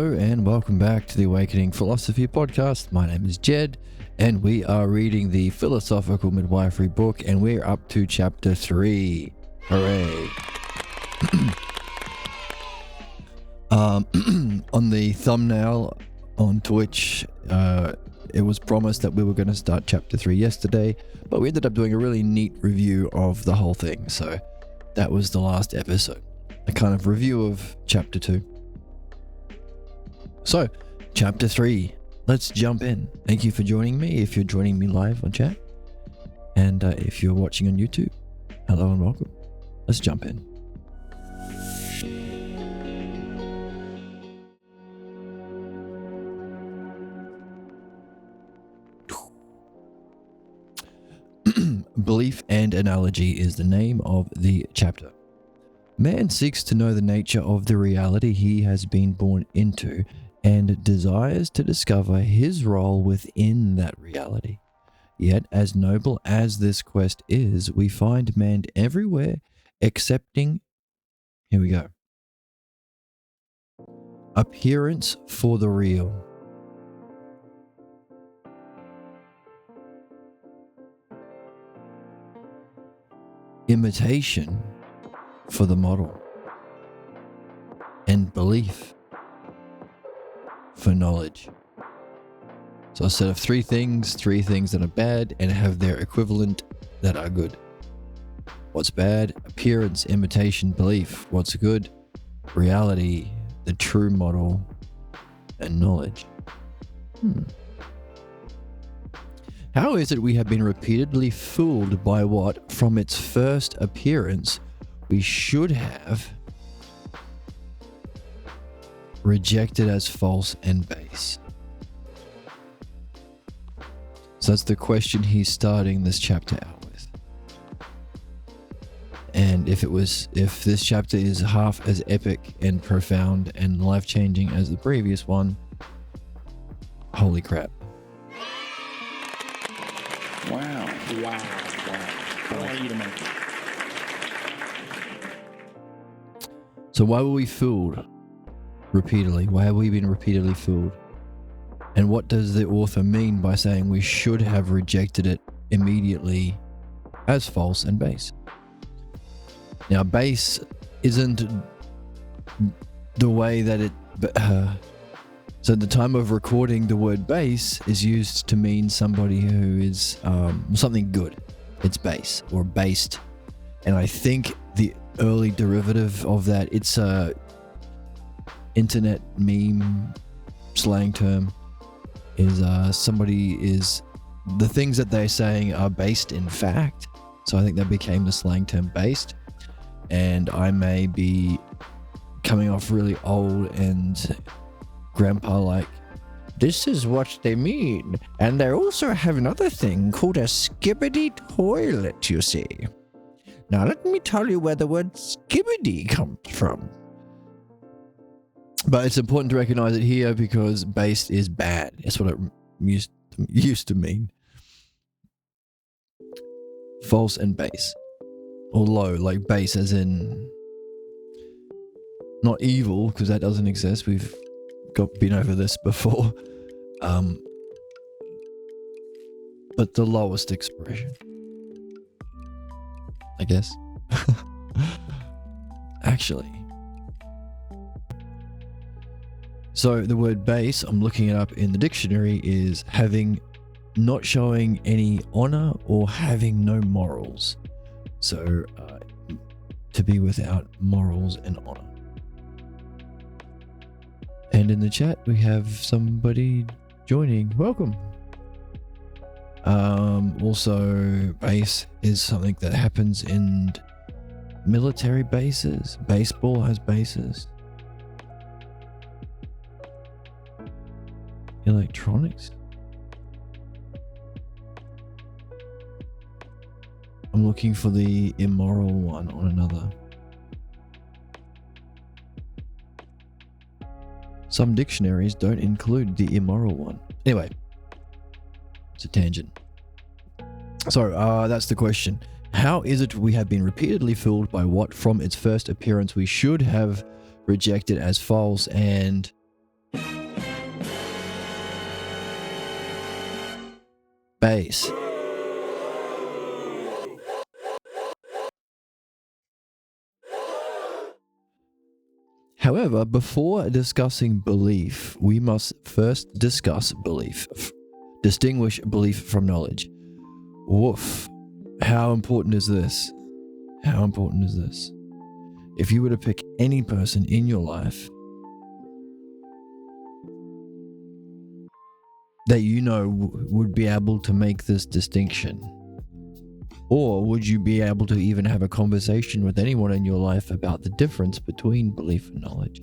Hello and welcome back to the Awakening Philosophy Podcast. My name is Jed and we are reading the Philosophical Midwifery book and we're up to chapter 3. Hooray. On the thumbnail on Twitch, it was promised that we were going to start chapter 3 yesterday, but we ended up doing a really neat review of the whole thing. So that was the last episode, a kind of review of chapter 2. So, chapter 3, let's jump in. Thank you for joining me if you're joining me live on chat. And if you're watching on YouTube, hello and welcome. Let's jump in. Belief and Analogy is the name of the chapter. Man seeks to know the nature of the reality he has been born into and desires to discover his role within that reality. Yet, as noble as this quest is, we find man everywhere accepting, here we go, appearance for the real. Imitation for the model, and belief for knowledge. So a set of three things that are bad and have their equivalent that are good. What's bad? Appearance, imitation, belief. What's good? Reality, the true model, and knowledge. How is it we have been repeatedly fooled by what, from its first appearance, we should have rejected as false and base? So that's the question he's starting this chapter out with. And if this chapter is half as epic and profound and life-changing as the previous one, holy crap. Wow. I want you to make it. So why were we fooled repeatedly? Why have we been repeatedly fooled? And what does the author mean by saying we should have rejected it immediately as false and base? Now, base isn't the way that it... So at the time of recording, the word base is used to mean somebody who is something good. It's base or based. And I think the early derivative of that, it's a internet meme slang term, is the things that they're saying are based in fact. So I think that became the slang term based. And I may be coming off really old and grandpa like, this is what they mean. And they also have another thing called a skibbity toilet, you see. Now let me tell you where the word skibbity comes from. But it's important to recognize it here because based is bad. That's what it used to mean. False and base. Or low, like base as in not evil, because that doesn't exist. We've been over this before. But the lowest expression, I guess. Actually. So the word base, I'm looking it up in the dictionary, is not showing any honor or having no morals. So to be without morals and honor. And in the chat, we have somebody joining. Welcome. Also, base is something that happens in military bases. Baseball has bases. Electronics. I'm looking for the immoral one on another. Some dictionaries don't include the immoral one. Anyway, it's a tangent. So, that's the question. How is it we have been repeatedly fooled by what from its first appearance we should have rejected as false and base. However, before discussing belief, we must first discuss belief. Distinguish belief from knowledge. Woof. How important is this? How important is this? If you were to pick any person in your life that you know would be able to make this distinction, or would you be able to even have a conversation with anyone in your life about the difference between belief and knowledge?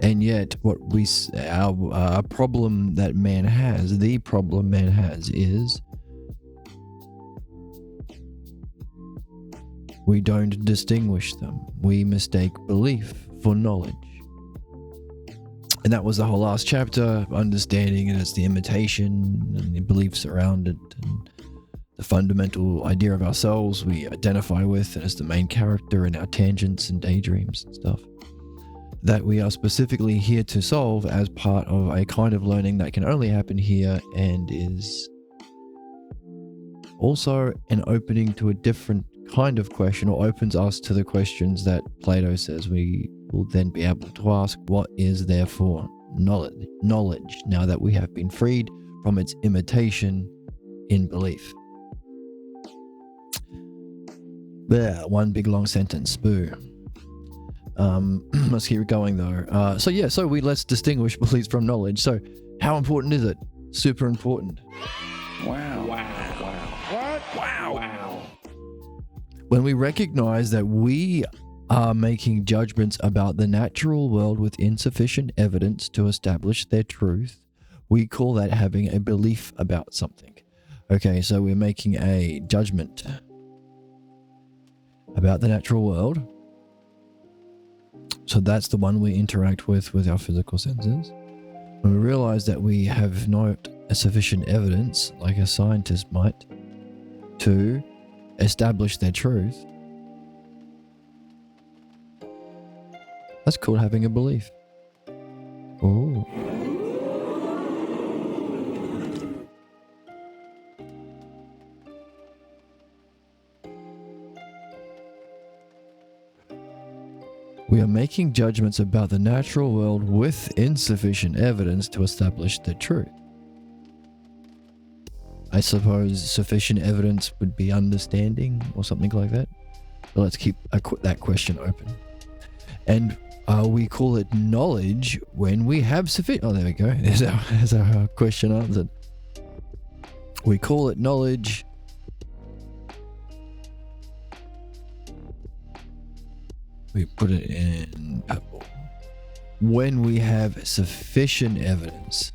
And yet, our problem that man has, the problem man has, is we don't distinguish them. We mistake belief for knowledge. And that was the whole last chapter, understanding it as the imitation and the beliefs around it and the fundamental idea of ourselves we identify with, and as the main character in our tangents and daydreams and stuff, that we are specifically here to solve as part of a kind of learning that can only happen here, and is also an opening to a different kind of question, or opens us to the questions that Plato says we will then be able to ask. What is therefore knowledge now that we have been freed from its imitation in belief? There, one big long sentence. Boo. Let's keep going though. So let's distinguish beliefs from knowledge. So how important is it? Super important. Wow. What? Wow. When we recognize that we are making judgments about the natural world with insufficient evidence to establish their truth, we call that having a belief about something. Okay, so we're making a judgment about the natural world. So that's the one we interact with our physical senses. When we realize that we have not a sufficient evidence, like a scientist might, to establish their truth, that's called having a belief. Oh. We are making judgments about the natural world with insufficient evidence to establish the truth. I suppose sufficient evidence would be understanding or something like that. But let's keep that question open. And we call it knowledge when we have sufficient... Oh, there we go. There's our question answered. We call it knowledge we put it in purple. When we have sufficient evidence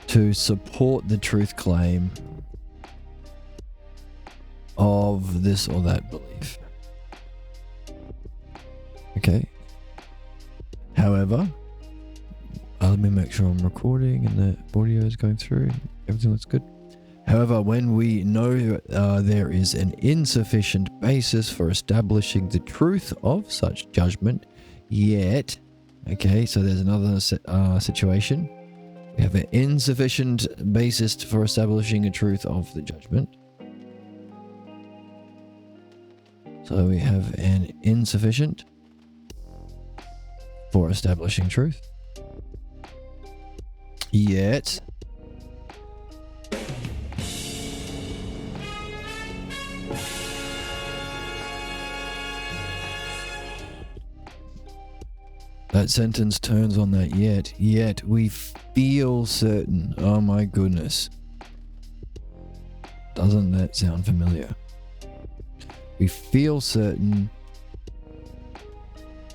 to support the truth claim of this or that belief. Okay. However, let me make sure I'm recording and the audio is going through. Everything looks good. However, when we know there is an insufficient basis for establishing the truth of such judgment, yet, okay, so there's another situation. We have an insufficient basis for establishing a truth of the judgment. So we have an insufficient for establishing truth. Yet that sentence turns on that yet we feel certain. Oh my goodness. Doesn't that sound familiar? We feel certain.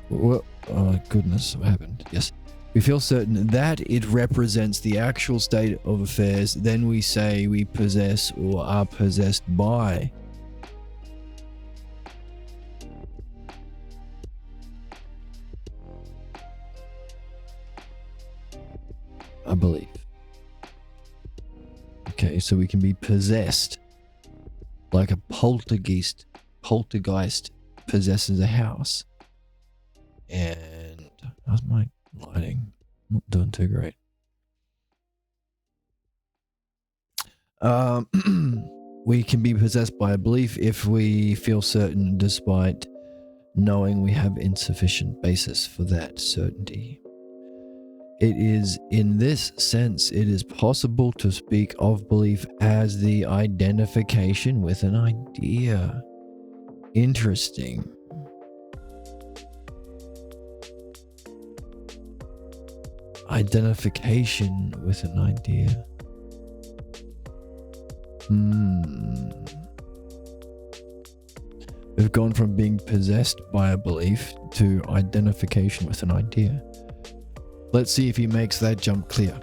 What? Oh goodness, what happened? Yes. We feel certain that it represents the actual state of affairs. Then we say we possess or are possessed by. A belief. Okay, so we can be possessed like a poltergeist possesses a house. And how's my lighting? Not doing too great. We can be possessed by a belief if we feel certain despite knowing we have insufficient basis for that certainty. It is in this sense it is possible to speak of belief as the identification with an idea. Interesting. Identification with an idea. We've gone from being possessed by a belief to identification with an idea. Let's see if he makes that jump clear.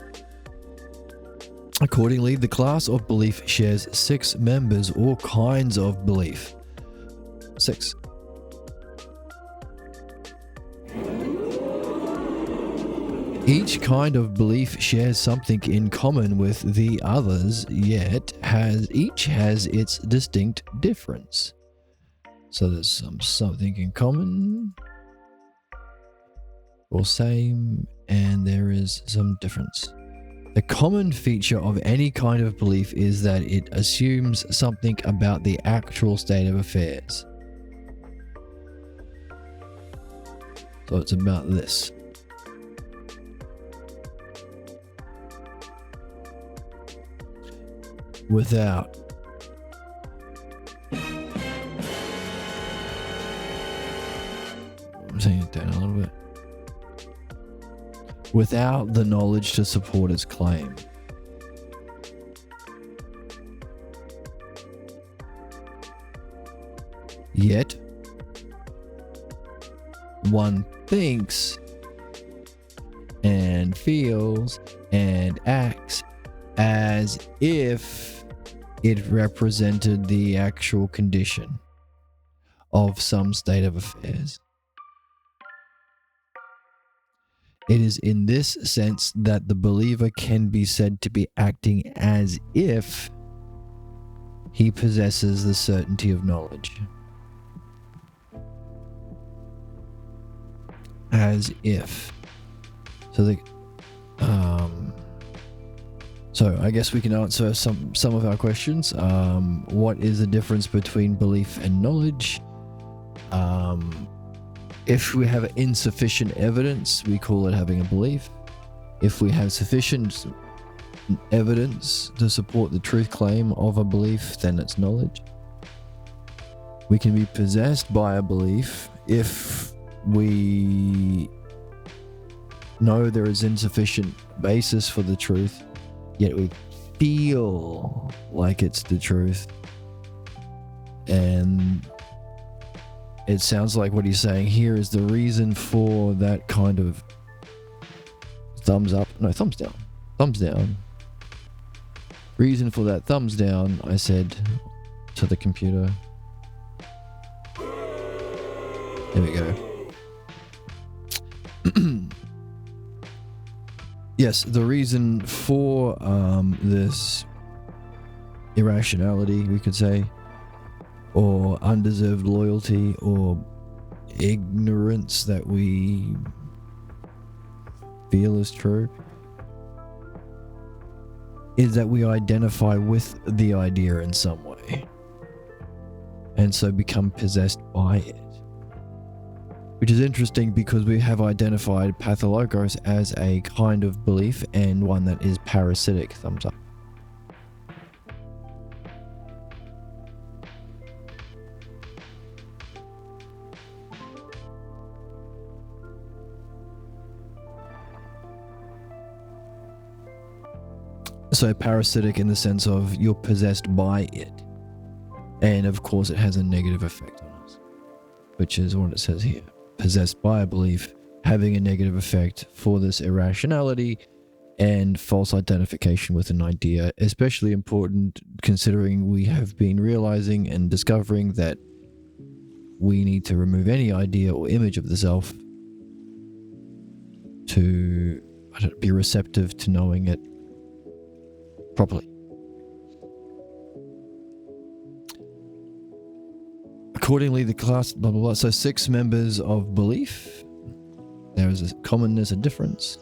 Accordingly, the class of belief shares 6 members or kinds of belief. 6. Each kind of belief shares something in common with the others, yet each has its distinct difference. So there's something in common or same, and there is some difference. The common feature of any kind of belief is that it assumes something about the actual state of affairs. So it's about this. Without I'm saying it down a little bit. Without the knowledge to support its claim. Yet, one thinks and feels and acts as if it represented the actual condition of some state of affairs. It is in this sense that the believer can be said to be acting as if he possesses the certainty of knowledge. As if. So I guess we can answer some of our questions. What is the difference between belief and knowledge? If we have insufficient evidence, we call it having a belief. If we have sufficient evidence to support the truth claim of a belief, then it's knowledge. We can be possessed by a belief if we know there is insufficient basis for the truth, yet we feel like it's the truth. And it sounds like what he's saying here is the reason for that kind of thumbs down. Reason for that thumbs down, I said to the computer. There we go. Yes, the reason for this irrationality, we could say, or undeserved loyalty or ignorance that we feel is true, is that we identify with the idea in some way and so become possessed by it. Which is interesting because we have identified pathologos as a kind of belief and one that is parasitic. Thumbs up. So parasitic in the sense of you're possessed by it. And of course it has a negative effect on us, which is what it says here. Possessed by a belief, having a negative effect for this irrationality and false identification with an idea, especially important considering we have been realizing and discovering that we need to remove any idea or image of the self to be receptive to knowing it properly. Accordingly, the class, blah, blah, blah. So 6 members of belief. There is a commonness, a difference.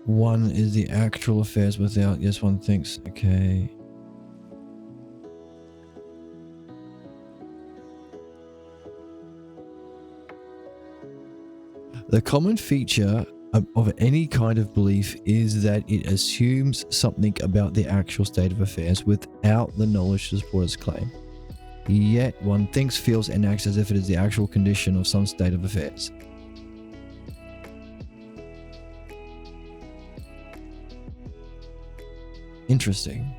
One is the actual affairs without, yes, one thinks, okay. The common feature of any kind of belief is that it assumes something about the actual state of affairs without the knowledge to support its claim. Yet one thinks, feels, and acts as if it is the actual condition of some state of affairs. Interesting.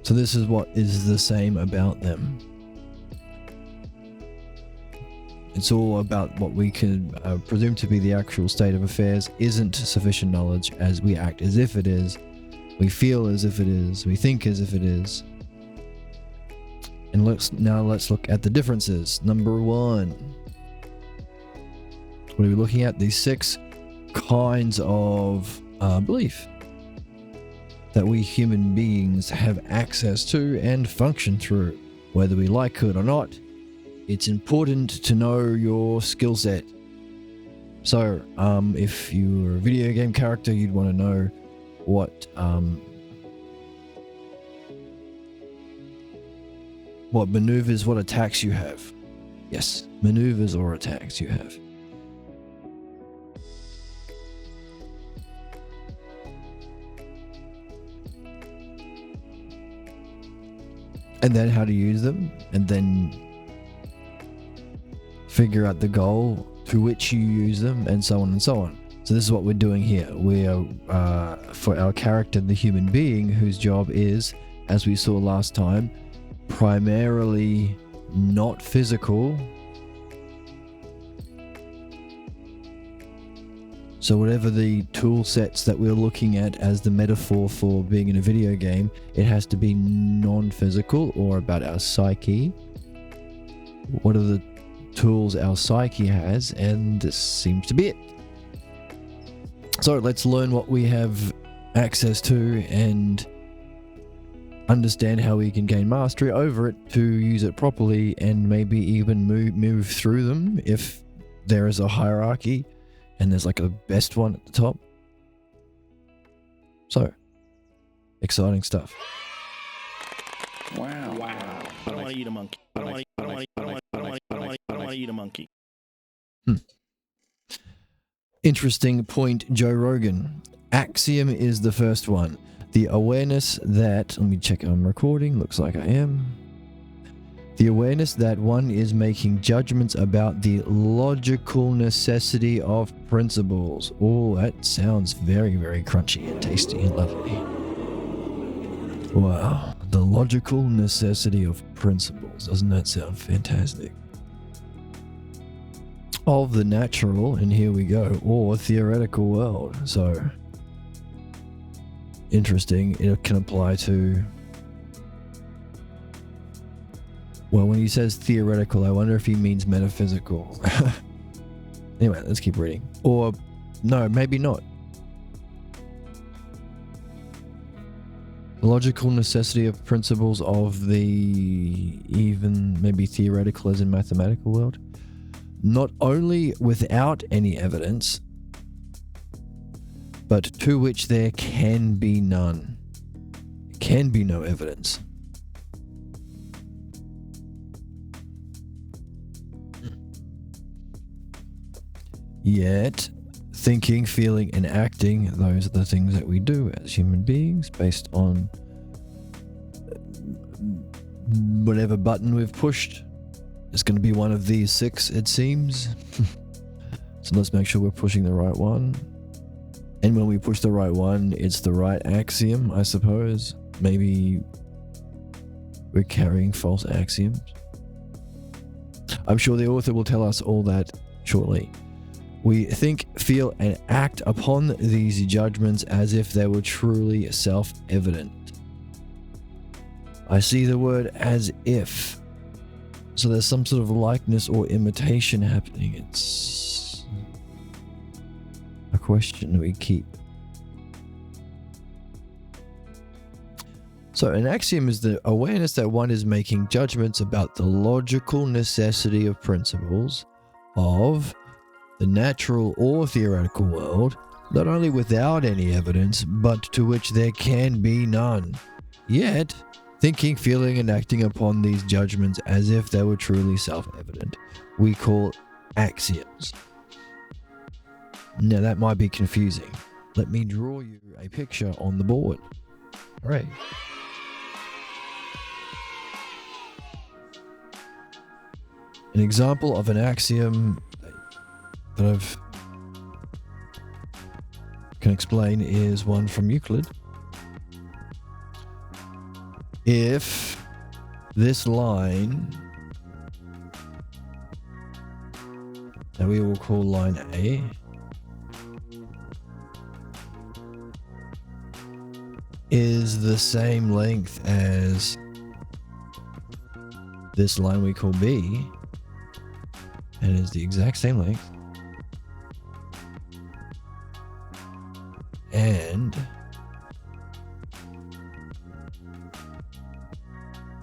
So this is what is the same about them. It's all about what we can presume to be the actual state of affairs isn't sufficient knowledge, as we act as if it is, we feel as if it is, we think as if it is. And let's look at the differences. Number 1. What are we looking at? These 6 kinds of belief that we human beings have access to and function through, whether we like it or not. It's important to know your skill set. So, if you were a video game character, you'd want to know what maneuvers, what attacks you have. Yes, maneuvers or attacks you have. And then how to use them, and then figure out the goal to which you use them, and so on and so on. So this is what we're doing here. We are, for our character, the human being, whose job is, as we saw last time, primarily not physical. So whatever the tool sets that we're looking at as the metaphor for being in a video game, it has to be non-physical or about our psyche. What are the tools our psyche has? And this seems to be it. So let's learn what we have access to and understand how we can gain mastery over it to use it properly, and maybe even move through them if there is a hierarchy and there's like a best one at the top. So, exciting stuff. Wow. I don't want to eat a monkey. I don't want to eat a monkey. Interesting point, Joe Rogan. Axiom is the first one. The awareness that, let me check if I'm recording, looks like I am. The awareness that one is making judgments about the logical necessity of principles. Oh, that sounds very, very crunchy and tasty and lovely. Wow, the logical necessity of principles. Doesn't that sound fantastic? Of the natural, and here we go, or theoretical world. So, interesting. It can apply to, well, when he says theoretical, I wonder if he means metaphysical. Anyway, let's keep reading. Or, no, maybe not. Logical necessity of principles of the, even maybe theoretical as in mathematical world. Not only without any evidence, but to which there can be none. Can be no evidence. Yet, thinking, feeling, and acting, those are the things that we do as human beings based on whatever button we've pushed. It's going to be one of these 6, it seems. So let's make sure we're pushing the right one. And when we push the right one, it's the right axiom, I suppose. Maybe we're carrying false axioms. I'm sure the author will tell us all that shortly. We think, feel, and act upon these judgments as if they were truly self-evident. I see the word as if. So there's some sort of likeness or imitation happening. It's a question we keep. So an axiom is the awareness that one is making judgments about the logical necessity of principles of the natural or theoretical world, not only without any evidence, but to which there can be none. Yet, thinking, feeling, and acting upon these judgments as if they were truly self-evident, we call axioms. Now that might be confusing. Let me draw you a picture on the board. All right. An example of an axiom that I've can explain is one from Euclid. If this line that we will call line A is the same length as this line we call B, and is the exact same length, and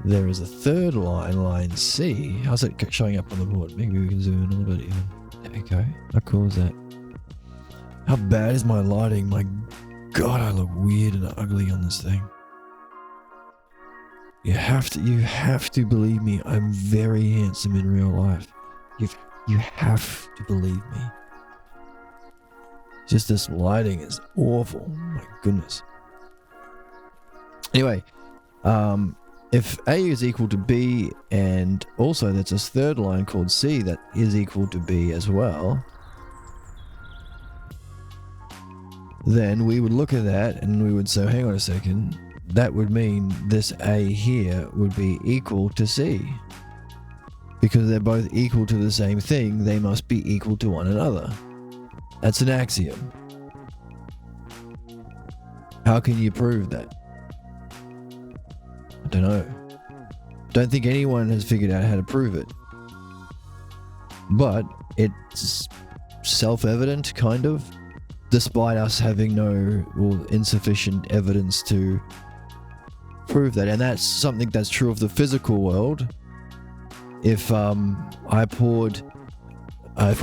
there is a third line, line C. How's it showing up on the board? Maybe we can zoom in a little bit even. There we go. How cool is that? How bad is my lighting? My God, I look weird and ugly on this thing. You have to believe me. I'm very handsome in real life. You have to believe me. Just this lighting is awful. My goodness. Anyway, if A is equal to B, and also that's a third line called C that is equal to B as well, then we would look at that and we would say, hang on a second, that would mean this A here would be equal to C. Because they're both equal to the same thing, they must be equal to one another. That's an axiom. How can you prove that? I don't know. Don't think anyone has figured out how to prove it. But it's self-evident, kind of, despite us having insufficient evidence to prove that. And that's something that's true of the physical world. If if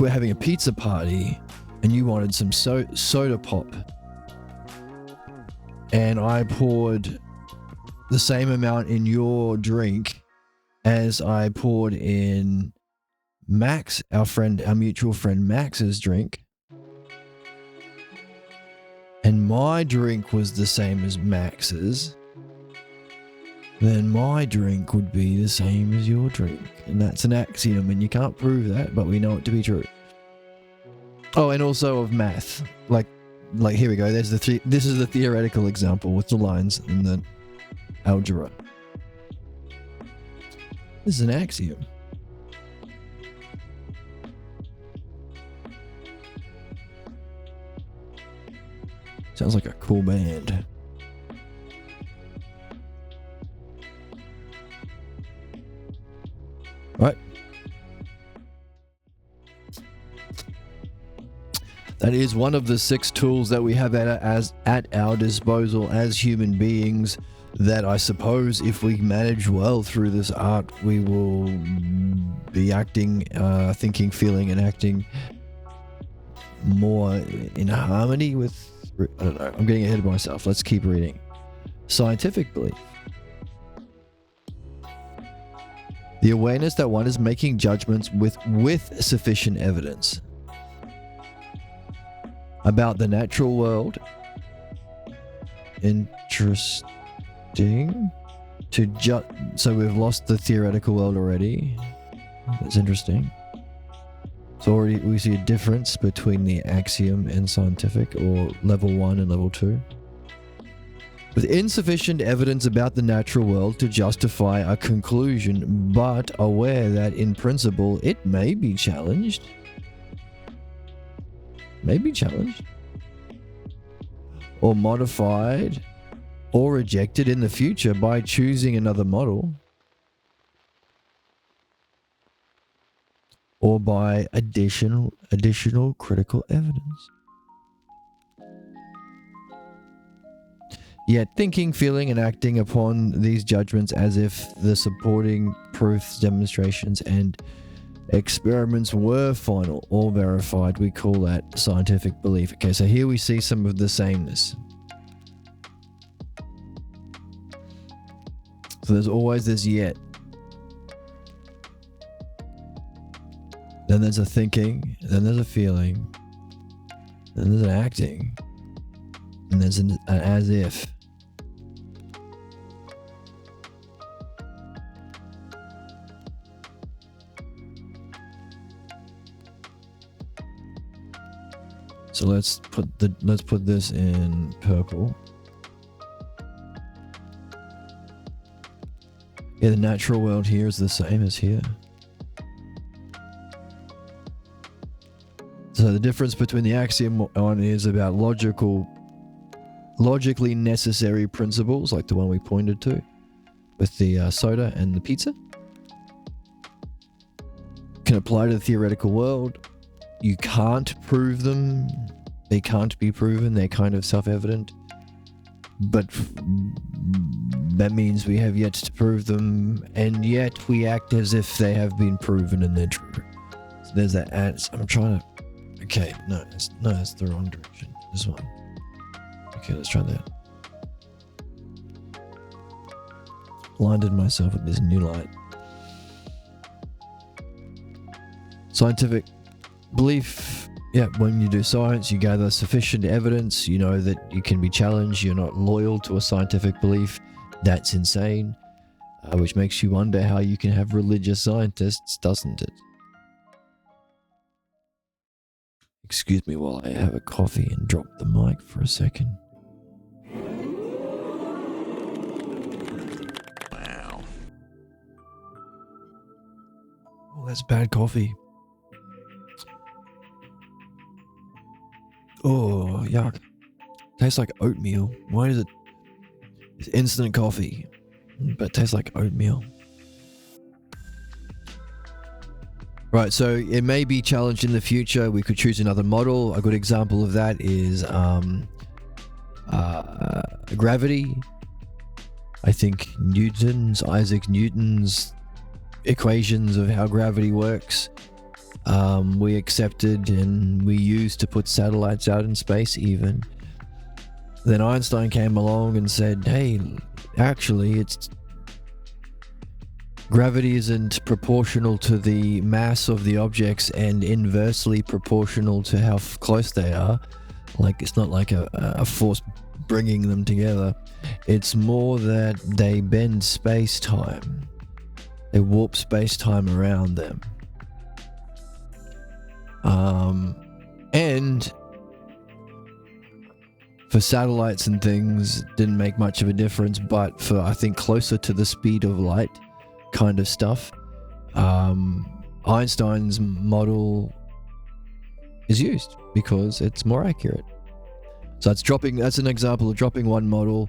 we're having a pizza party and you wanted some soda pop, and I poured the same amount in your drink as I poured in Max, our mutual friend Max's drink, and my drink was the same as Max's, then my drink would be the same as your drink. And that's an axiom, and you can't prove that, but we know it to be true. Oh, and also of math. Like here we go. This is the theoretical example with the lines in the algebra. This is an axiom. Sounds like a cool band. Right. That is one of the 6 tools that we have at our disposal as human beings, that I suppose if we manage well through this art, we will be acting, thinking, feeling, and acting more in harmony with... I don't know. I'm getting ahead of myself. Let's keep reading. Scientific belief. The awareness that one is making judgments with sufficient evidence about the natural world. Interesting. So we've lost the theoretical world already. That's interesting. So already we see a difference between the axiom and scientific, or level 1 and level 2. With insufficient evidence about the natural world to justify a conclusion, but aware that in principle it may be challenged. Or modified or rejected in the future by choosing another model, or by additional critical evidence. Yet thinking, feeling, and acting upon these judgments as if the supporting proofs, demonstrations, and experiments were final or verified, we call that scientific belief. Okay, so here we see some of the sameness. So there's always this yet. Then there's a thinking, then there's a feeling, then there's an acting, and there's an as if. So let's put this in purple. Yeah, the natural world here is the same as here. So the difference between the axiom one is about logically necessary principles, like the one we pointed to with the soda and the pizza. Can apply to the theoretical world. You can't prove them. They can't be proven. They're kind of self-evident. But that means we have yet to prove them, and yet we act as if they have been proven and they're true. So there's that. I'm trying to... Okay, no, it's the wrong direction. This one. Okay, let's try that. Blinded myself with this new light. Scientific belief. Yeah, when you do science, you gather sufficient evidence. You know that you can be challenged. You're not loyal to a scientific belief. That's insane. Which makes you wonder how you can have religious scientists, doesn't it? Excuse me while I have a coffee and drop the mic for a second. Wow. Oh, that's bad coffee. Oh, yuck. Tastes like oatmeal. Why is it? It's instant coffee, but it tastes like oatmeal. Right, so it may be challenged in the future. We could choose another model. A good example of that is gravity. I think Isaac Newton's equations of how gravity works, we accepted and we used to put satellites out in space even. Then Einstein came along and said, hey, actually gravity isn't proportional to the mass of the objects and inversely proportional to how close they are. Like, it's not like a force bringing them together. It's more that they bend space-time. They warp space-time around them. And for satellites and things, didn't make much of a difference, but for, I think, closer to the speed of light kind of stuff, Einstein's model is used because it's more accurate. So that's an example of dropping one model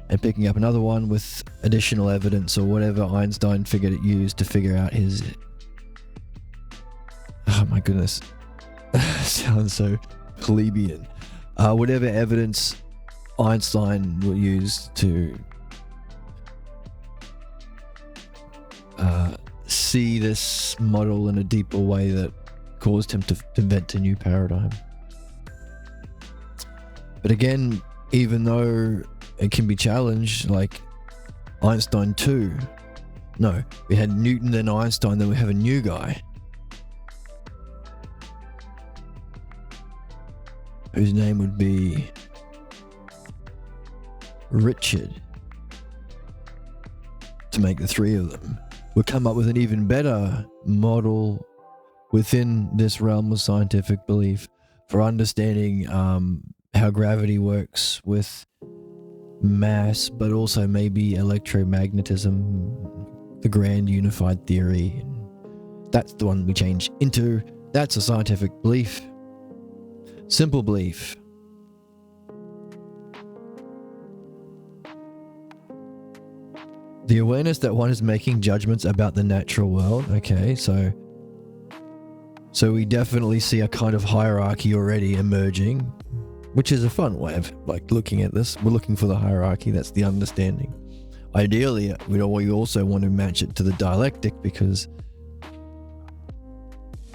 and picking up another one with additional evidence or whatever Einstein figured it used to figure out his... Oh my goodness. Sounds so plebeian. Whatever evidence Einstein will use to see this model in a deeper way that caused him to invent a new paradigm. But again, even though it can be challenged, like Einstein 2, no, we had Newton then Einstein, then we have a new guy whose name would be Richard. To make the three of them, we'll come up with an even better model within this realm of scientific belief for understanding how gravity works with mass, but also maybe electromagnetism, the grand unified theory. That's the one we change into. That's a scientific belief. Simple belief. The awareness that one is making judgments about the natural world. Okay, so we definitely see a kind of hierarchy already emerging, which is a fun way of like looking at this. We're looking for the hierarchy. That's the understanding. Ideally, we also want to match it to the dialectic, because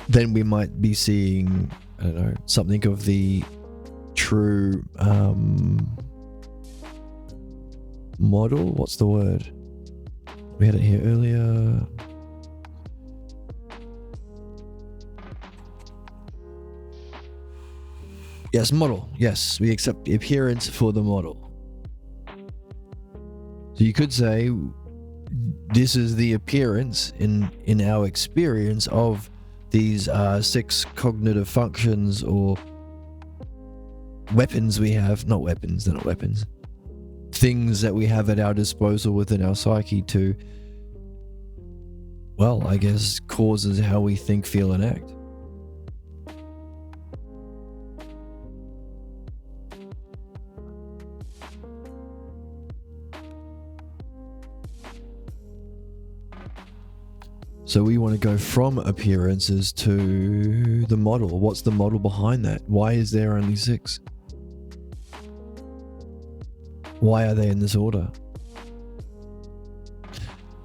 then we might be seeing, I don't know, something of the true model. What's the word? We had it here earlier. Yes, model. Yes, we accept the appearance for the model. So you could say this is the appearance in our experience of these 6 cognitive functions or weapons we have. Not weapons, they're not weapons. Things that we have at our disposal within our psyche to, well, I guess, causes how we think, feel, and act. So we want to go from appearances to the model. What's the model behind that? Why is there only 6? Why are they in this order?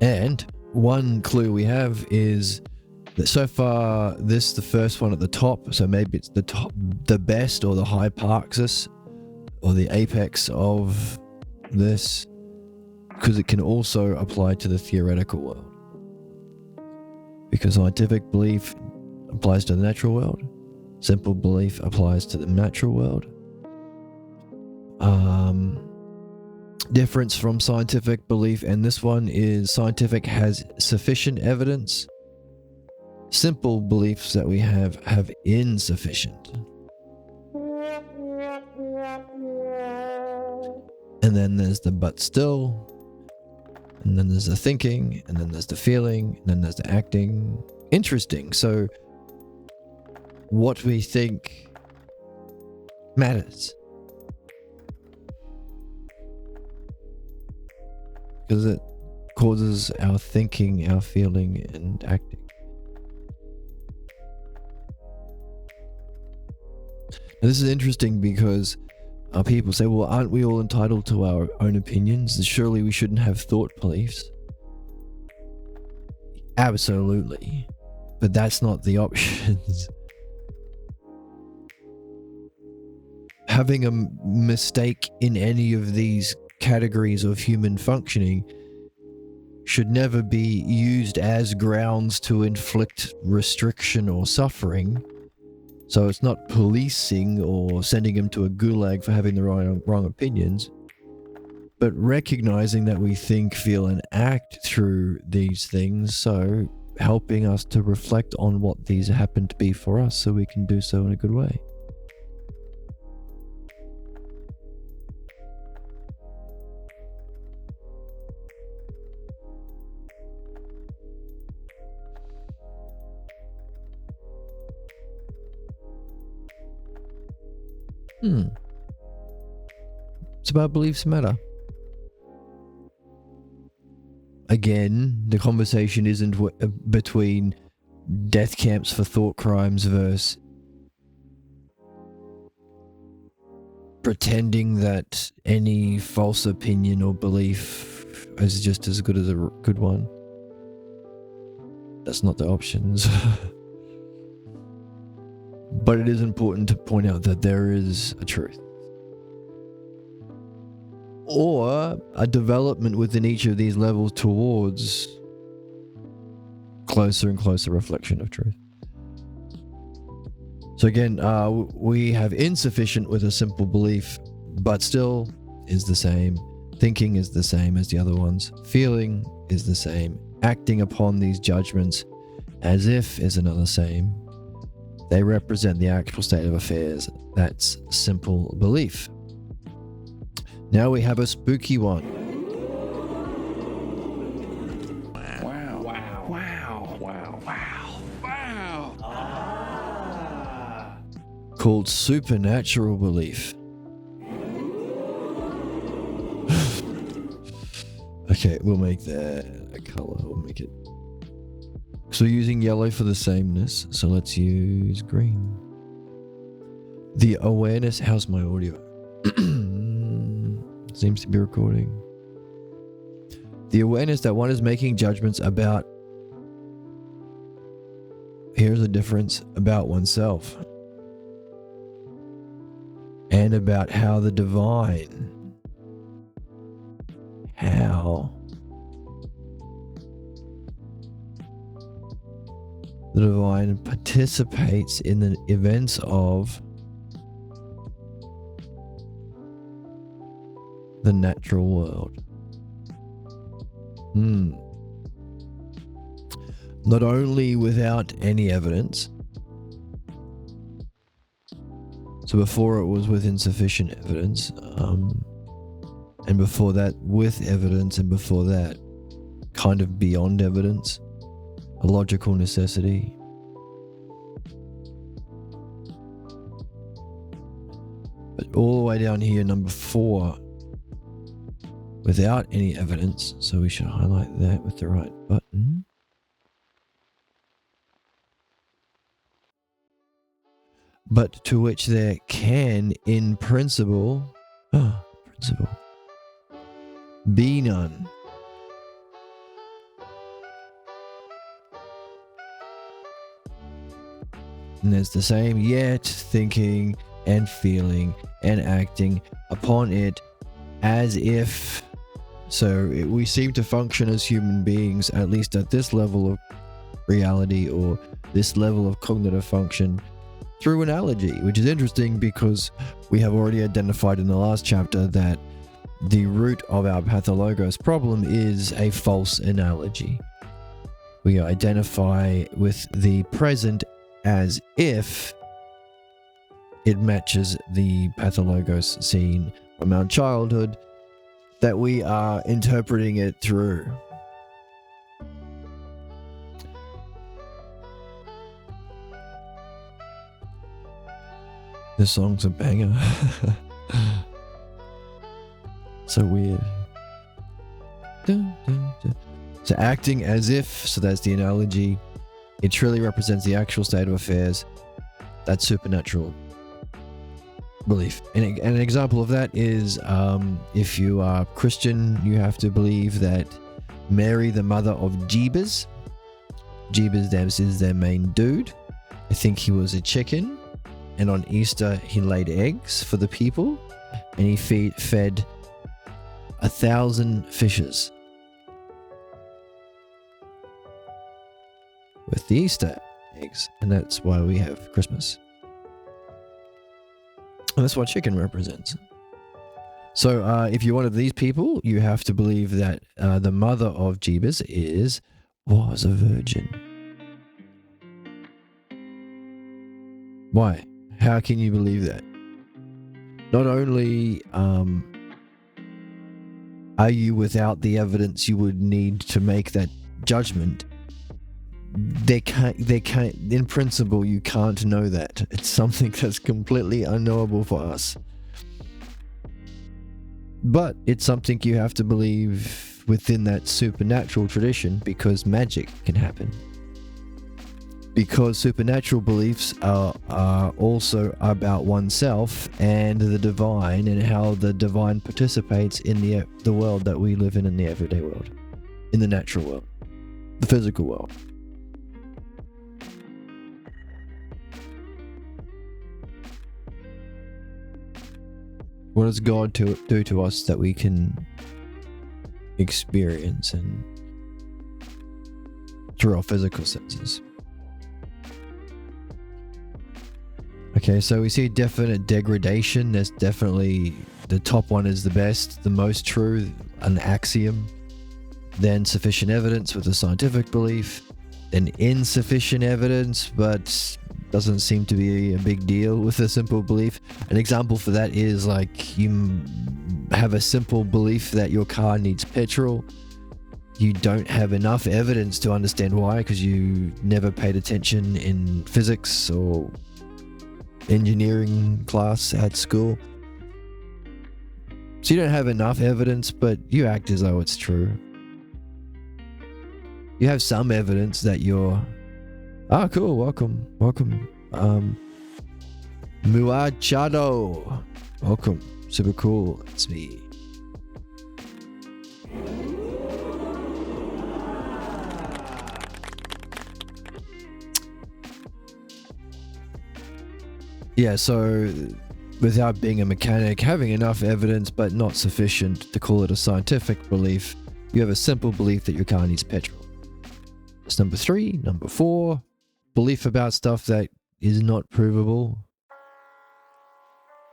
And one clue we have is that so far this, the first one at the top, so maybe it's the top, the best, or the hyparxis or the apex of this, because it can also apply to the theoretical world. Because scientific belief applies to the natural world, simple belief applies to the natural world. Difference from scientific belief and this one is scientific has sufficient evidence. Simple beliefs that we have insufficient. And then there's the but still. And then there's the thinking, and then there's the feeling, and then there's the acting. Interesting. So what we think matters. Because it causes our thinking, our feeling, and acting. Now, this is interesting because people say, well, aren't we all entitled to our own opinions? Surely we shouldn't have thought beliefs. Absolutely. But that's not the options. Having a mistake in any of these categories of human functioning should never be used as grounds to inflict restriction or suffering. So it's not policing or sending them to a gulag for having the wrong opinions, but recognizing that we think, feel, and act through these things, so helping us to reflect on what these happen to be for us so we can do so in a good way. It's about beliefs matter. Again, the conversation isn't between death camps for thought crimes versus pretending that any false opinion or belief is just as good as a good one. That's not the options. But it is important to point out that there is a truth. Or a development within each of these levels towards closer and closer reflection of truth. So again, we have insufficient with a simple belief, but still is the same. Thinking is the same as the other ones. Feeling is the same. Acting upon these judgments as if is another same. They represent the actual state of affairs. That's simple belief. Now we have a spooky one. Wow. Wow. Wow. Wow. Wow. Wow. Called supernatural belief. Okay, we'll make that a color. We'll make it. So we're using yellow for the sameness. So let's use green. The awareness. How's my audio? Seems to be recording. The awareness that one is making judgments about here's a difference about oneself and about how the divine, participates in the events of the natural world. Not only without any evidence, so before it was with insufficient evidence, and before that with evidence, and before that kind of beyond evidence, a logical necessity. But all the way down here, number 4, without any evidence, so we should highlight that with the right button. But to which there can, in principle, be none. And there's the same yet thinking and feeling and acting upon it as if. So we seem to function as human beings, at least at this level of reality or this level of cognitive function, through analogy, which is interesting because we have already identified in the last chapter that the root of our pathologos problem is a false analogy. We identify with the present as if it matches the pathologos seen from our childhood, that we are interpreting it through. The song's a banger. So weird. Dun, dun, dun. So acting as if, so that's the analogy. It truly represents the actual state of affairs. That's supernatural belief. And an example of that is if you are Christian, you have to believe that Mary, the mother of Jeebus is their main dude. I think he was a chicken. And on Easter, he laid eggs for the people, and he fed 1,000 fishes with the Easter eggs, and that's why we have Christmas. And that's what chicken represents. So if you're one of these people, you have to believe that the mother of Jeebus was a virgin. Why? How can you believe that? Not only are you without the evidence you would need to make that judgment, they can't, in principle, you can't know that. It's something that's completely unknowable for us. But it's something you have to believe within that supernatural tradition, because magic can happen. Because supernatural beliefs are also about oneself and the divine, and how the divine participates in the world that we live in the everyday world, in the natural world, the physical world. What does God do to us that we can experience and through our physical senses? Okay, so we see definite degradation. There's definitely, the top one is the best, the most true, an axiom. Then sufficient evidence with a scientific belief. Then insufficient evidence, but doesn't seem to be a big deal with a simple belief. An example for that is like you have a simple belief that your car needs petrol. You don't have enough evidence to understand why, because you never paid attention in physics or engineering class at school. So you don't have enough evidence, but you act as though it's true. You have some evidence that you're, cool, welcome. Muachado, welcome, super cool, it's me. Yeah, so without being a mechanic, having enough evidence but not sufficient to call it a scientific belief, you have a simple belief that your car needs petrol. That's number 3. Number 4, belief about stuff that is not provable.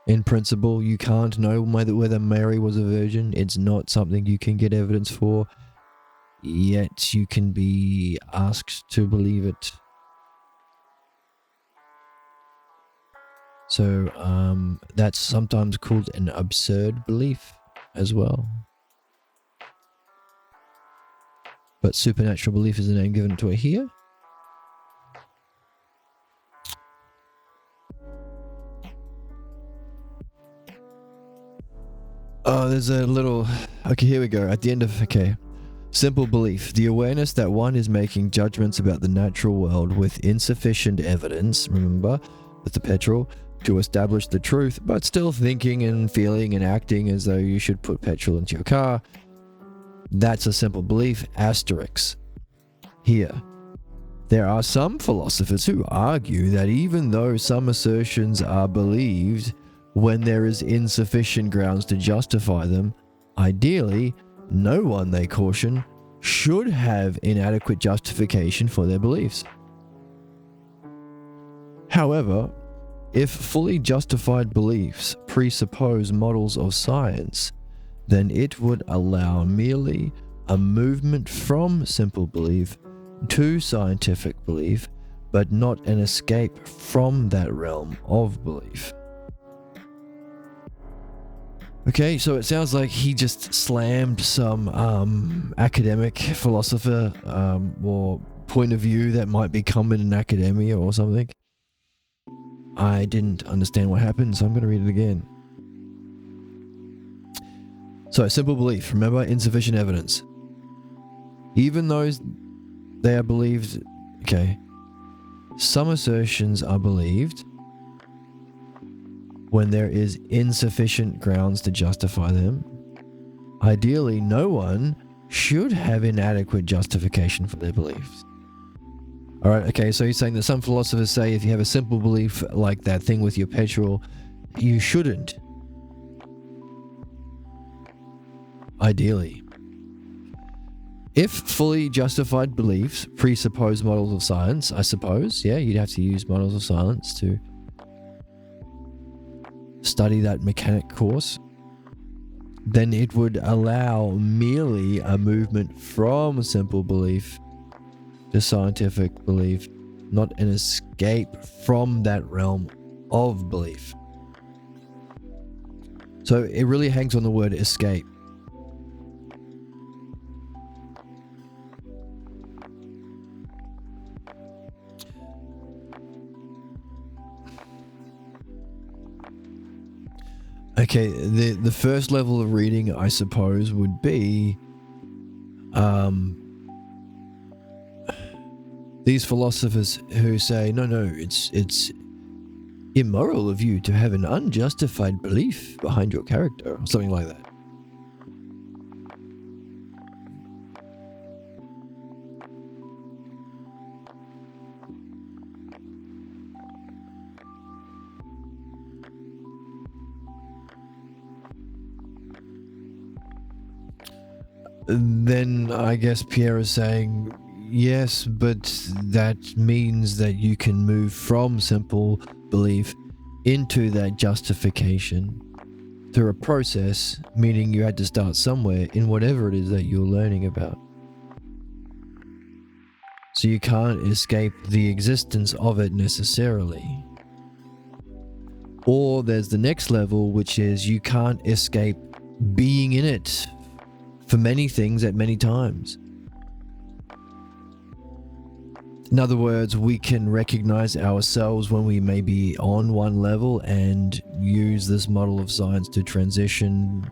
In principle, you can't know whether Mary was a virgin. It's not something you can get evidence for, yet you can be asked to believe it. So that's sometimes called an absurd belief as well. But supernatural belief is the name given to it here. Oh, there's a little... Okay, here we go. At the end of... Okay. Simple belief. The awareness that one is making judgments about the natural world with insufficient evidence, remember, with the petrol, to establish the truth, but still thinking and feeling and acting as though you should put petrol into your car. That's a simple belief. Asterisk. Here. There are some philosophers who argue that even though some assertions are believed when there is insufficient grounds to justify them, ideally, no one, they caution, should have inadequate justification for their beliefs. However, if fully justified beliefs presuppose models of science, then it would allow merely a movement from simple belief to scientific belief, but not an escape from that realm of belief. Okay, so it sounds like he just slammed some academic philosopher or point of view that might be common in academia or something. I didn't understand what happened, so I'm going to read it again. So, simple belief. Remember, insufficient evidence. Even though they are believed... Okay. Some assertions are believed when there is insufficient grounds to justify them. Ideally, no one should have inadequate justification for their beliefs. Alright, okay, so he's saying that some philosophers say if you have a simple belief like that thing with your petrol, you shouldn't. Ideally. If fully justified beliefs presuppose models of science, I suppose, yeah, you'd have to use models of science to study that mechanic course, then it would allow merely a movement from simple belief to scientific belief, not an escape from that realm of belief. So it really hangs on the word escape. Okay, the first level of reading, I suppose, would be these philosophers who say, no, it's immoral of you to have an unjustified belief behind your character, or something like that. Then I guess Pierre is saying, yes, but that means that you can move from simple belief into that justification through a process, meaning you had to start somewhere in whatever it is that you're learning about. So you can't escape the existence of it necessarily. Or there's the next level, which is you can't escape being in it for many things at many times. In other words, we can recognize ourselves when we may be on one level and use this model of science to transition.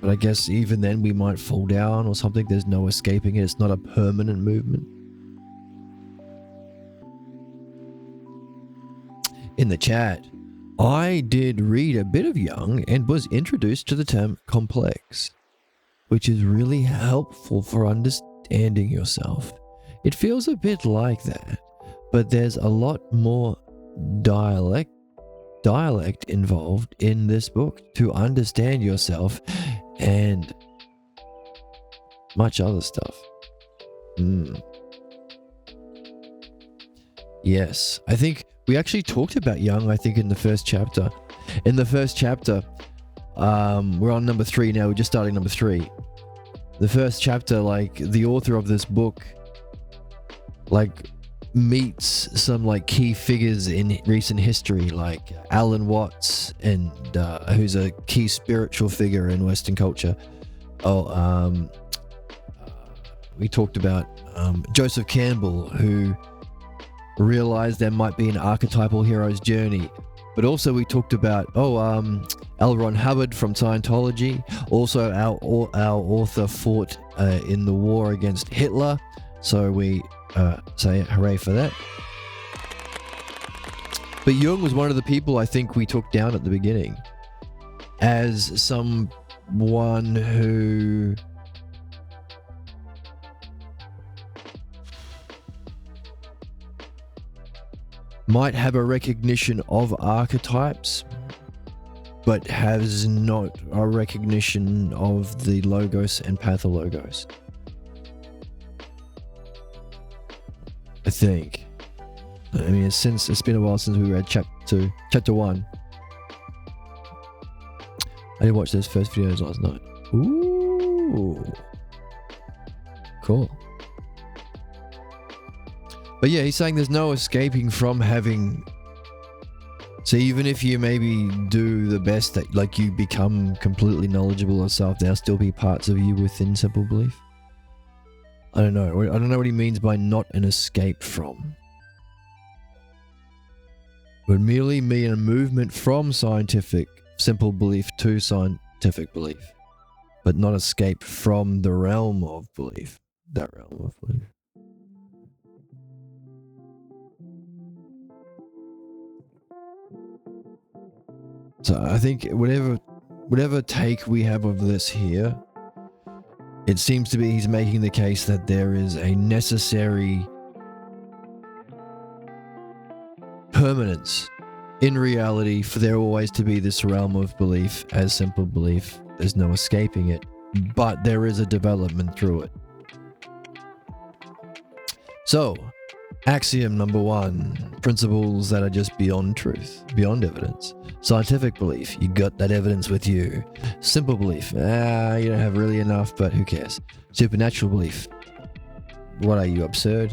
But I guess even then we might fall down or something. There's no escaping it. It's not a permanent movement. In the chat, I did read a bit of Jung and was introduced to the term complex, which is really helpful for understanding yourself. It feels a bit like that, but there's a lot more dialect involved in this book to understand yourself and much other stuff. Yes, I think we actually talked about Jung, I think, in the first chapter. In the first chapter, we're on number 3 now, we're just starting number 3. The first chapter, like, the author of this book, like, meets some, like, key figures in recent history, like Alan Watts, and who's a key spiritual figure in Western culture. We talked about Joseph Campbell, who realized there might be an archetypal hero's journey. But also we talked about L. Ron Hubbard from Scientology. Also our author fought in the war against Hitler, so we say hooray for that. But Jung was one of the people I think we took down at the beginning as someone who might have a recognition of archetypes, but has not a recognition of the logos and pathologos. I think. I mean, it's been a while since we read chapter 1. I did watch those first videos last night. Ooh, cool. But yeah, he's saying there's no escaping from having. So even if you maybe do the best that, like, you become completely knowledgeable of self, there'll still be parts of you within simple belief. I don't know what he means by not an escape from. Would merely mean a movement from scientific simple belief to scientific belief, but not escape from the realm of belief. That realm of belief. So I think whatever take we have of this here, it seems to be he's making the case that there is a necessary permanence in reality for there always to be this realm of belief as simple belief. There's no escaping it, but there is a development through it. So, axiom number 1, principles that are just beyond truth, beyond evidence. Scientific belief, you got that evidence with you. Simple belief, you don't have really enough, but who cares? Supernatural belief, what are you, absurd?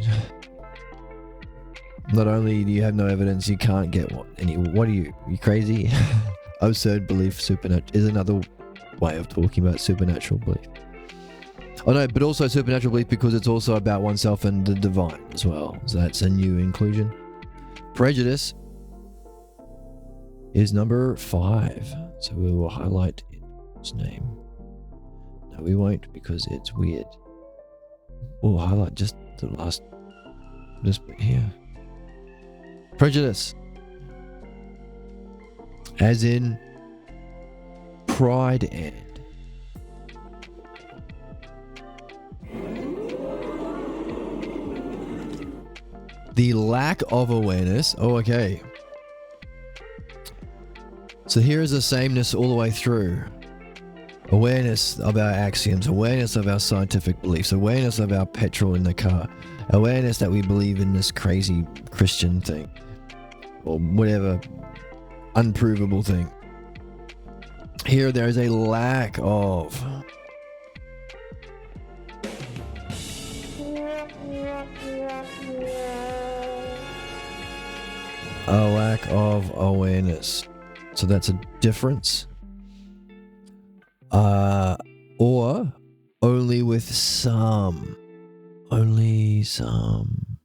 Not only do you have no evidence, you can't get what are you crazy? Absurd belief, supernatural is another way of talking about supernatural belief. Oh no, but also supernatural belief because it's also about oneself and the divine as well. So that's a new inclusion. Prejudice is number 5. So we will highlight its name. No, we won't because it's weird. We'll highlight just the last, this bit here. Prejudice. As in pride and. The lack of awareness. Oh, okay. So here is the sameness all the way through. Awareness of our axioms, awareness of our scientific beliefs, awareness of our petrol in the car, awareness that we believe in this crazy Christian thing, or whatever unprovable thing. Here there is a lack of. A lack of awareness. So that's a difference. Or only with some. Only some.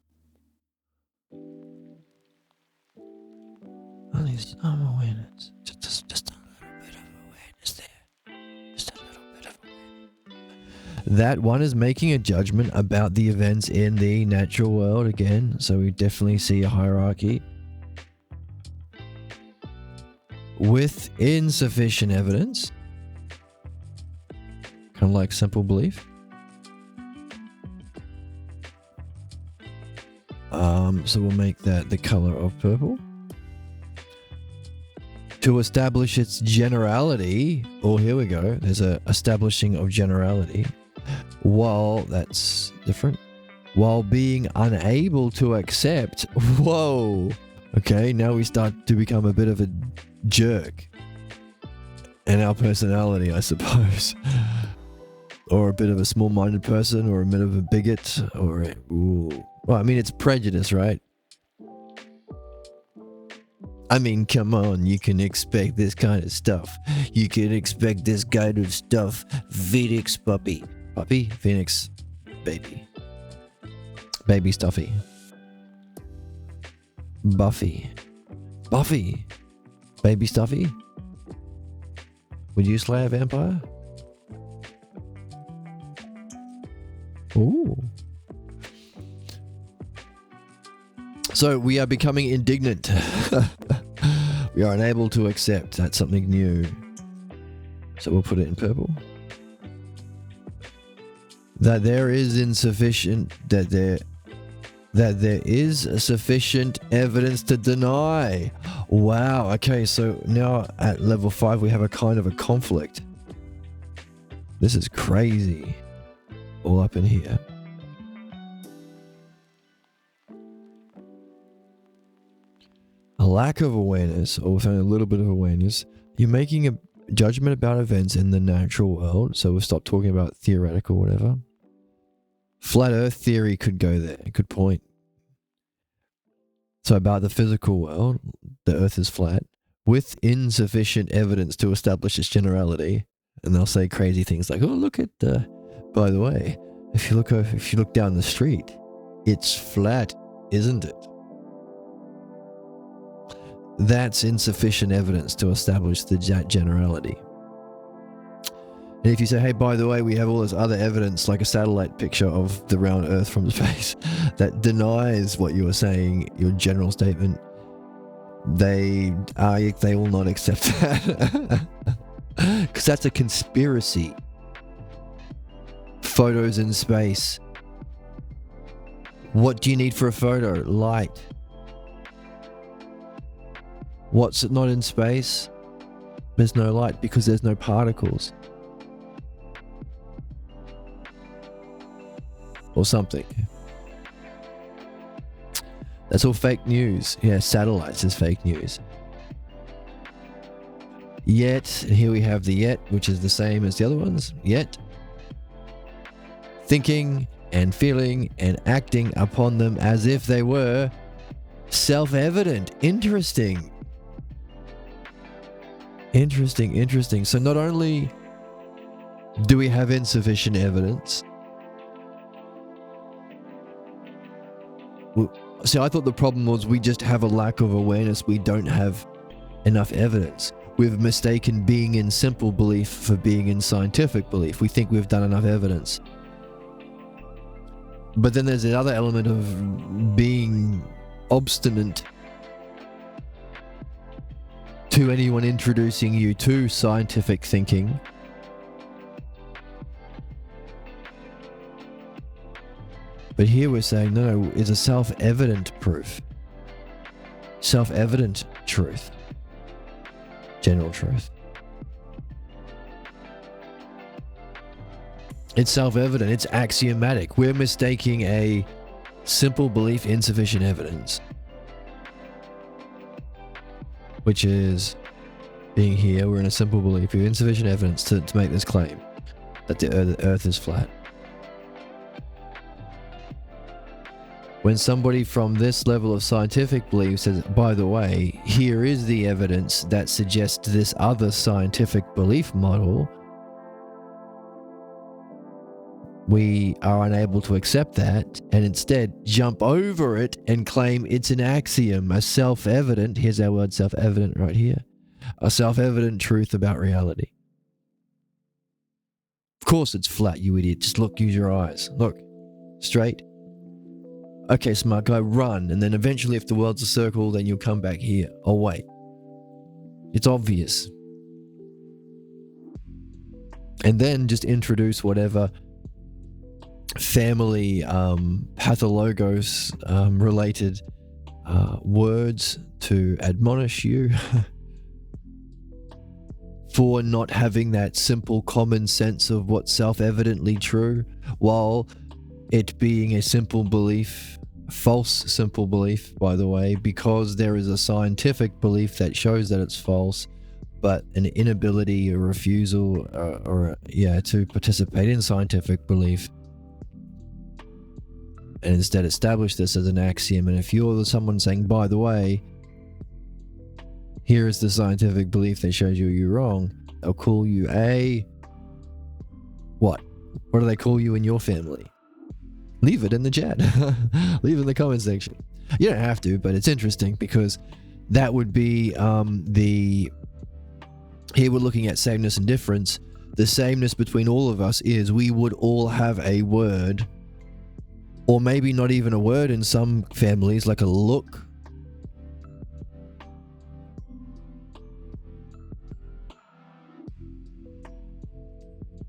Only some awareness. Just a little bit of awareness there. Just a little bit of awareness. That one is making a judgment about the events in the natural world again. So we definitely see a hierarchy. With insufficient evidence, kind of like simple belief. So we'll make that the color of purple. To establish its generality, here we go. There's a establishing of generality. While that's different. While being unable to accept. Whoa. Okay, now we start to become a bit of a jerk. And our personality, I suppose. Or a bit of a small-minded person, or a bit of a bigot, or well, I mean, it's prejudice, right? I mean, come on, you can expect this kind of stuff. You can expect this kind of stuff. Phoenix puppy. Puppy? Phoenix baby. Baby stuffy. Buffy. Buffy. Baby stuffy? Would you slay a vampire? Ooh. So we are becoming indignant. We are unable to accept. That's something new. So we'll put it in purple. That there is insufficient, that there is sufficient evidence to deny. Wow. Okay, so now at level 5 we have a kind of a conflict. This is crazy. All up in here. A lack of awareness, or with only a little bit of awareness. You're making a judgment about events in the natural world. So we'll stop talking about theoretical, whatever. Flat Earth theory could go there. Good point. So about the physical world, the Earth is flat, with insufficient evidence to establish its generality. And they'll say crazy things like, "Oh, look at the. By the way, if you look down the street, it's flat, isn't it?" That's insufficient evidence to establish the generality. And if you say, "Hey, by the way, we have all this other evidence, like a satellite picture of the round Earth from space," that denies what you were saying, your general statement, they will not accept that. Because that's a conspiracy. Photos in space. What do you need for a photo? Light. What's not in space? There's no light because there's no particles. Or something. That's all fake news. Yeah, satellites is fake news. Yet, and here we have the yet, which is the same as the other ones. Yet, thinking and feeling and acting upon them as if they were self-evident. Interesting. Interesting. So not only do we have insufficient evidence. See, I thought the problem was we just have a lack of awareness. We don't have enough evidence. We've mistaken being in simple belief for being in scientific belief. We think we've done enough evidence. But then there's another element of being obstinate to anyone introducing you to scientific thinking. But here we're saying, no, it's a self-evident proof. Self-evident truth. General truth. It's self-evident. It's axiomatic. We're mistaking a simple belief, insufficient evidence. Which is being here, we're in a simple belief. We have insufficient evidence to make this claim that the Earth is flat. When somebody from this level of scientific belief says, by the way, here is the evidence that suggests this other scientific belief model, we are unable to accept that and instead jump over it and claim it's an axiom, a self-evident, here's our word self-evident right here, a self-evident truth about reality. Of course it's flat, you idiot. Just look, use your eyes. Look, straight. Okay, smart guy, run. And then eventually if the world's a circle, then you'll come back here. Oh, wait. It's obvious. And then just introduce whatever family pathologos related words to admonish you for not having that simple common sense of what's self-evidently true, while it being a simple belief, false simple belief, by the way, because there is a scientific belief that shows that it's false, but an inability or refusal to participate in scientific belief, and instead establish this as an axiom. And if you're someone saying, by the way, here is the scientific belief that shows you're wrong, they'll call you a what? What do they call you in your family? Leave it in the chat. Leave it in the comment section. You don't have to, but it's interesting because that would be here we're looking at sameness and difference. The sameness between all of us is we would all have a word, or maybe not even a word in some families, like a look.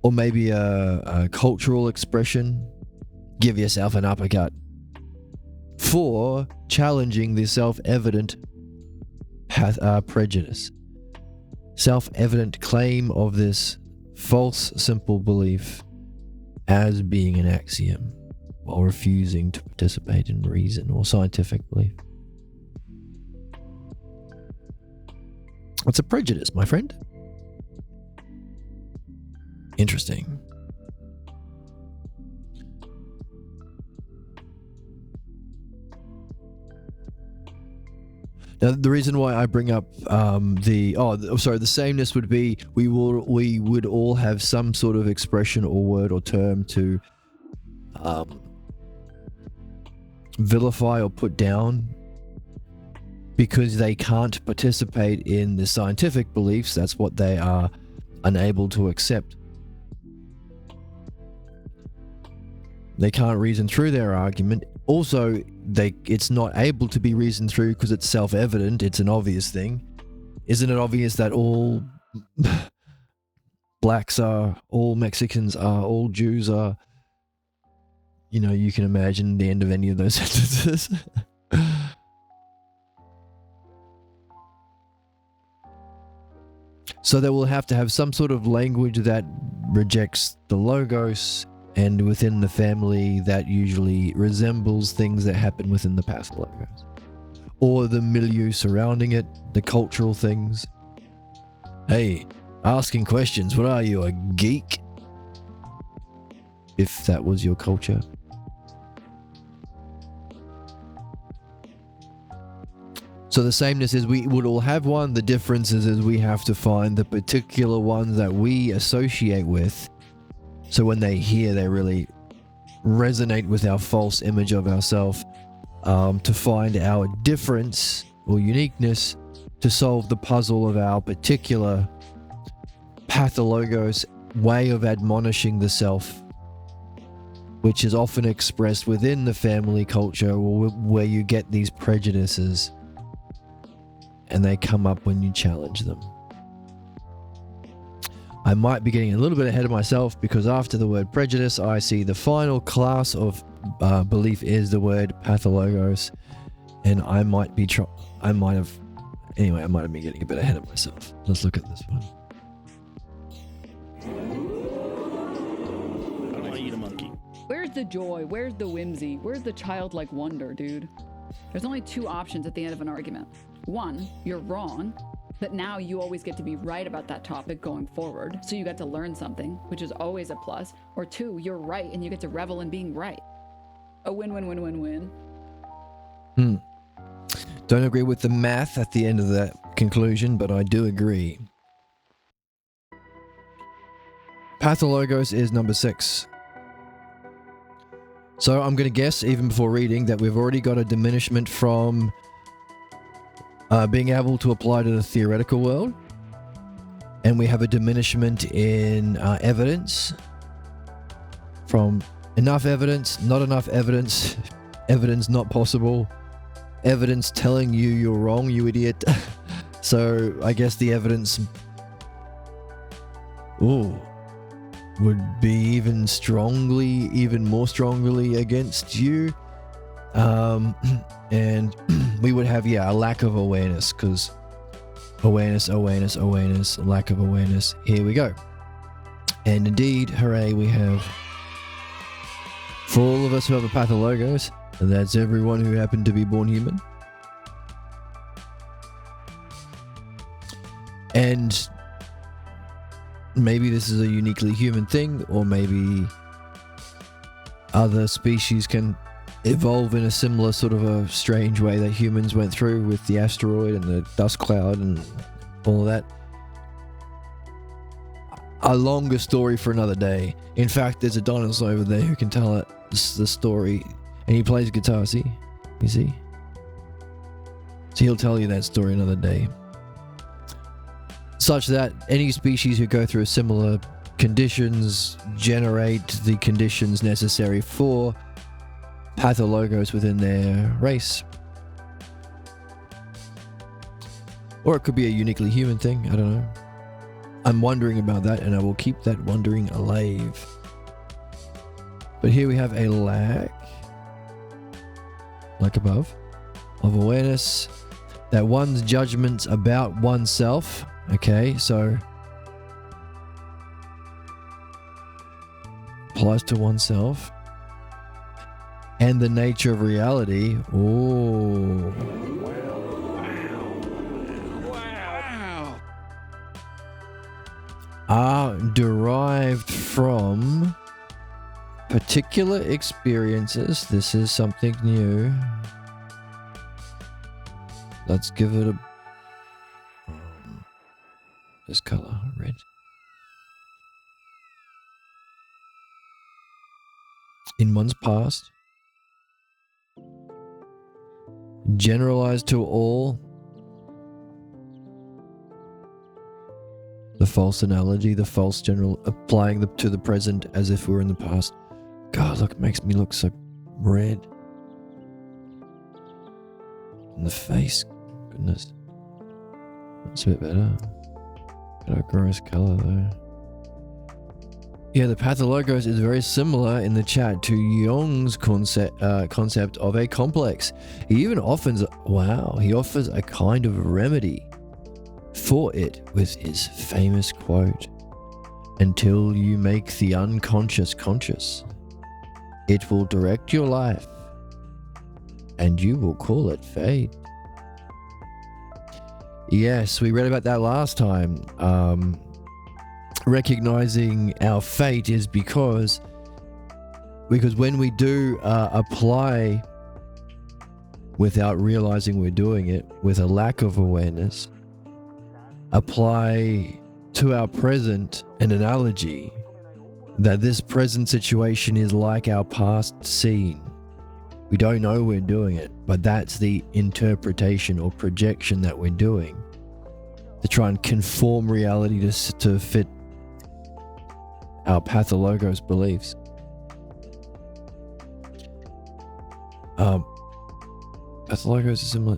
Or maybe a cultural expression. Give yourself an uppercut for challenging the self-evident prejudice. Self-evident claim of this false simple belief as being an axiom while refusing to participate in reason or scientific belief. What's a prejudice, my friend? Interesting. Now, the reason why I bring up the sameness would be we would all have some sort of expression or word or term to vilify or put down because they can't participate in the scientific beliefs. That's what they are unable to accept. They can't reason through their argument. Also, it's not able to be reasoned through because it's self-evident. It's an obvious thing. Isn't it obvious that all blacks are, all Mexicans are, all Jews are? You know, you can imagine the end of any of those sentences. So they will have to have some sort of language that rejects the logos, and within the family that usually resembles things that happen within the pathologos, or the milieu surrounding it, the cultural things. Hey, asking questions, what are you, a geek? If that was your culture. So the sameness is we would all have one. The difference is we have to find the particular ones that we associate with. So when they hear, they really resonate with our false image of ourselves, to find our difference or uniqueness, to solve the puzzle of our particular pathologos way of admonishing the self, which is often expressed within the family culture, or where you get these prejudices and they come up when you challenge them. I might be getting a little bit ahead of myself because after the word prejudice, I see the final class of belief is the word pathologos, and I might be I might have been getting a bit ahead of myself. Let's look at this one. I don't want to eat a monkey. Where's the joy? Where's the whimsy? Where's the childlike wonder, dude? There's only two options at the end of an argument. One, you're wrong, but now you always get to be right about that topic going forward, so you get to learn something, which is always a plus. Or two, you're right and you get to revel in being right. A win-win-win-win-win. Don't agree with the math at the end of that conclusion, but I do agree. Pathologos is number 6. So I'm going to guess, even before reading, that we've already got a diminishment from being able to apply to the theoretical world, and we have a diminishment in evidence, from enough evidence, not enough evidence, evidence not possible, evidence telling you you're wrong, you idiot. So I guess the evidence... Ooh. would be even more strongly against you. And we would have, a lack of awareness, because awareness, lack of awareness. Here we go. And indeed, hooray, we have, for all of us who have a pathologos, and that's everyone who happened to be born human. And maybe this is a uniquely human thing, or maybe other species can evolve in a similar sort of a strange way that humans went through with the asteroid and the dust cloud and all of that. A longer story for another day. In fact, there's a dinosaur over there who can tell it the story, and he plays guitar. See, you see. So he'll tell you that story another day. Such that any species who go through similar conditions generate the conditions necessary for pathologos within their race. Or it could be a uniquely human thing, I don't know. I'm wondering about that, and I will keep that wondering alive. But here we have a lack, like above, of awareness, that one's judgments about oneself. Okay, so applies to oneself, and the nature of reality. Oh, Wow. are derived from particular experiences. This is something new. Let's give it a this color, red. In one's past, generalized to all. The false analogy, the false general, applying to the present as if we were in the past. God, look, it makes me look so red. In the face, goodness. That's a bit better. Got a gross color though. Yeah, the pathologos is very similar in the chat to Jung's concept of a complex. He even offers a kind of remedy for it with his famous quote, "Until you make the unconscious conscious, it will direct your life, and you will call it fate." Yes, we read about that last time. Recognizing our fate is because when we do apply without realizing we're doing it, with a lack of awareness, apply to our present an analogy that this present situation is like our past scene. We don't know we're doing it, but that's the interpretation or projection that we're doing to try and conform reality to fit our pathologos beliefs. Pathologos are similar.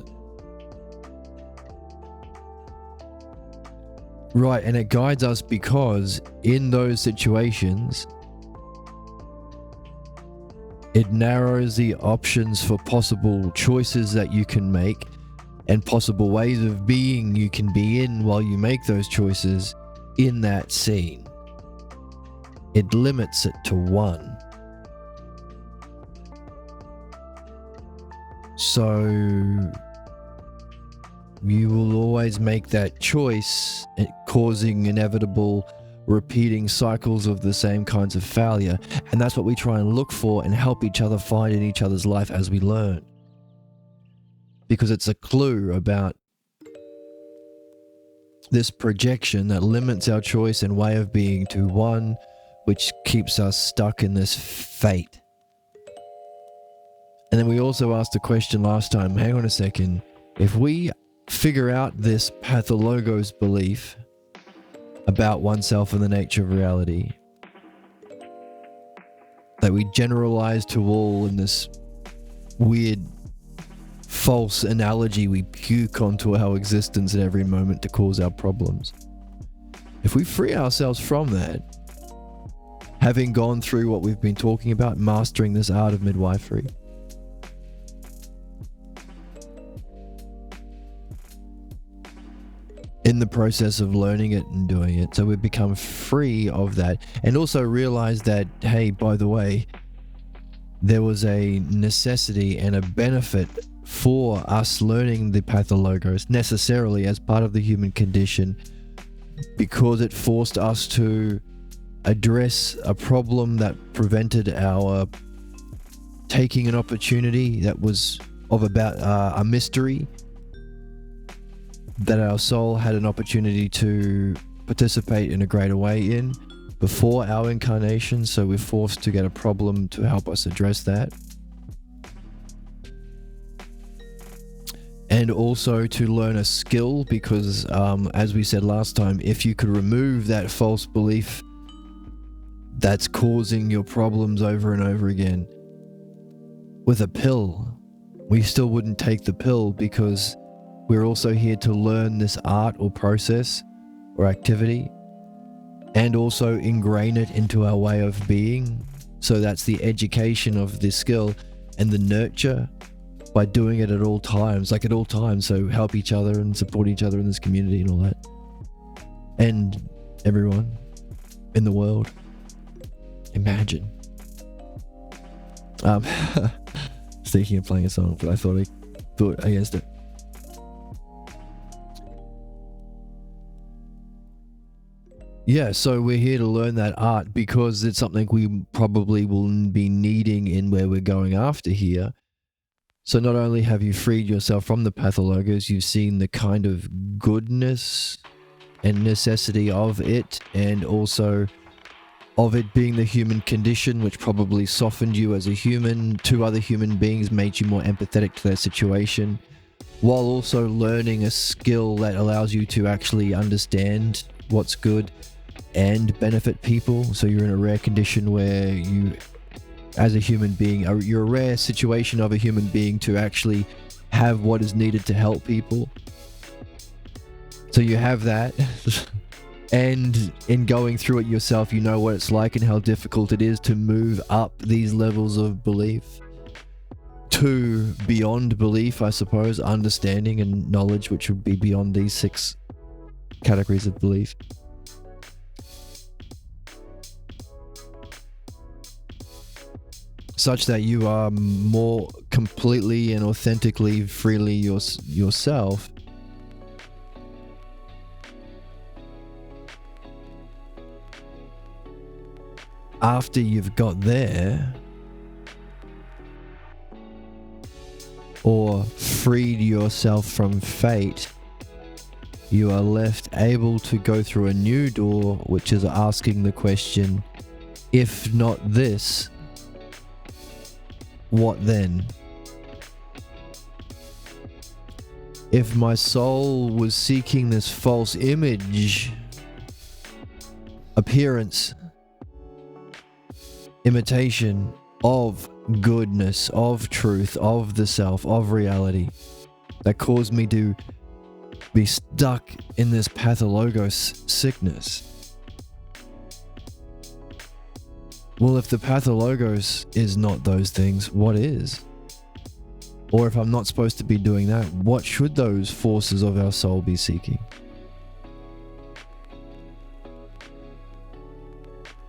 Right, and it guides us because in those situations, it narrows the options for possible choices that you can make and possible ways of being you can be in while you make those choices in that scene. It limits it to one. So you will always make that choice, causing inevitable repeating cycles of the same kinds of failure. And that's what we try and look for and help each other find in each other's life as we learn. Because it's a clue about this projection that limits our choice and way of being to one which keeps us stuck in this fate. And then we also asked the question last time, hang on a second, if we figure out this pathologos belief about oneself and the nature of reality that we generalize to all in this weird false analogy we puke onto our existence at every moment to cause our problems. If we free ourselves from that having gone through what we've been talking about, mastering this art of midwifery. In the process of learning it and doing it, so we become free of that, and also realize that, hey, by the way, there was a necessity and a benefit for us learning the pathologos necessarily as part of the human condition, because it forced us to address a problem that prevented our taking an opportunity that was about a mystery that our soul had an opportunity to participate in a greater way in before our incarnation. So we're forced to get a problem to help us address that. And also to learn a skill, because as we said last time, if you could remove that false belief that's causing your problems over and over again with a pill, we still wouldn't take the pill, because we're also here to learn this art or process or activity and also ingrain it into our way of being. So that's the education of this skill and the nurture by doing it at all times, so help each other and support each other in this community and all that. And everyone in the world. Imagine. Thinking of playing a song, but I thought against it. Yeah, so we're here to learn that art because it's something we probably will be needing in where we're going after here. So not only have you freed yourself from the pathologos, you've seen the kind of goodness and necessity of it, and also of it being the human condition, which probably softened you as a human to other human beings, made you more empathetic to their situation, while also learning a skill that allows you to actually understand what's good and benefit people. So you're in a rare condition where you, as a human being, you're a rare situation of a human being to actually have what is needed to help people. So you have that. And in going through it yourself, you know what it's like and how difficult it is to move up these levels of belief to beyond belief, I suppose, understanding and knowledge, which would be beyond these 6 categories of belief. Such that you are more completely and authentically, freely yourself. After you've got there, or freed yourself from fate, you are left able to go through a new door, which is asking the question, if not this, what then? If my soul was seeking this false image, appearance, imitation of goodness, of truth, of the self, of reality, that caused me to be stuck in this pathologos sickness. Well, if the pathologos is not those things, what is? Or if I'm not supposed to be doing that, what should those forces of our soul be seeking?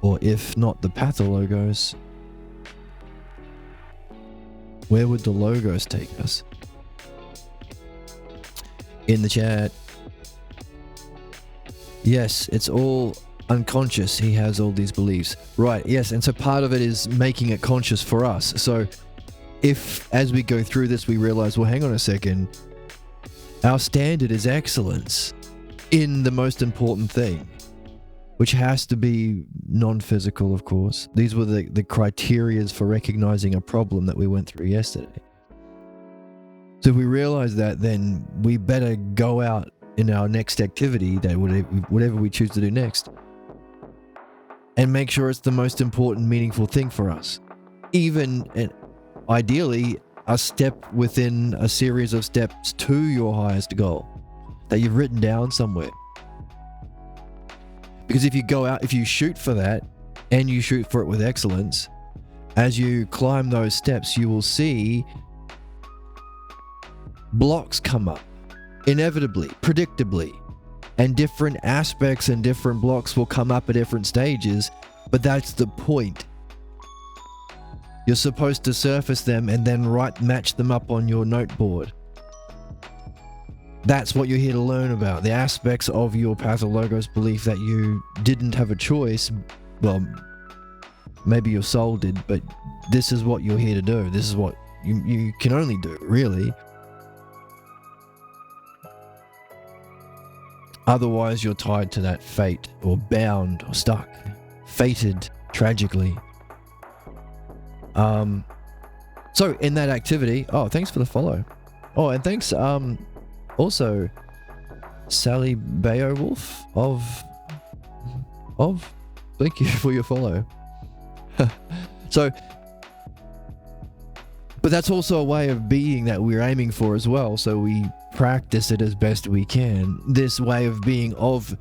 Or if not the pathologos, where would the logos take us? In the chat. Yes, it's all unconscious. He has all these beliefs. Right, yes, and so part of it is making it conscious for us. So if, as we go through this, we realize, well, hang on a second, our standard is excellence in the most important thing, which has to be non-physical, of course. These were the criterias for recognizing a problem that we went through yesterday. So if we realize that, then we better go out in our next activity, that whatever we choose to do next, and make sure it's the most important, meaningful thing for us. Even, and ideally, a step within a series of steps to your highest goal that you've written down somewhere. Because if you go out, if you shoot for that, and you shoot for it with excellence, as you climb those steps, you will see blocks come up, inevitably, predictably, and different aspects and different blocks will come up at different stages, but that's the point. You're supposed to surface them and then match them up on your noteboard. That's what you're here to learn about, the aspects of your pathologos belief that you didn't have a choice. Well, maybe your soul did, but this is what you're here to do. This is what you can only do, really. Otherwise, you're tied to that fate, or bound, or stuck, fated tragically. So in that activity, thanks for the follow. Oh, and thanks, also, Sally Beowulf of, thank you for your follow. So, but that's also a way of being that we're aiming for as well. So we practice it as best we can. This way of being of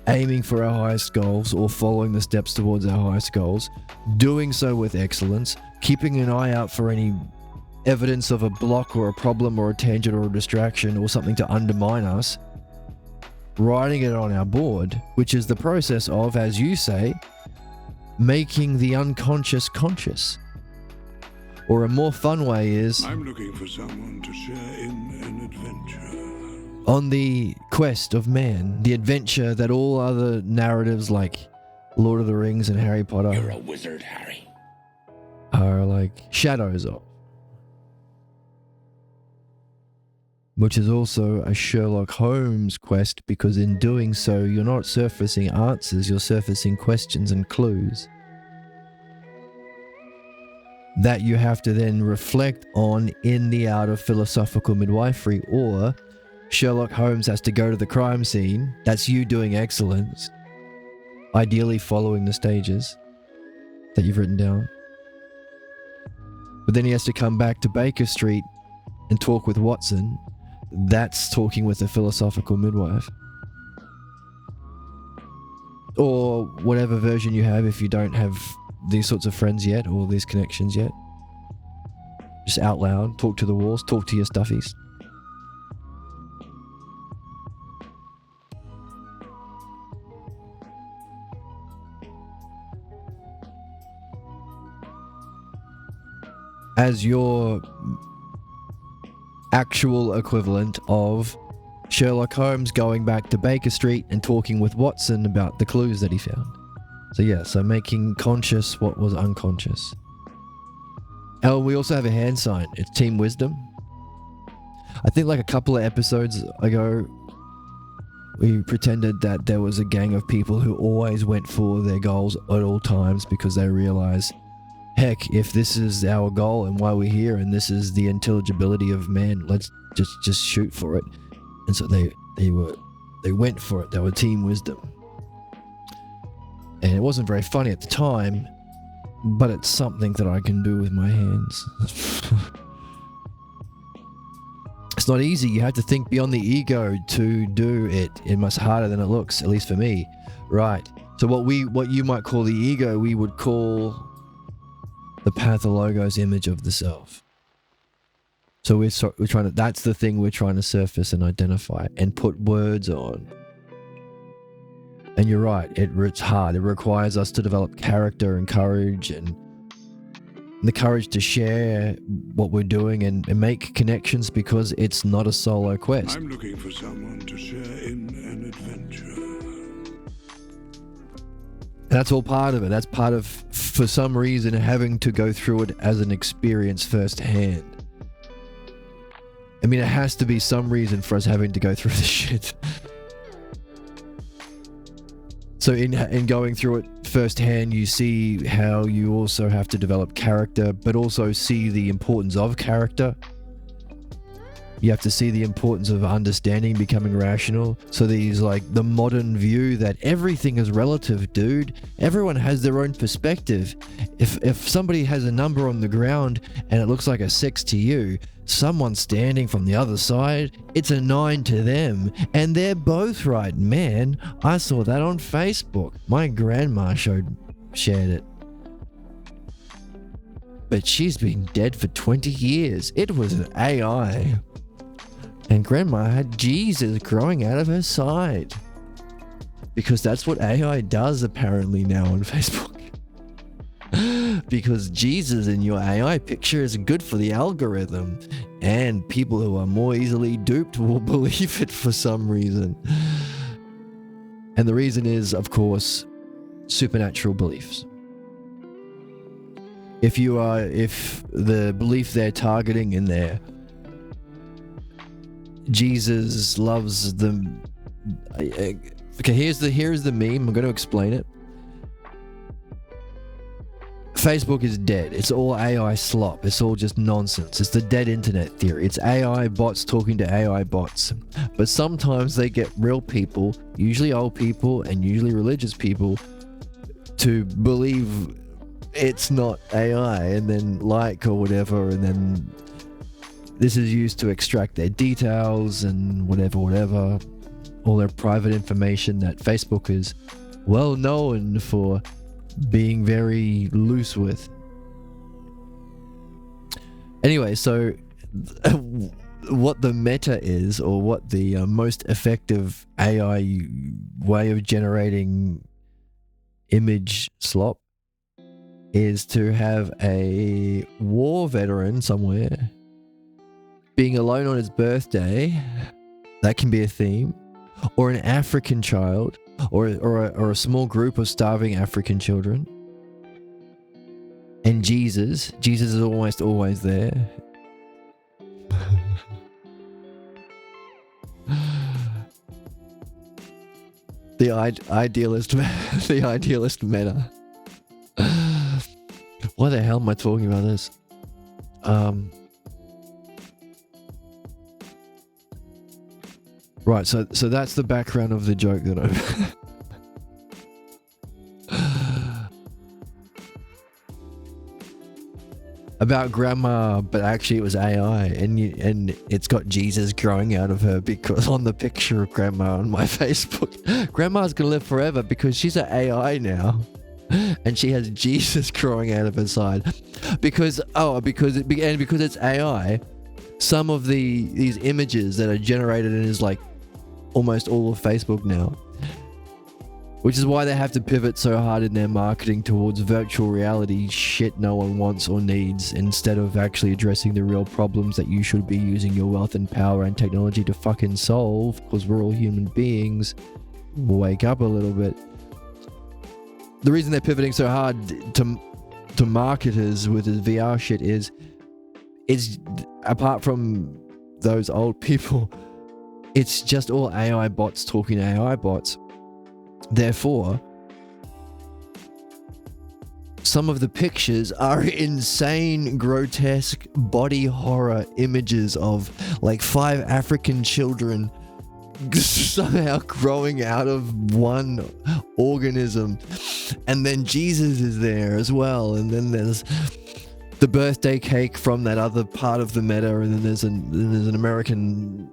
aiming for our highest goals or following the steps towards our highest goals, doing so with excellence, keeping an eye out for any evidence of a block or a problem or a tangent or a distraction or something to undermine us, writing it on our board, which is the process of, as you say, making the unconscious conscious. Or a more fun way is, I'm looking for someone to share in an adventure. On the quest of man, the adventure that all other narratives like Lord of the Rings and Harry Potter You're a wizard, Harry. are like shadows of. Which is also a Sherlock Holmes quest, because in doing so, you're not surfacing answers, you're surfacing questions and clues that you have to then reflect on in the art of philosophical midwifery, or Sherlock Holmes has to go to the crime scene. That's you doing excellence, ideally following the stages that you've written down. But then he has to come back to Baker Street and talk with Watson. That's talking with a philosophical midwife. Or whatever version you have if you don't have these sorts of friends yet or these connections yet. Just out loud, talk to the walls, talk to your stuffies. As your actual equivalent of Sherlock Holmes going back to Baker Street and talking with Watson about the clues that he found. So making conscious what was unconscious. And we also have a hand sign. It's Team Wisdom. I think like a couple of episodes ago, we pretended that there was a gang of people who always went for their goals at all times because they realized, heck, if this is our goal and why we're here and this is the intelligibility of man, let's just shoot for it. And so they went for it. They were Team Wisdom. And it wasn't very funny at the time, but it's something that I can do with my hands. It's not easy. You have to think beyond the ego to do it. It's much harder than it looks, at least for me. Right. So what you might call the ego, we would call the pathologos image of the self. So we're trying to, that's the thing we're trying to surface and identify and put words on. And you're right, it's hard. It requires us to develop character and courage and the courage to share what we're doing and make connections, because it's not a solo quest. I'm looking for someone to share in an adventure. And that's all part of it. That's part of, for some reason, having to go through it as an experience firsthand. I mean, it has to be some reason for us having to go through this shit. So in going through it firsthand, you see how you also have to develop character, but also see the importance of character. You have to see the importance of understanding, becoming rational. So these, like, the modern view that everything is relative, dude. Everyone has their own perspective. If somebody has a number on the ground and it looks like a 6 to you, someone standing from the other side, it's a 9 to them. And they're both right, man. I saw that on Facebook. My grandma showed shared it. But she's been dead for 20 years. It was an AI. And Grandma had Jesus growing out of her side. Because that's what AI does apparently now on Facebook. Because Jesus in your AI picture is good for the algorithm. And people who are more easily duped will believe it for some reason. And the reason is, of course, supernatural beliefs. If the belief they're targeting in there, Jesus loves them. Okay, here's the meme. I'm going to explain it. Facebook is dead. It's all AI slop. It's all just nonsense. It's the dead internet theory. It's AI bots talking to AI bots. But sometimes they get real people, usually old people and usually religious people, to believe it's not AI and then like or whatever, and then this is used to extract their details and whatever, all their private information that Facebook is well known for being very loose with. Anyway, so what the meta is, or what the most effective AI way of generating image slop is to have a war veteran somewhere being alone on his birthday. That can be a theme. Or an African child, or a small group of starving African children. And Jesus is almost always there. The idealist meta. Why the hell am I talking about this? Right, so that's the background of the joke that I'm about Grandma, but actually it was AI, and it's got Jesus growing out of her, because on the picture of Grandma on my Facebook, Grandma's gonna live forever because she's an AI now, and she has Jesus growing out of her side, because it's AI. Some of these images that are generated in is like almost all of Facebook now, which is why they have to pivot so hard in their marketing towards virtual reality shit no one wants or needs, instead of actually addressing the real problems that you should be using your wealth and power and technology to fucking solve, because we're all human beings. Wake up a little bit. The reason they're pivoting so hard to marketers with the VR shit is apart from those old people, it's just all AI bots talking to AI bots. Therefore, some of the pictures are insane, grotesque body horror images of like 5 African children somehow growing out of one organism. And then Jesus is there as well. And then there's the birthday cake from that other part of the meta, and then there's an American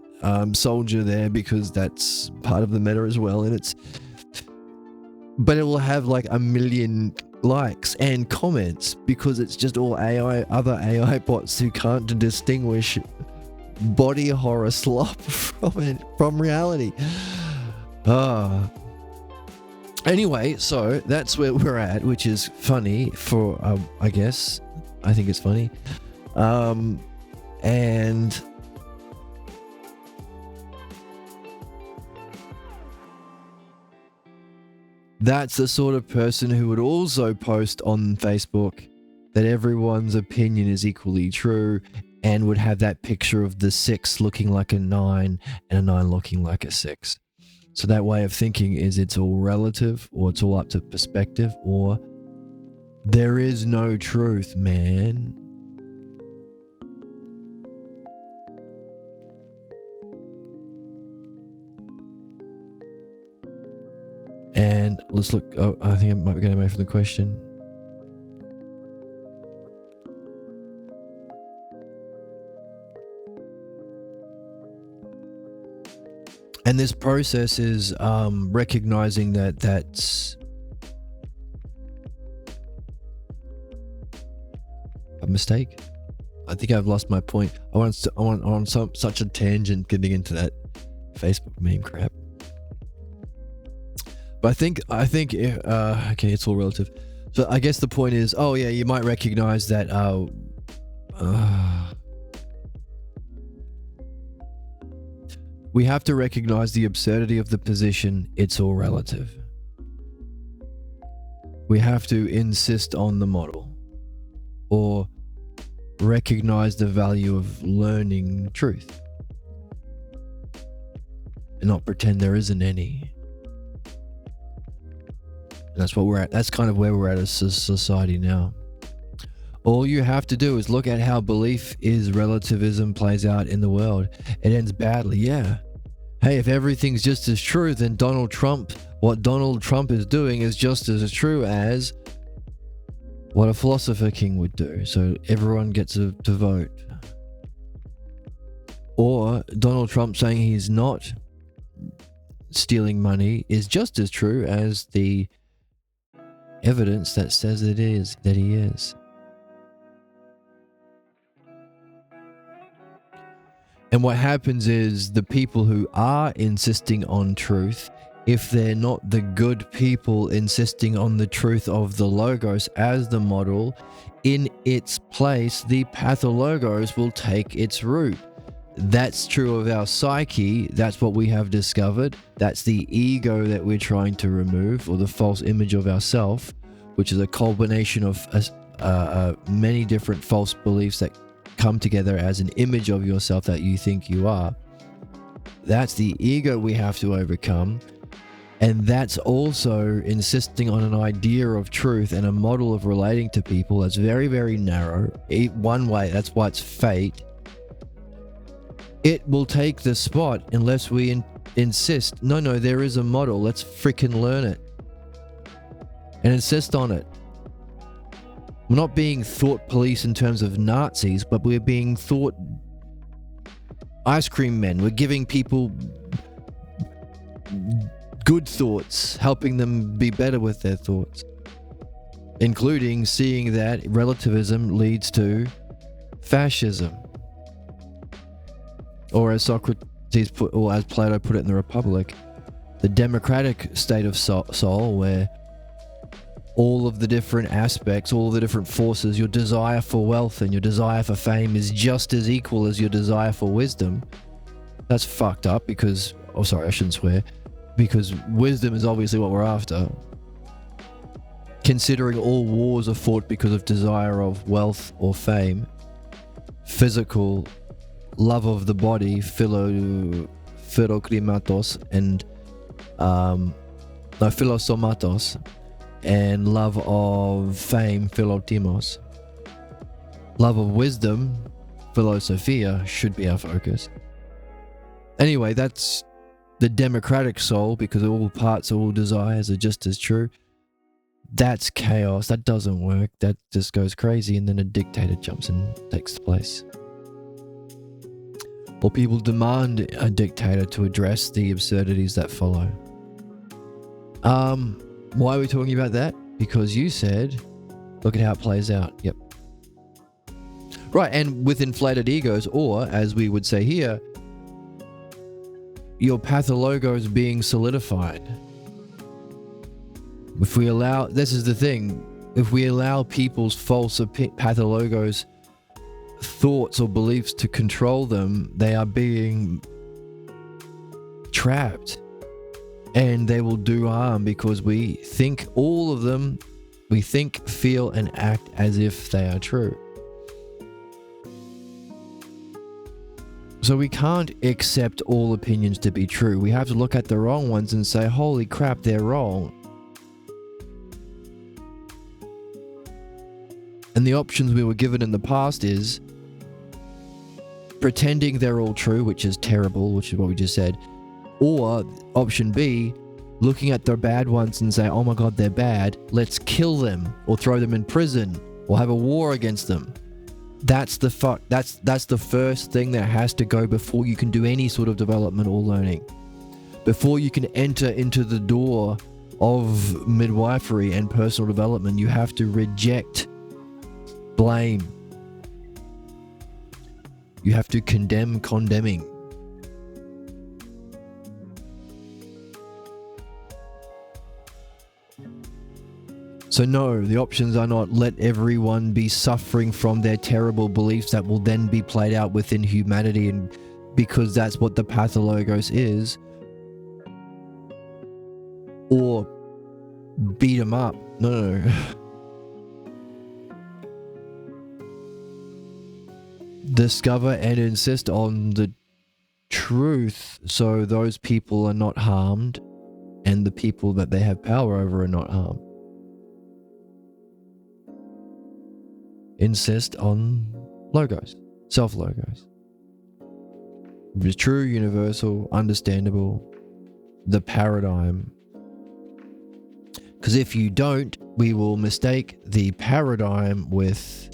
soldier there because that's part of the meta as well, and but it will have like 1 million likes and comments because it's just all other AI bots who can't distinguish body horror slop from reality. Anyway, so that's where we're at, which is funny for I guess. I think it's funny. And that's the sort of person who would also post on Facebook that everyone's opinion is equally true, and would have that picture of the 6 looking like a 9 and a 9 looking like a 6. So that way of thinking is it's all relative, or it's all up to perspective, or there is no truth, man. And let's look. Oh, I think I might be getting away from the question. And this process is recognizing that's a mistake? I think I've lost my point. I want on such a tangent getting into that Facebook meme crap. But I think okay, it's all relative. So I guess the point is, oh yeah, you might recognize that we have to recognize the absurdity of the position. It's all relative. We have to insist on the model, or recognize the value of learning truth and not pretend there isn't any. And that's what we're at. That's kind of where we're at as a society now. All you have to do is look at how belief is relativism plays out in the world. It ends badly, yeah. Hey, if everything's just as true, then what Donald Trump is doing is just as true as what a philosopher king would do. So everyone gets to vote. Or Donald Trump saying he's not stealing money is just as true as the evidence that says that he is. And what happens is the people who are insisting on truth, if they're not the good people insisting on the truth of the logos as the model, in its place, the pathologos will take its root. That's true of our psyche. That's what we have discovered. That's the ego that we're trying to remove, or the false image of ourself, which is a combination of many different false beliefs that come together as an image of yourself that you think you are. That's the ego we have to overcome. And that's also insisting on an idea of truth and a model of relating to people that's very, very narrow. One way, that's why it's fate. It will take the spot unless we insist, no, there is a model, let's freaking learn it. And insist on it. We're not being thought police in terms of Nazis, but we're being thought ice cream men. We're giving people good thoughts, helping them be better with their thoughts, including seeing that relativism leads to fascism. Or as Socrates put, or as Plato put it in the Republic, the democratic state of soul, where all of the different aspects, all of the different forces, your desire for wealth and your desire for fame is just as equal as your desire for wisdom. That's fucked up because, oh sorry, I shouldn't swear, because wisdom is obviously what we're after. Considering all wars are fought because of desire of wealth or fame, physical, love of the body, philokrimatos, and philosomatos, and love of fame, philotimos. Love of wisdom, philosophia, should be our focus. Anyway, that's the democratic soul, because all parts, all desires are just as true. That's chaos. That doesn't work. That just goes crazy, and then a dictator jumps and takes the place. Or people demand a dictator to address the absurdities that follow. Why are we talking about that? Because you said, look at how it plays out. Yep. Right, and with inflated egos, or as we would say here, your pathologos being solidified. If we allow, this is the thing, if we allow people's false pathologos, thoughts or beliefs to control them, they are being trapped. And they will do harm because we think all of them, we think, feel, and act as if they are true. So we can't accept all opinions to be true. We have to look at the wrong ones and say, holy crap, they're wrong. And the options we were given in the past is pretending they're all true, which is terrible, which is what we just said. Or option B, looking at the bad ones and say, oh my god, they're bad, let's kill them or throw them in prison or have a war against them. That's the first thing that has to go before you can do any sort of development or learning. Before you can enter into the door of midwifery and personal development, you have to reject blame. You have to condemn condemning. So no, the options are not let everyone be suffering from their terrible beliefs that will then be played out within humanity, and because that's what the pathologos is, or beat them up. No. Discover and insist on the truth so those people are not harmed and the people that they have power over are not harmed. Insist on logos, self-logos. It is true, universal, understandable, the paradigm. Because if you don't, we will mistake the paradigm with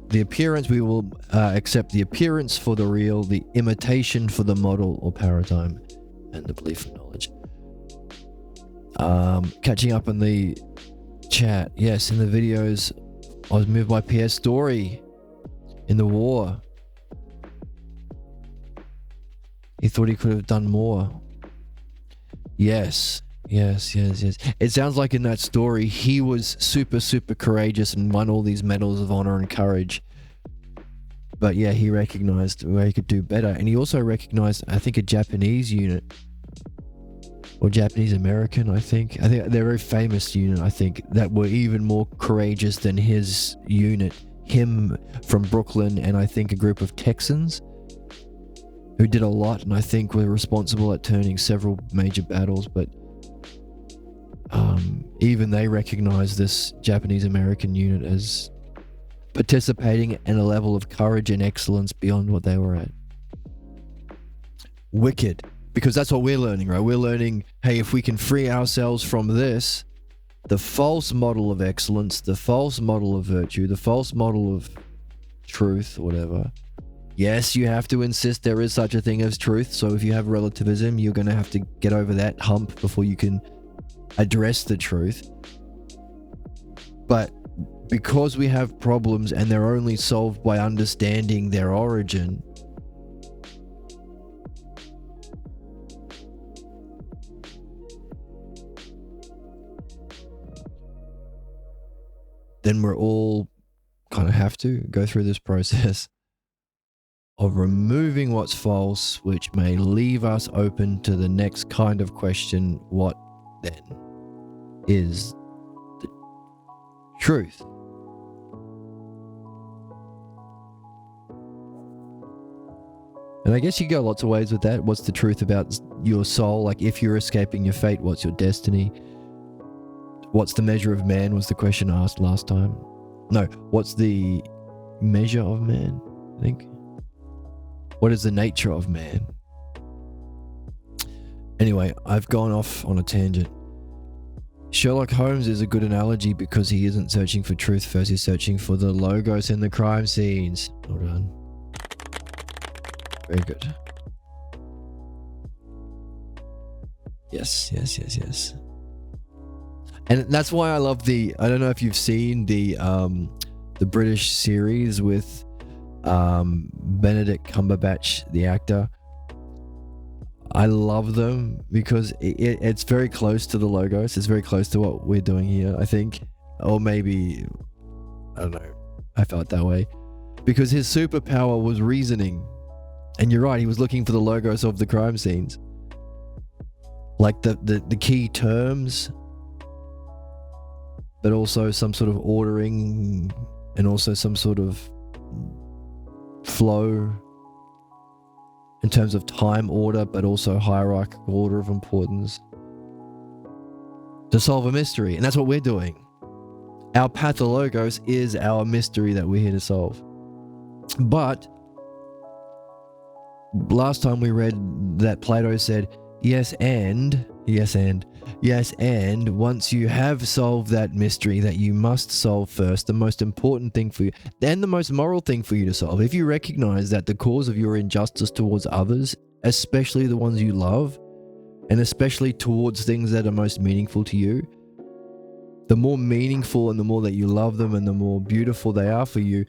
the appearance. We will accept the appearance for the real, the imitation for the model or paradigm, and the belief in knowledge. Catching up on the chat. Yes, in the videos, I was moved by PS Story in the war. He thought he could have done more. Yes. It sounds like in that story, he was super, super courageous and won all these medals of honor and courage. But yeah, he recognized where he could do better. And he also recognized, I think, a Japanese unit. Or Japanese American, I think. They're a very famous unit, I think, that were even more courageous than his unit. Him from Brooklyn, and I think a group of Texans who did a lot, and I think were responsible at turning several major battles. But even they recognize this Japanese American unit as participating in a level of courage and excellence beyond what they were at. Wicked. Because that's what we're learning, right? We're learning, hey, if we can free ourselves from this, the false model of excellence, the false model of virtue, the false model of truth, or whatever. Yes, you have to insist there is such a thing as truth. So if you have relativism, you're going to have to get over that hump before you can address the truth. But because we have problems and they're only solved by understanding their origin, then we're all kind of have to go through this process of removing what's false, which may leave us open to the next kind of question: what then is the truth? And I guess you go lots of ways with that. What's the truth about your soul? Like, if you're escaping your fate, what's your destiny? What's the measure of man was the question asked last time. No, what's the measure of man, I think? What is the nature of man? Anyway, I've gone off on a tangent. Sherlock Holmes is a good analogy because he isn't searching for truth first, he's searching for the logos in the crime scenes. Well done. Very good. Yes. And that's why I love I don't know if you've seen the British series with Benedict Cumberbatch, the actor. I love them because it's very close to the logos. It's very close to what we're doing here, I think. Or maybe, I don't know, I felt that way. Because his superpower was reasoning. And you're right, he was looking for the logos of the crime scenes. Like the key terms, but also some sort of ordering and also some sort of flow in terms of time order, but also hierarchical order of importance to solve a mystery. And that's what we're doing. Our pathologos is our mystery that we're here to solve. But last time we read that Plato said, yes, and once you have solved that mystery that you must solve first, the most important thing for you, then the most moral thing for you to solve, if you recognize that the cause of your injustice towards others, especially the ones you love, and especially towards things that are most meaningful to you, the more meaningful and the more that you love them and the more beautiful they are for you,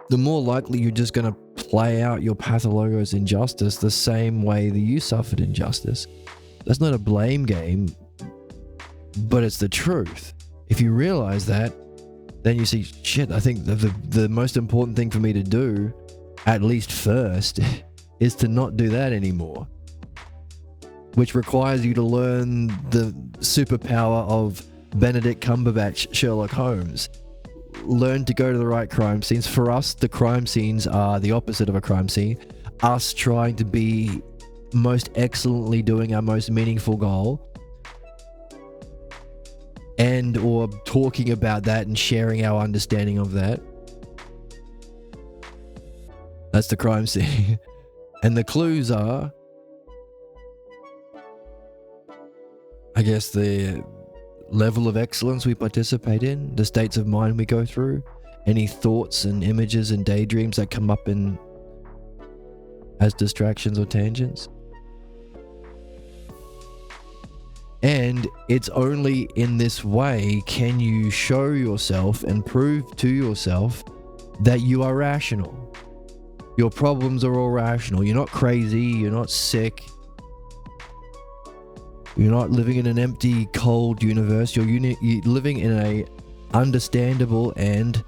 the more likely you're just going to play out your Pathologo's injustice the same way that you suffered injustice. That's not a blame game, but it's the truth. If you realize that, then you see, shit, I think the most important thing for me to do, at least first, is to not do that anymore. Which requires you to learn the superpower of Benedict Cumberbatch Sherlock Holmes. Learn to go to the right crime scenes. For us, the crime scenes are the opposite of a crime scene. Us trying to be most excellently doing our most meaningful goal, and or talking about that and sharing our understanding of that. That's the crime scene. And the clues are, I guess, the level of excellence we participate in, the states of mind we go through, any thoughts and images and daydreams that come up in as distractions or tangents. And it's only in this way can you show yourself and prove to yourself that you are rational. Your problems are all rational. You're not crazy, you're not sick. You're not living in an empty, cold universe. You're living in a understandable and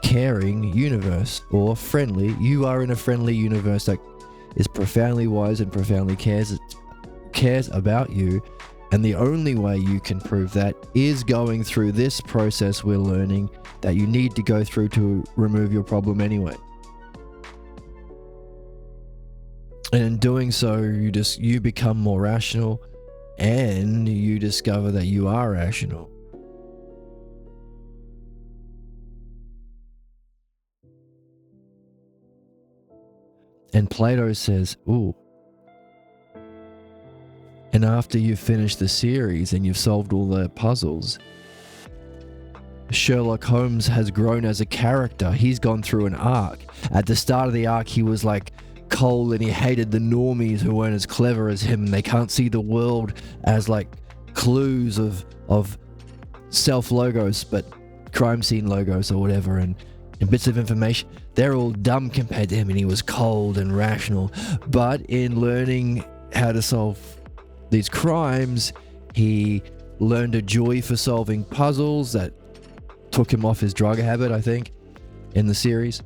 caring universe, or friendly. You are in a friendly universe that is profoundly wise and profoundly cares about you. And the only way you can prove that is going through this process we're learning that you need to go through to remove your problem anyway. And in doing so, you become more rational, and you discover that you are rational. And Plato says, ooh. And after you've finished the series and you've solved all the puzzles, Sherlock Holmes has grown as a character. He's gone through an arc. At the start of the arc, he was like cold and he hated the normies who weren't as clever as him. They can't see the world as like clues of self-logos, but crime scene logos or whatever, and bits of information. They're all dumb compared to him, and he was cold and rational. But in learning how to solve these crimes, he learned a joy for solving puzzles that took him off his drug habit, I think, in the series.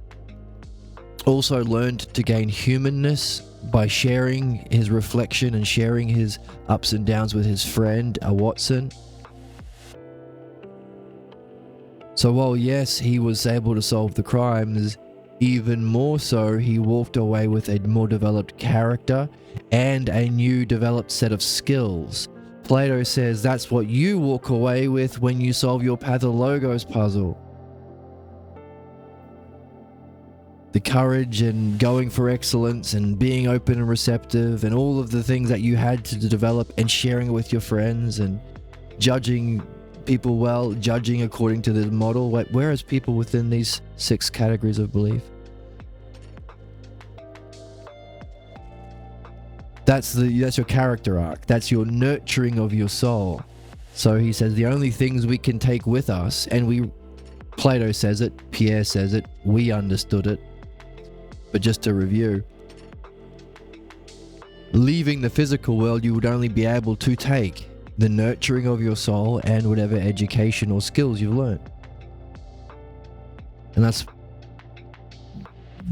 Also learned to gain humanness by sharing his reflection and sharing his ups and downs with his friend, Watson. So while yes, he was able to solve the crimes, even more so, he walked away with a more developed character and a new developed set of skills. Plato says that's what you walk away with when you solve your Pathologos puzzle. The courage and going for excellence and being open and receptive and all of the things that you had to develop and sharing it with your friends and judging people well, judging according to the model. Where is people within these 6 categories of belief? That's your character arc. That's your nurturing of your soul. So he says the only things we can take with us, and Plato says it, Pierre says it, we understood it. But just to review, leaving the physical world, you would only be able to take the nurturing of your soul and whatever education or skills you've learned. And that's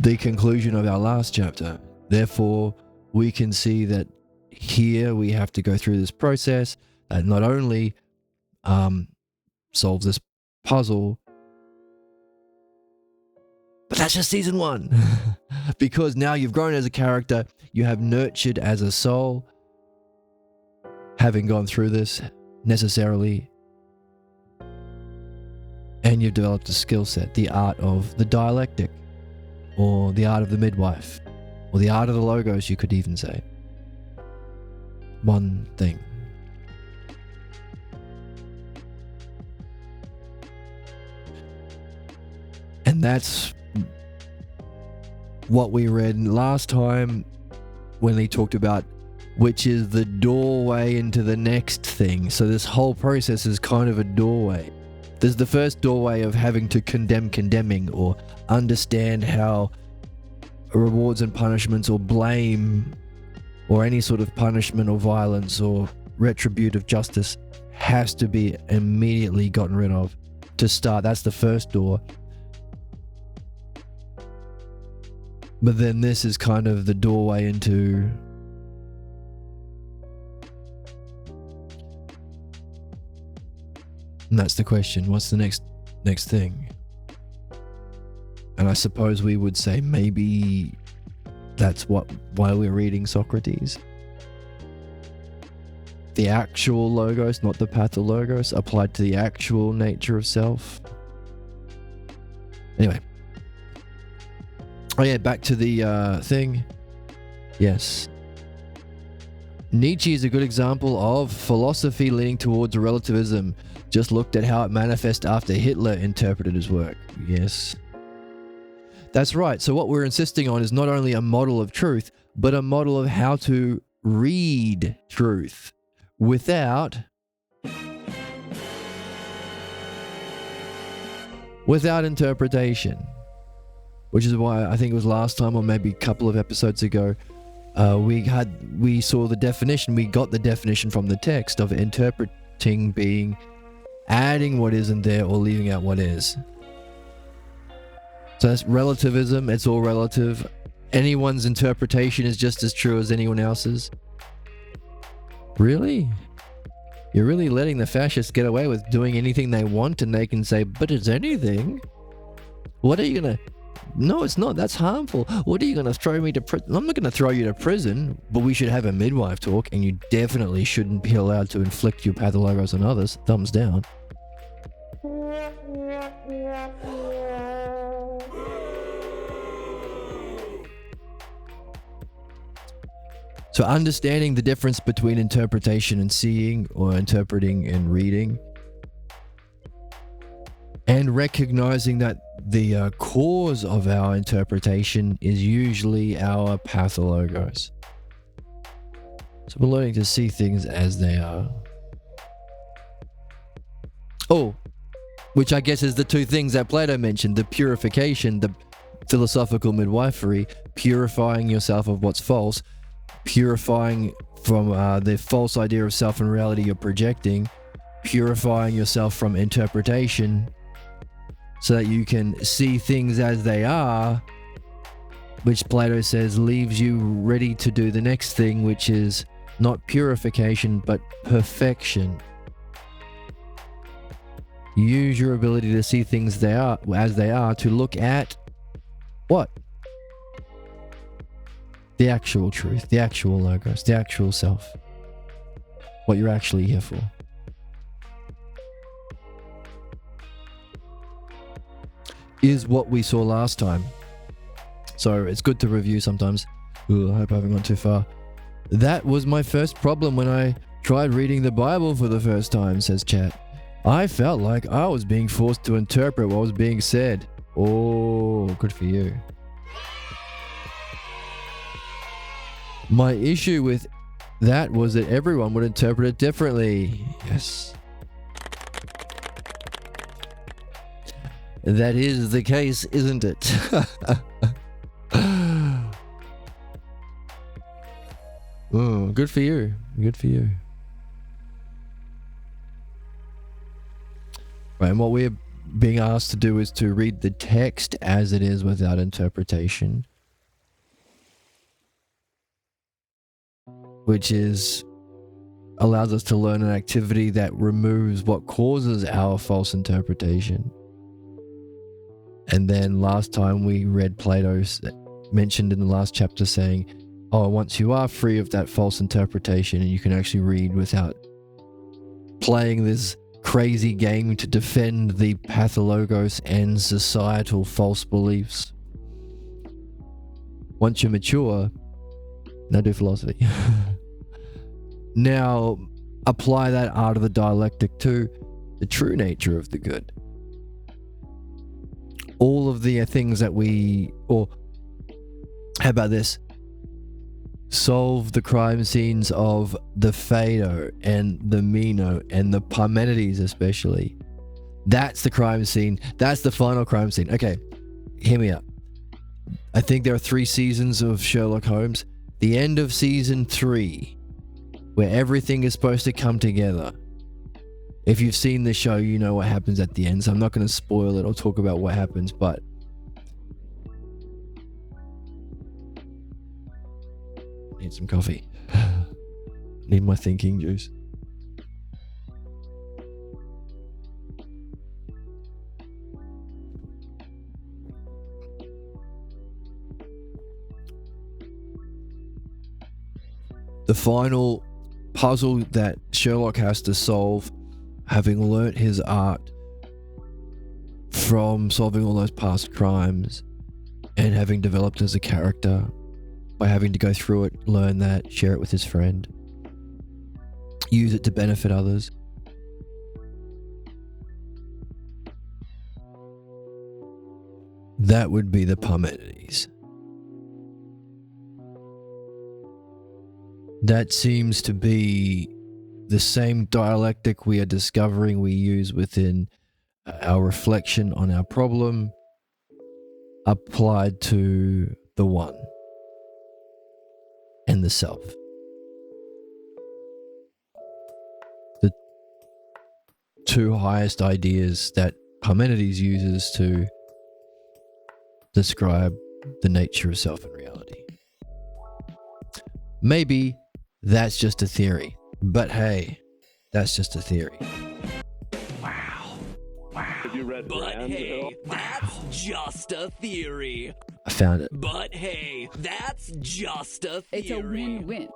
the conclusion of our last chapter. Therefore, we can see that here we have to go through this process that not only solves this puzzle, but that's just season 1. Because now you've grown as a character, you have nurtured as a soul, having gone through this necessarily, and you've developed a skill set, the art of the dialectic, or the art of the midwife, or the art of the logos, you could even say. One thing. And that's what we read last time when he talked about which is the doorway into the next thing. So this whole process is kind of a doorway. There's the first doorway of having to condemn condemning, or understand how rewards and punishments, or blame, or any sort of punishment or violence or retributive justice has to be immediately gotten rid of to start. That's the first door. But then this is kind of the doorway into and that's the question, what's the next thing? And I suppose we would say maybe that's why we're reading Socrates. The actual logos, not the pathologos, applied to the actual nature of self. Anyway. Oh yeah, back to the thing. Yes. Nietzsche is a good example of philosophy leaning towards relativism. Just looked at how it manifested after Hitler interpreted his work. Yes. That's right. So what we're insisting on is not only a model of truth, but a model of how to read truth without interpretation. Which is why I think it was last time, or maybe a couple of episodes ago, we saw the definition. We got the definition from the text of interpreting being adding what isn't there or leaving out what is. So that's relativism. It's all relative. Anyone's interpretation is just as true as anyone else's. Really? You're really letting the fascists get away with doing anything they want, and they can say, but it's anything? What are you gonna... No, it's not. That's harmful. What are you going to throw me to prison? I'm not going to throw you to prison, but we should have a midwife talk, and you definitely shouldn't be allowed to inflict your pathologos on others. Thumbs down. So understanding the difference between interpretation and seeing, or interpreting and reading, and recognizing that the cause of our interpretation is usually our pathologos. So we're learning to see things as they are. Oh, which I guess is the two things that Plato mentioned: the purification, the philosophical midwifery, purifying yourself of what's false, purifying from the false idea of self and reality you're projecting, purifying yourself from interpretation, so that you can see things as they are, which Plato says leaves you ready to do the next thing, which is not purification, but perfection. Use your ability to see things as they are to look at what? The actual truth, the actual logos, the actual self. What you're actually here for. Is what we saw last time. So it's good to review sometimes. Ooh, I hope I haven't gone too far. That was my first problem when I tried reading the Bible for the first time, says chat. I felt like I was being forced to interpret what was being said. Oh, good for you. My issue with that was that everyone would interpret it differently. Yes. That is the case, isn't it? Oh, good for you. Good for you. Right, and what we're being asked to do is to read the text as it is without interpretation, which allows us to learn an activity that removes what causes our false interpretation. And then last time we read Plato's mentioned in the last chapter saying, oh, once you are free of that false interpretation and you can actually read without playing this crazy game to defend the pathologos and societal false beliefs. Once you're mature, now do philosophy. Now apply that art of the dialectic to the true nature of the good. All of the things that or how about this? Solve the crime scenes of the Phaedo and the Meno and the Parmenides especially. That's the crime scene. That's the final crime scene. Okay, hear me out. I think there are 3 seasons of Sherlock Holmes. The end of season 3, where everything is supposed to come together. If you've seen the show, you know what happens at the end, so I'm not going to spoil it or talk about what happens, but need some coffee. Need my thinking juice. The final puzzle that Sherlock has to solve, having learnt his art from solving all those past crimes and having developed as a character by having to go through it, learn that, share it with his friend, use it to benefit others. That would be the Parmenides. That seems to be the same dialectic we are discovering we use within our reflection on our problem applied to the one and the self. The 2 highest ideas that Parmenides uses to describe the nature of self and reality. Maybe that's just a theory, but hey, that's just a theory. Have you read But Brand? hey, that's just a theory. I found it. But hey, that's just a theory. It's a win-win.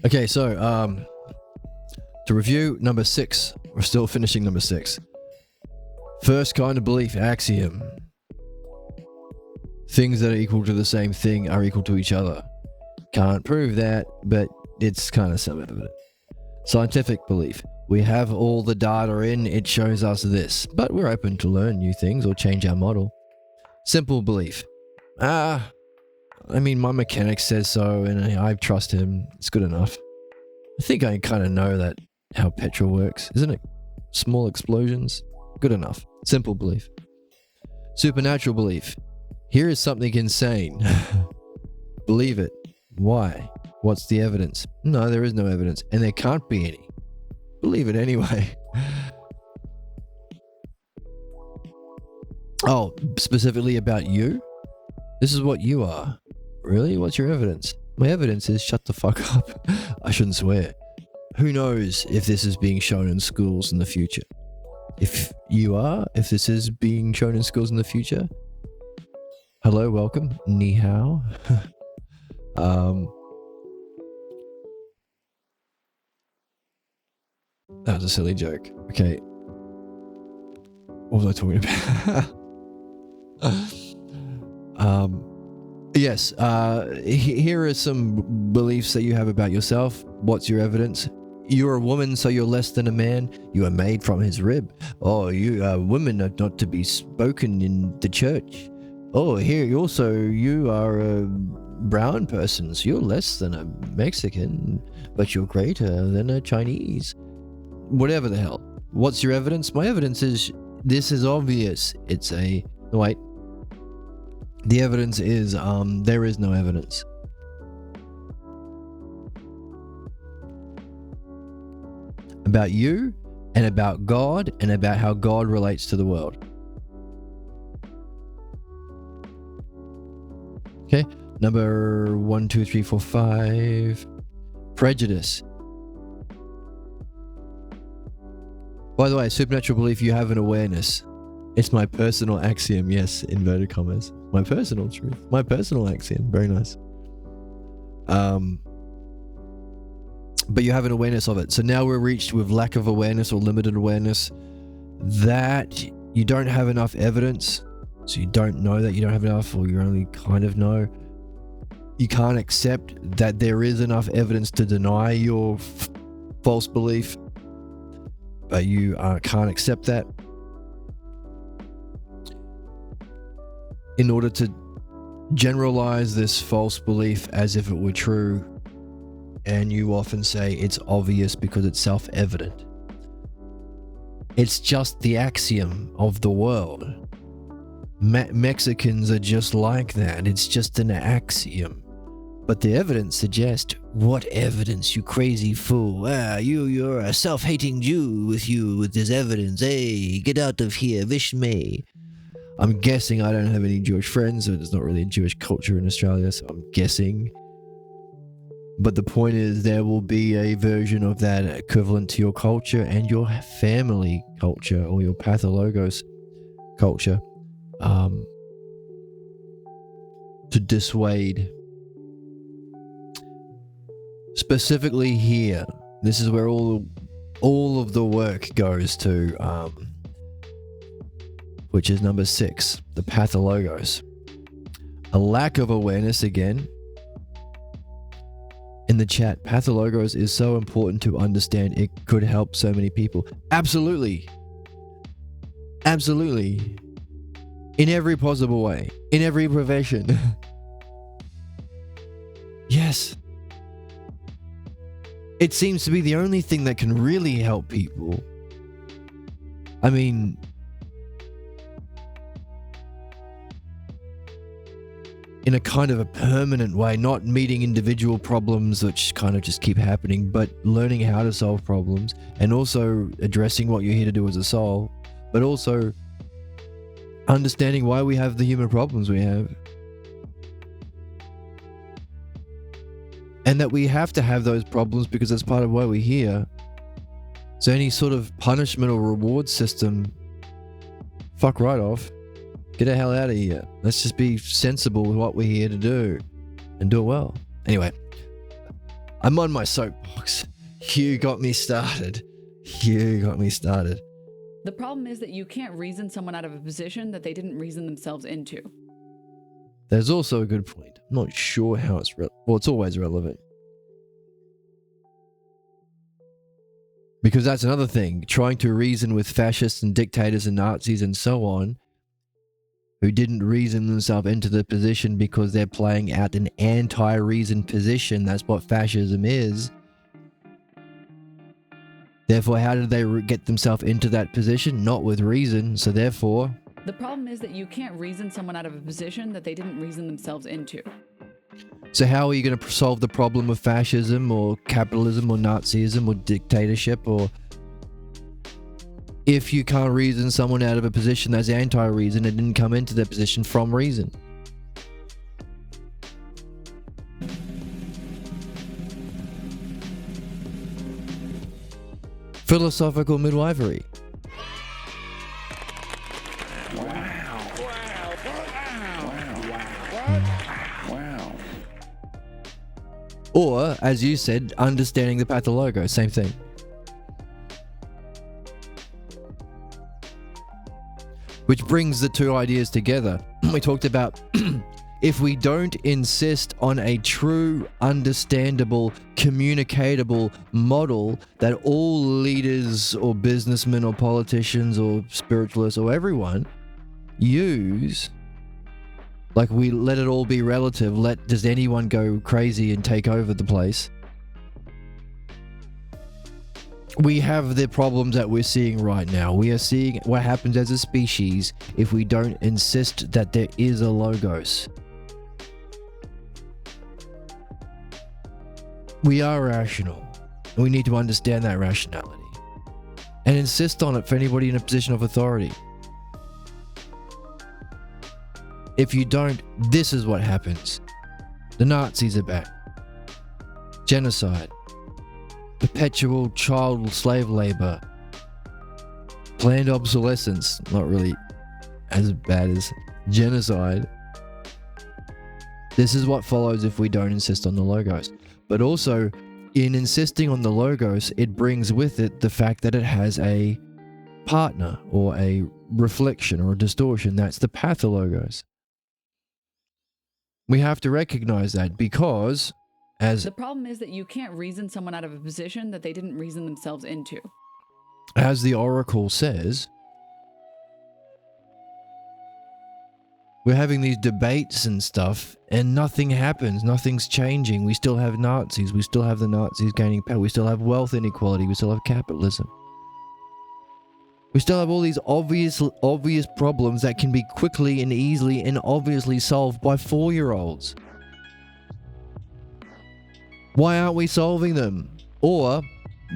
Okay, so to review number 6, we're still finishing number 6. First kind of belief axiom. Things that are equal to the same thing are equal to each other. Can't prove that, but it's kind of self-evident. Scientific belief. We have all the data in, it shows us this, but we're open to learn new things or change our model. Simple belief. My mechanic says so and I trust him. It's good enough. I think I kind of know that how petrol works, isn't it? Small explosions. Good enough. Simple belief. Supernatural belief. Here is something insane. Believe it. Why? What's the evidence? No, there is no evidence, and there can't be any. Believe it anyway. Oh, specifically about you? This is what you are. Really? What's your evidence? My evidence is shut the fuck up. I shouldn't swear. Who knows if this is being shown in schools in the future? If this is being shown in schools in the future, hello, welcome, ni hao. That was a silly joke. Okay, what was I talking about? Yes. Here are some beliefs that you have about yourself. What's your evidence? You're a woman, so you're less than a man. You are made from his rib. Oh, women are not to be spoken in the church. Oh, here you are a brown person, so you're less than a Mexican, but you're greater than a Chinese. Whatever the hell. What's your evidence? My evidence is this is obvious. The evidence is there is no evidence. About you and about God and about how God relates to the world. Okay, number 1, 2, 3, 4, 5. Prejudice. By the way, supernatural belief, you have an awareness. It's my personal axiom, yes, inverted commas. My personal truth. My personal axiom. Very nice. But you have an awareness of it. So now we're reached with lack of awareness or limited awareness that you don't have enough evidence. So you don't know that you don't have enough, or you only kind of know. You can't accept that there is enough evidence to deny your false belief. But you can't accept that. In order to generalize this false belief as if it were true and you often say it's obvious because it's self-evident. It's just the axiom of the world. Mexicans are just like that. It's just an axiom. But the evidence suggests, what evidence, you crazy fool? You're a self-hating Jew with this evidence. Hey, get out of here, wish me. I'm guessing I don't have any Jewish friends, so there's not really a Jewish culture in Australia, so I'm guessing. But the point is, there will be a version of that equivalent to your culture and your family culture, or your pathologos culture, to dissuade. Specifically here, this is where all of the work goes to, which is number 6, the pathologos. A lack of awareness again. In the chat, pathologos is so important to understand. It could help so many people. Absolutely. Absolutely. In every possible way. In every profession. Yes. It seems to be the only thing that can really help people. I mean, in a kind of a permanent way, not meeting individual problems which kind of just keep happening, but learning how to solve problems, and also addressing what you're here to do as a soul, but also understanding why we have the human problems we have. And that we have to have those problems because that's part of why we're here. So any sort of punishment or reward system, fuck right off. Get the hell out of here. Let's just be sensible with what we're here to do and do it well. Anyway, I'm on my soapbox. You got me started. The problem is that you can't reason someone out of a position that they didn't reason themselves into. There's also a good point. I'm not sure how it's it's always relevant. Because that's another thing. Trying to reason with fascists and dictators and Nazis and so on, who didn't reason themselves into the position because they're playing out an anti-reason position. That's what fascism is. Therefore, how did they get themselves into that position? Not with reason. So therefore... The problem is that you can't reason someone out of a position that they didn't reason themselves into. So how are you going to solve the problem of fascism or capitalism or Nazism or dictatorship, or if you can't reason someone out of a position that's anti-reason and didn't come into their position from reason? Philosophical midwifery. Or, as you said, understanding the pathologo, same thing. Which brings the two ideas together. We talked about if we don't insist on a true, understandable, communicatable model that all leaders or businessmen or politicians or spiritualists or everyone use, like we let it all be relative, does anyone go crazy and take over the place? We have the problems that we're seeing right now. We are seeing what happens as a species if we don't insist that there is a logos. We are rational. And we need to understand that rationality and insist on it for anybody in a position of authority. If you don't, this is what happens. The Nazis are back. Genocide. Perpetual child slave labor. Planned obsolescence. Not really as bad as genocide. This is what follows if we don't insist on the logos. But also, in insisting on the logos, it brings with it the fact that it has a partner or a reflection or a distortion. That's the pathologos. We have to recognize that because The problem is that you can't reason someone out of a position that they didn't reason themselves into. As the oracle says, We're having these debates and stuff, and nothing happens. Nothing's changing. We still have Nazis. We still have the Nazis gaining power. We still have wealth inequality. We still have capitalism. We still have all these obvious problems that can be quickly and easily and obviously solved by 4-year-olds. Why aren't we solving them? Or,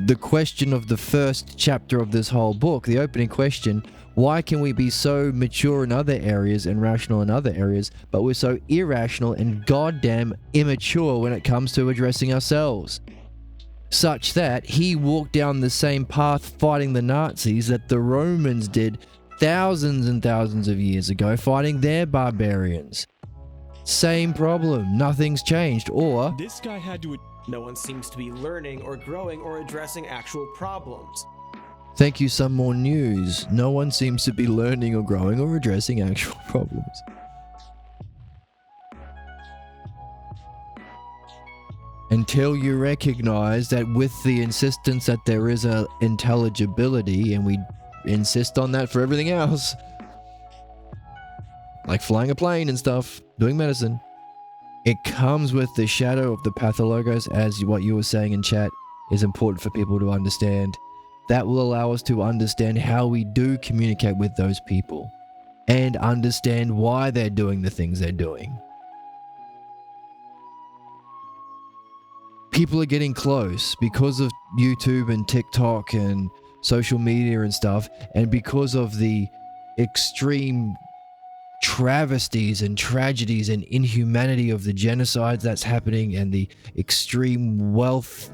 the question of the first chapter of this whole book, the opening question, why can we be so mature in other areas and rational in other areas, but we're so irrational and goddamn immature when it comes to addressing ourselves? Such that he walked down the same path fighting the Nazis that the Romans did thousands and thousands of years ago, fighting their barbarians. Same problem, nothing's changed. Or, This guy had to. No one seems to be learning or growing or addressing actual problems. thank you, some more news. No one seems to be learning or growing or addressing actual problems. Until you recognize that with the insistence that there is a intelligibility, and we insist on that for everything else, like flying a plane and stuff, doing medicine, it comes with the shadow of the pathologos, as what you were saying in chat is important for people to understand. That will allow us to understand how we do communicate with those people and understand why they're doing the things they're doing. People are getting close because of YouTube and TikTok and social media and stuff, and because of the extreme travesties and tragedies and inhumanity of the genocides that's happening, and the extreme wealth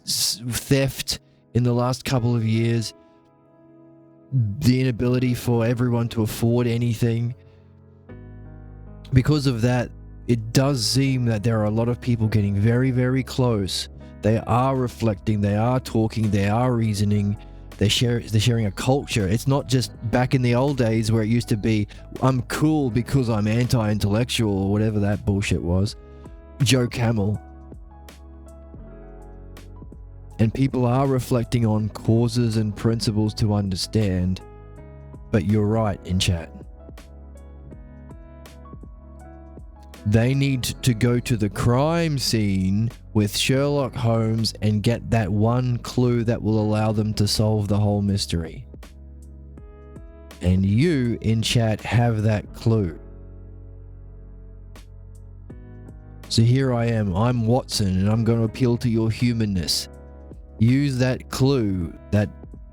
theft in the last couple of years, the inability for everyone to afford anything. Because of that, it does seem that there are a lot of people getting very, very close. They are reflecting, they are talking, they are reasoning, they're sharing a culture. It's not just back in the old days where it used to be, I'm cool because I'm anti-intellectual, or whatever that bullshit was. Joe Camel. And people are reflecting on causes and principles to understand. But you're right in chat. They need to go to the crime scene with Sherlock Holmes and get that one clue that will allow them to solve the whole mystery. And you in chat have that clue. So here I am, I'm Watson, and I'm going to appeal to your humanness. Use that clue, that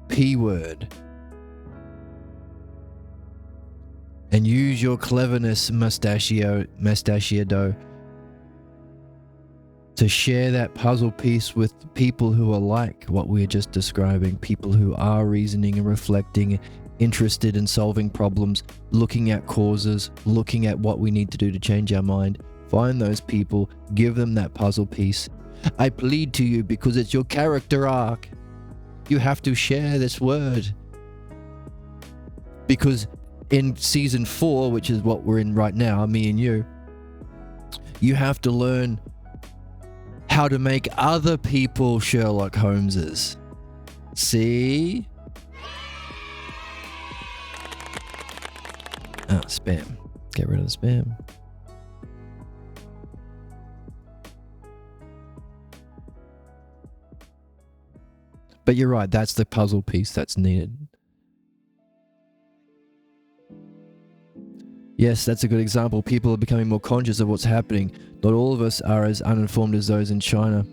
P word. And use your cleverness, mustachio to share that puzzle piece with people who are like what we are just describing. People who are reasoning and reflecting, interested in solving problems, looking at causes, looking at what we need to do to change our mind. Find those people, give them that puzzle piece. I plead to you because it's your character arc. You have to share this word. Because in season 4, which is what we're in right now, me and you have to learn how to make other people Sherlock Holmeses. See? Spam. Get rid of the spam. But you're right, that's the puzzle piece that's needed. Yes, that's a good example. People are becoming more conscious of what's happening. Not all of us are as uninformed as those in China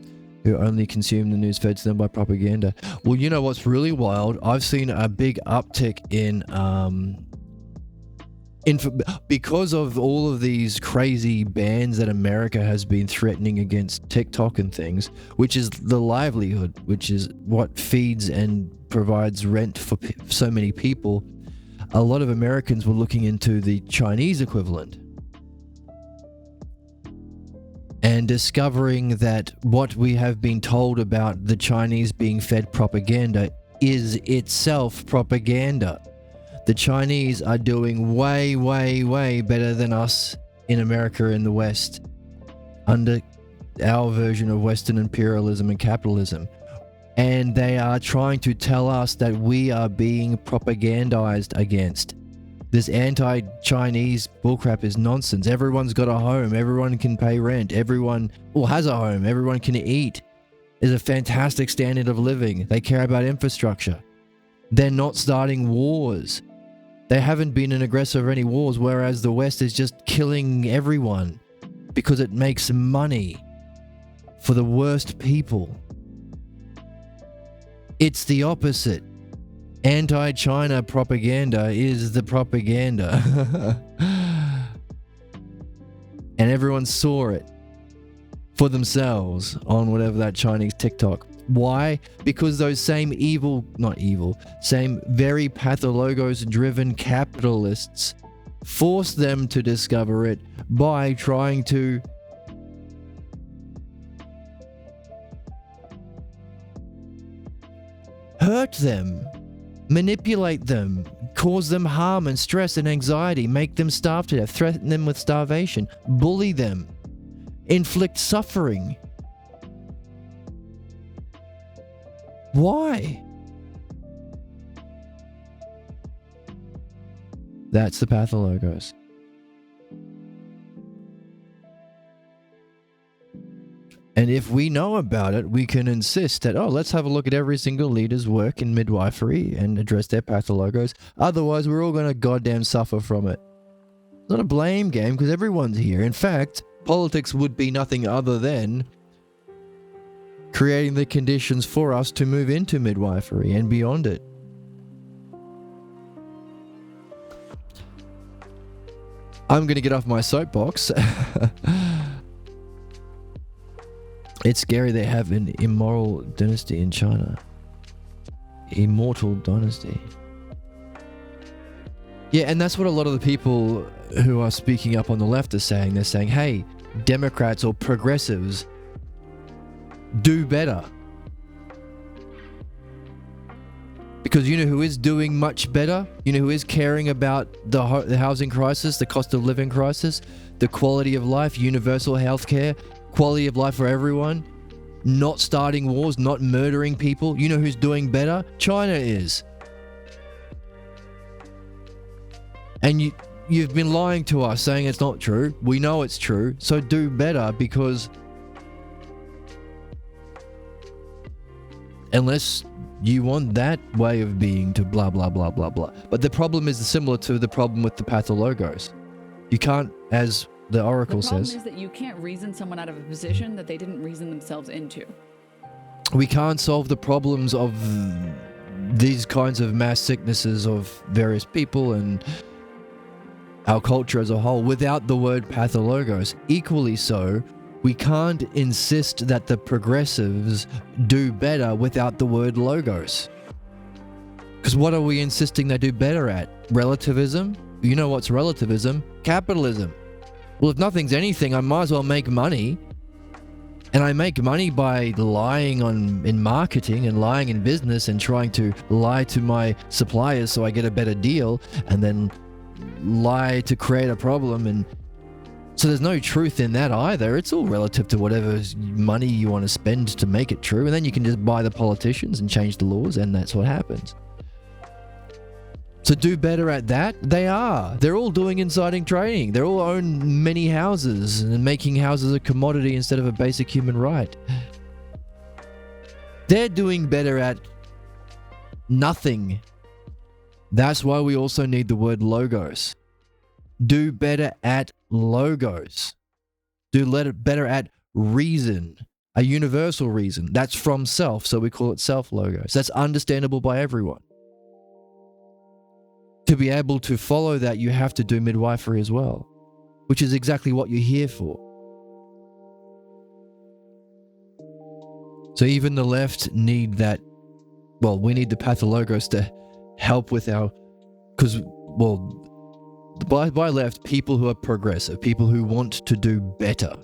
who only consume the news fed to them by propaganda. Well, you know what's really wild? I've seen a big uptick in because of all of these crazy bans that America has been threatening against TikTok and things, which is the livelihood, which is what feeds and provides rent for so many people. A lot of Americans were looking into the Chinese equivalent and discovering that what we have been told about the Chinese being fed propaganda is itself propaganda. The Chinese are doing way, way, way better than us in America and the West under our version of Western imperialism and capitalism. And they are trying to tell us that we are being propagandized against. This anti-Chinese bullcrap is nonsense. Everyone's got a home. Everyone can pay rent. Everyone has a home. Everyone can eat. There's a fantastic standard of living. They care about infrastructure. They're not starting wars. They haven't been an aggressor of any wars, whereas the West is just killing everyone because it makes money for the worst people. It's the opposite. Anti-China propaganda is the propaganda. And everyone saw it for themselves on whatever that Chinese TikTok. Why? Because those same same very pathologos-driven capitalists forced them to discover it by trying to hurt them, manipulate them, cause them harm and stress and anxiety, make them starve to death, threaten them with starvation, bully them, inflict suffering. Why? That's the pathologos. And if we know about it, we can insist that, let's have a look at every single leader's work in midwifery and address their pathologos. Otherwise, we're all going to goddamn suffer from it. It's not a blame game because everyone's here. In fact, politics would be nothing other than creating the conditions for us to move into midwifery and beyond it. I'm going to get off my soapbox. It's scary they have an immoral dynasty in China. Immortal dynasty. Yeah, and that's what a lot of the people who are speaking up on the left are saying. They're saying, hey, Democrats or progressives, do better. Because you know who is doing much better? You know who is caring about the housing crisis, the cost of living crisis, the quality of life, universal health care, quality of life for everyone, not starting wars, not murdering people. You know who's doing better? China is. And you've been lying to us, saying it's not true. We know it's true, so do better, because unless you want that way of being to blah, blah, blah, blah, blah. But the problem is similar to the problem with the pathologos. You can't, as the Oracle says... The problem is that you can't reason someone out of a position that they didn't reason themselves into. We can't solve the problems of these kinds of mass sicknesses of various people and our culture as a whole without the word pathologos. Equally so, we can't insist that the progressives do better without the word logos. Because what are we insisting they do better at? Relativism? You know what's relativism? Capitalism. Well, if nothing's anything, I might as well make money. And I make money by lying in marketing and lying in business and trying to lie to my suppliers so I get a better deal, and then lie to create a problem. And so there's no truth in that either. It's all relative to whatever money you want to spend to make it true. And then you can just buy the politicians and change the laws, and that's what happens. So do better at that? They are. They're all doing inciting trading. They all own many houses and making houses a commodity instead of a basic human right. They're doing better at nothing. That's why we also need the word logos. Do better at logos. Do better at reason. A universal reason. That's from self, so we call it self-logos. That's understandable by everyone. To be able to follow that, you have to do midwifery as well, which is exactly what you're here for. So even the left need that. Well, we need the pathologos to help with our, because, well, by left, people who are progressive, people who want to do better,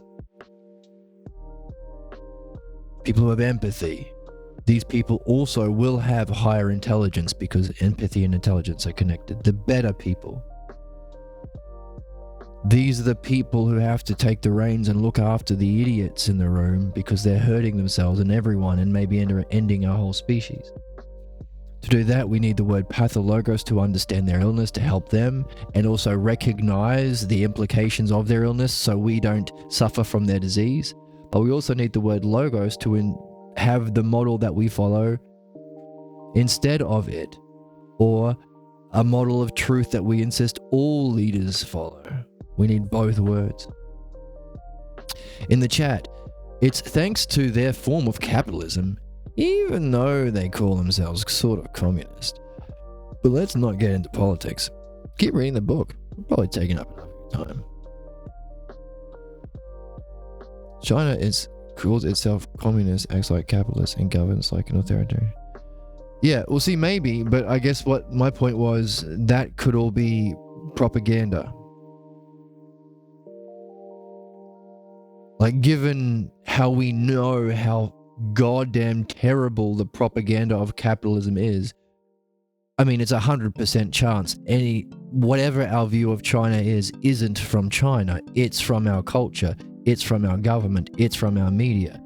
people who have empathy. These people also will have higher intelligence because empathy and intelligence are connected. The better people. These are the people who have to take the reins and look after the idiots in the room because they're hurting themselves and everyone and maybe ending our whole species. To do that, we need the word pathologos to understand their illness, to help them, and also recognize the implications of their illness so we don't suffer from their disease. But we also need the word logos to have the model that we follow instead of it, or a model of truth that we insist all leaders follow. We need both words. In the chat, it's thanks to their form of capitalism, even though they call themselves sort of communist. But let's not get into politics. Keep reading the book. We're probably taking up enough time. China calls itself communist, acts like capitalist, and governs like an authoritarian. Yeah, well, see, maybe, but I guess what my point was, that could all be propaganda. Like, given how we know how goddamn terrible the propaganda of capitalism is, I mean, it's 100% chance whatever our view of China isn't from China. It's from our culture. It's from our government. It's from our media.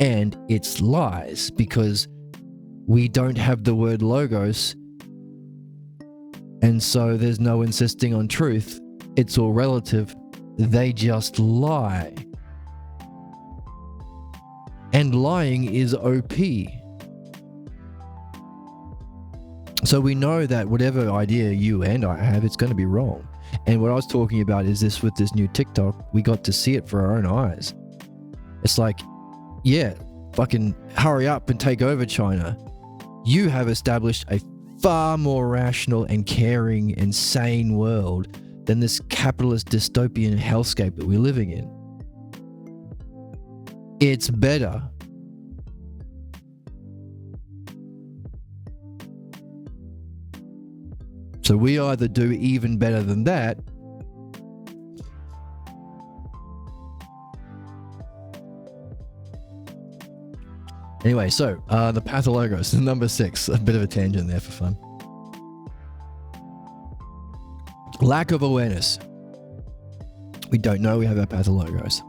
And it's lies, because we don't have the word logos, and so there's no insisting on truth. It's all relative. They just lie. And lying is OP. So we know that whatever idea you and I have, it's going to be wrong. And what I was talking about is this: with this new TikTok, we got to see it for our own eyes. It's like, yeah, fucking hurry up and take over China. You have established a far more rational and caring and sane world than this capitalist dystopian hellscape that we're living in. It's better. So we either do even better than that, anyway, so the pathologos, number 6, a bit of a tangent there for fun. Lack of awareness. We don't know we have our pathologos.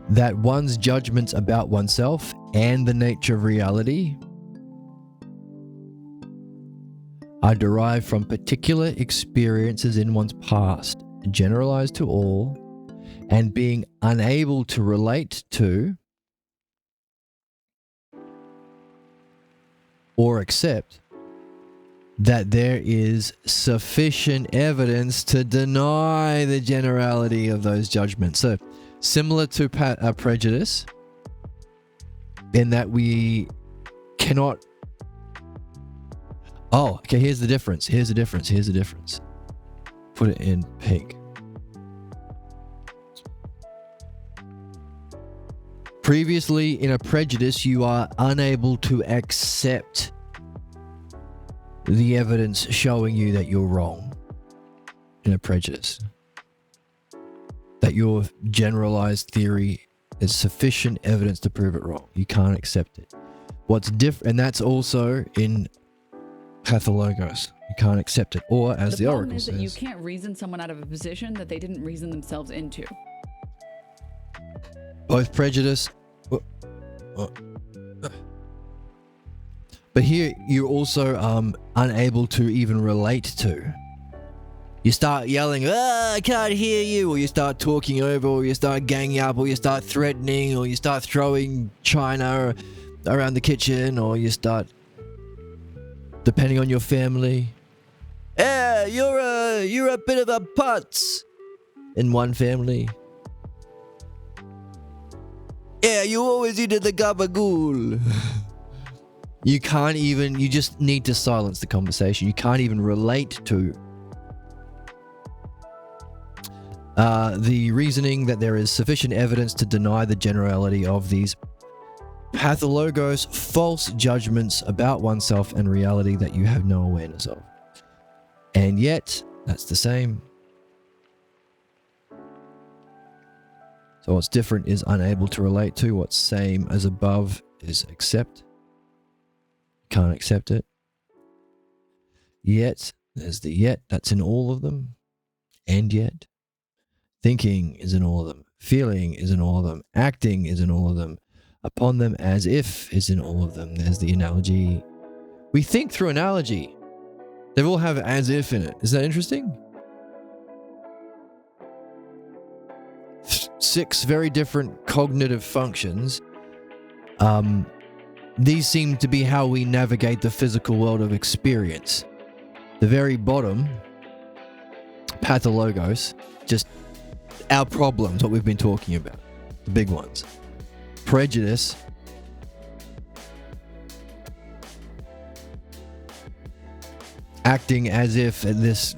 That one's judgments about oneself and the nature of reality are derived from particular experiences in one's past, generalized to all, and being unable to relate to or accept that there is sufficient evidence to deny the generality of those judgments. So, similar to prejudice, in that we cannot... Oh, okay, here's the difference. Put it in pink. Previously, in a prejudice, you are unable to accept the evidence showing you that you're wrong. In a prejudice, that your generalized theory is sufficient evidence to prove it wrong. You can't accept it. What's different, and that's also in pathologos. You can't accept it. Or, as the oracle says, the problem is that you can't reason someone out of a position that they didn't reason themselves into. Both prejudice... But here, you're also unable to even relate to. You start yelling, I can't hear you, or you start talking over, or you start ganging up, or you start threatening, or you start throwing china around the kitchen, or you start, depending on your family, yeah, you're a bit of a putz in one family. Yeah, you always eat the gabagool. You can't even, you just need to silence the conversation. You can't even relate to the reasoning that there is sufficient evidence to deny the generality of these pathologos, false judgments about oneself and reality that you have no awareness of. And yet, that's the same. So what's different is unable to relate to. What's same as above is accept. Can't accept it. Yet, there's the yet, that's in all of them. And yet. Thinking is in all of them. Feeling is in all of them. Acting is in all of them. Upon them as if is in all of them. There's the analogy We think through analogy. They all have as if in it. Is that interesting? 6 very different cognitive functions. These seem to be how we navigate the physical world of experience. The very bottom, pathologos, just our problems, what we've been talking about, the big ones. Prejudice, acting as if this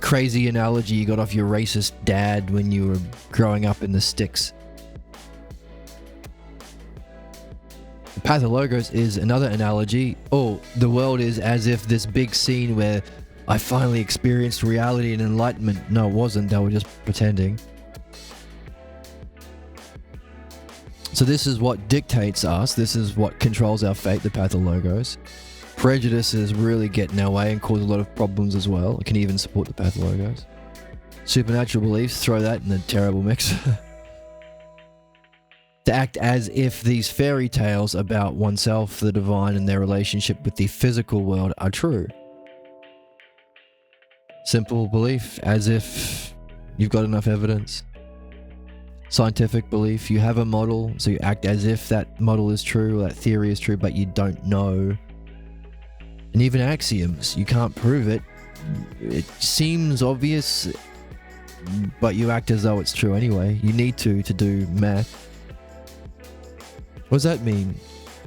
crazy analogy you got off your racist dad when you were growing up in the sticks. Pathologos is another analogy. Oh, the world is as if this big scene where I finally experienced reality and enlightenment. No, it wasn't. They were just pretending. So this is what dictates us. This is what controls our fate, the pathologos. Prejudices really get in our way and cause a lot of problems as well. It can even support the pathologos. Supernatural beliefs, throw that in the terrible mix. To act as if these fairy tales about oneself, the divine, and their relationship with the physical world are true. Simple belief, as if you've got enough evidence. Scientific belief, you have a model, so you act as if that model is true, or that theory is true, but you don't know. And even axioms, you can't prove it. It seems obvious, but you act as though it's true anyway. You need to do math. What does that mean?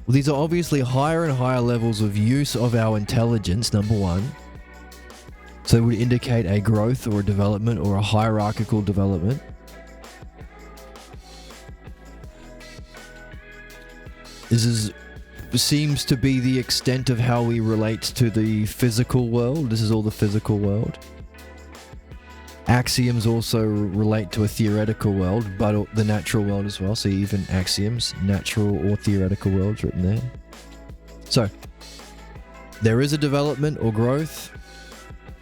Well, these are obviously higher and higher levels of use of our intelligence, number one. So it would indicate a growth or a development or a hierarchical development. This seems to be the extent of how we relate to the physical world. This is all the physical world. Axioms also relate to a theoretical world, but the natural world as well. So even axioms, natural or theoretical worlds written there. So there is a development or growth.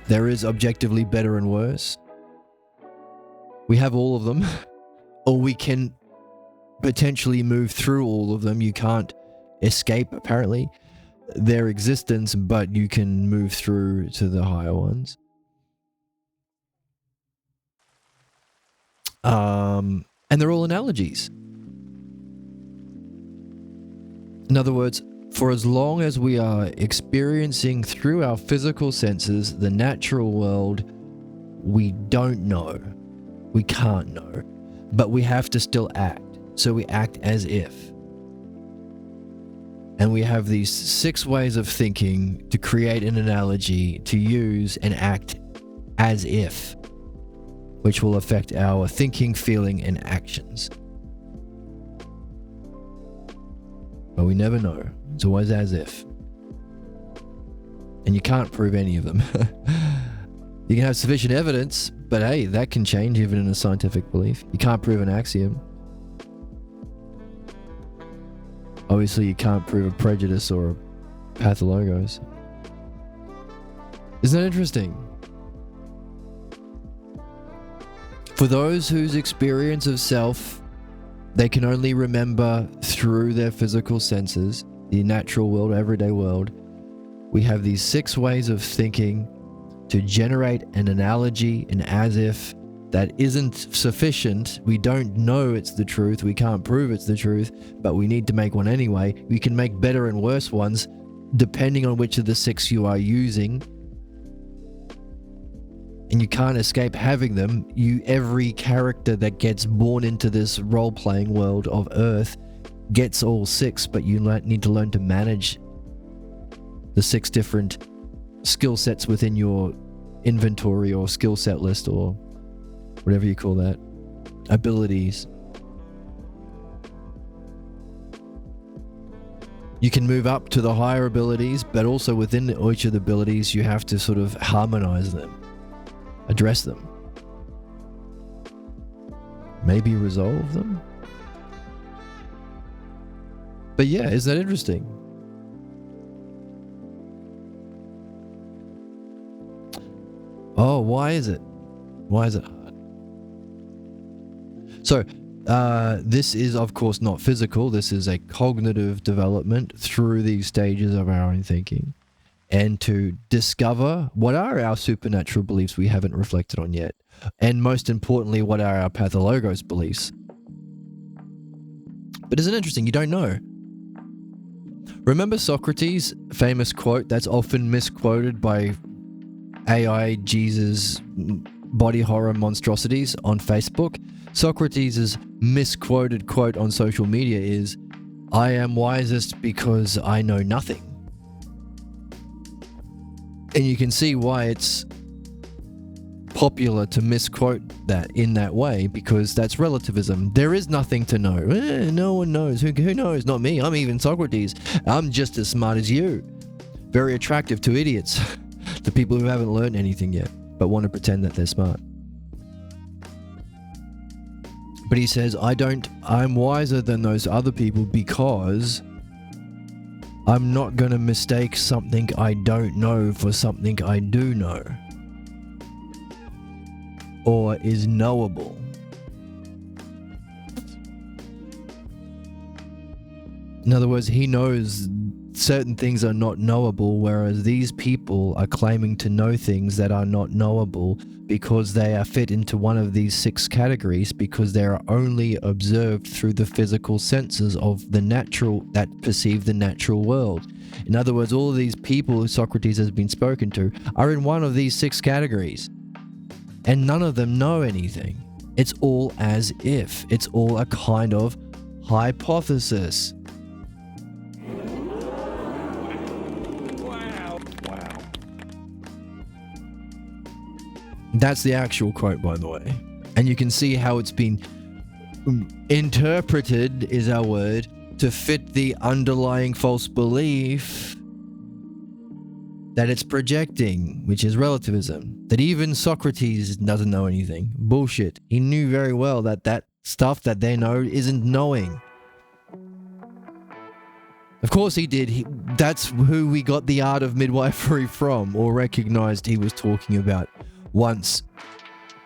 There is objectively better and worse. We have all of them, or we can potentially move through all of them. You can't escape, apparently, their existence, but you can move through to the higher ones. And they're all analogies. In other words, for as long as we are experiencing through our physical senses the natural world, we don't know. We can't know. But we have to still act. So we act as if. And we have these 6 ways of thinking to create an analogy to use and act as if, which will affect our thinking, feeling, and actions. But we never know. It's always as if. And you can't prove any of them. You can have sufficient evidence, but hey, that can change even in a scientific belief. You can't prove an axiom. Obviously, you can't prove a prejudice or a pathologos. Isn't that interesting? For those whose experience of self, they can only remember through their physical senses, the natural world, everyday world, we have these 6 ways of thinking to generate an analogy, an as if, that isn't sufficient. We don't know it's the truth. We can't prove it's the truth, but we need to make one anyway. We can make better and worse ones depending on which of the 6 you are using. And you can't escape having them. Every character that gets born into this role-playing world of Earth gets all 6, but you need to learn to manage the 6 different skill sets within your inventory or skill set list or whatever you call that, abilities. You can move up to the higher abilities, but also within each of the abilities, you have to sort of harmonize them, address them, maybe resolve them. But yeah, isn't that interesting? Oh, why is it? Why is it hard? So, this is, of course, not physical. This is a cognitive development through these stages of our own thinking. and to discover what are our supernatural beliefs we haven't reflected on yet. And most importantly, what are our pathologos beliefs? But isn't it interesting? You don't know. Remember Socrates' famous quote that's often misquoted by AI Jesus body horror monstrosities on Facebook? Socrates' misquoted quote on social media is, "I am wisest because I know nothing." And you can see why it's popular to misquote that in that way, because that's relativism. There is nothing to know. No one knows. Who knows? Not me. I'm even Socrates. I'm just as smart as you. Very attractive to idiots, to people who haven't learned anything yet, but want to pretend that they're smart. But he says, I'm wiser than those other people because I'm not going to mistake something I don't know for something I do know, or is knowable. In other words, he knows certain things are not knowable, whereas these people are claiming to know things that are not knowable because they are fit into one of these 6 categories, because they are only observed through the physical senses of the natural that perceive the natural world. In other words, all of these people who Socrates has been spoken to are in one of these 6 categories, and none of them know anything. It's all as if. It's all a kind of hypothesis. That's the actual quote, by the way. And you can see how it's been interpreted, is our word, to fit the underlying false belief that it's projecting, which is relativism. That even Socrates doesn't know anything. Bullshit. He knew very well that that stuff that they know isn't knowing. Of course he did. That's who we got the art of midwifery from, or recognized he was talking about once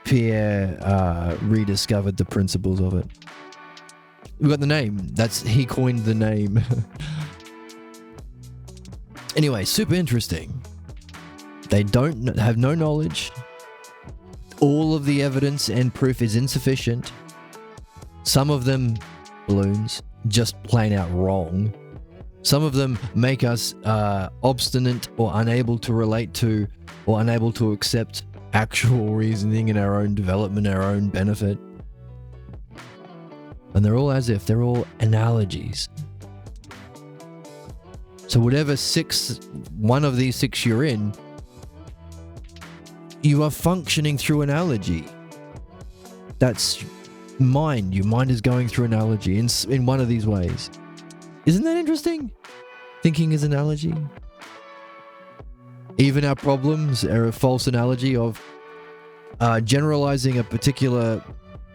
Pierre rediscovered the principles of it. We got the name. He coined the name. Anyway, super interesting. They don't have no knowledge. All of the evidence and proof is insufficient. Some of them balloons, just plain out wrong. Some of them make us obstinate or unable to relate to or unable to accept actual reasoning in our own development, our own benefit. And they're all as if, they're all analogies. So whatever one of these 6 you're in, you are functioning through analogy. That's mind. Your mind is going through analogy in one of these ways. Isn't that interesting? Thinking is analogy. Even our problems are a false analogy of generalizing a particular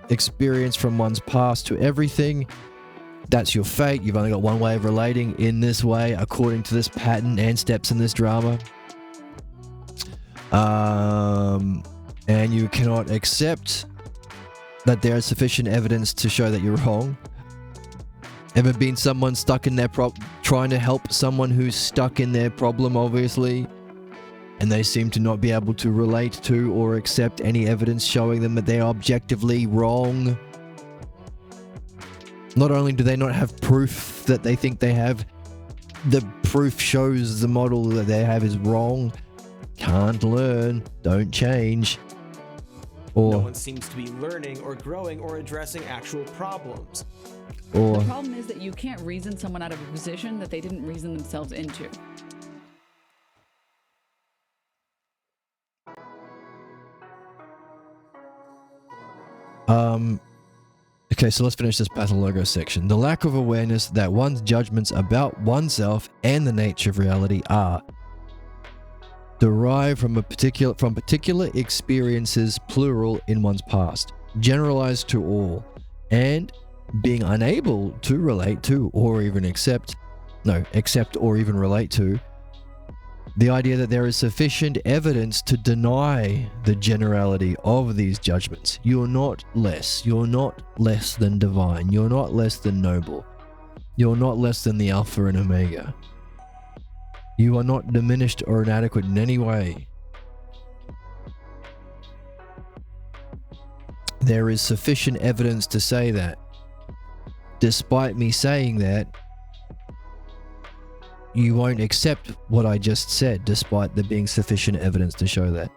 experience from one's past to everything. That's your fate. You've only got one way of relating in this way, according to this pattern and steps in this drama. And you cannot accept that there is sufficient evidence to show that you're wrong. Ever been someone stuck in their trying to help someone who's stuck in their problem, obviously, and they seem to not be able to relate to or accept any evidence showing them that they are objectively wrong? Not only do they not have proof that they think they have, the proof shows the model that they have is wrong. Can't learn, don't change. Or no one seems to be learning or growing or addressing actual problems. The problem is that you can't reason someone out of a position that they didn't reason themselves into. Okay, so let's finish this pathologo section. The lack of awareness that one's judgments about oneself and the nature of reality are derived from particular experiences, plural, in one's past, generalized to all, and being unable to relate to or even accept or even relate to the idea that there is sufficient evidence to deny the generality of these judgments. You're not less than divine. You're not less than noble. You're not less than the Alpha and Omega. You are not diminished or inadequate in any way. There is sufficient evidence to say that. Despite me saying that, you won't accept what I just said, despite there being sufficient evidence to show that.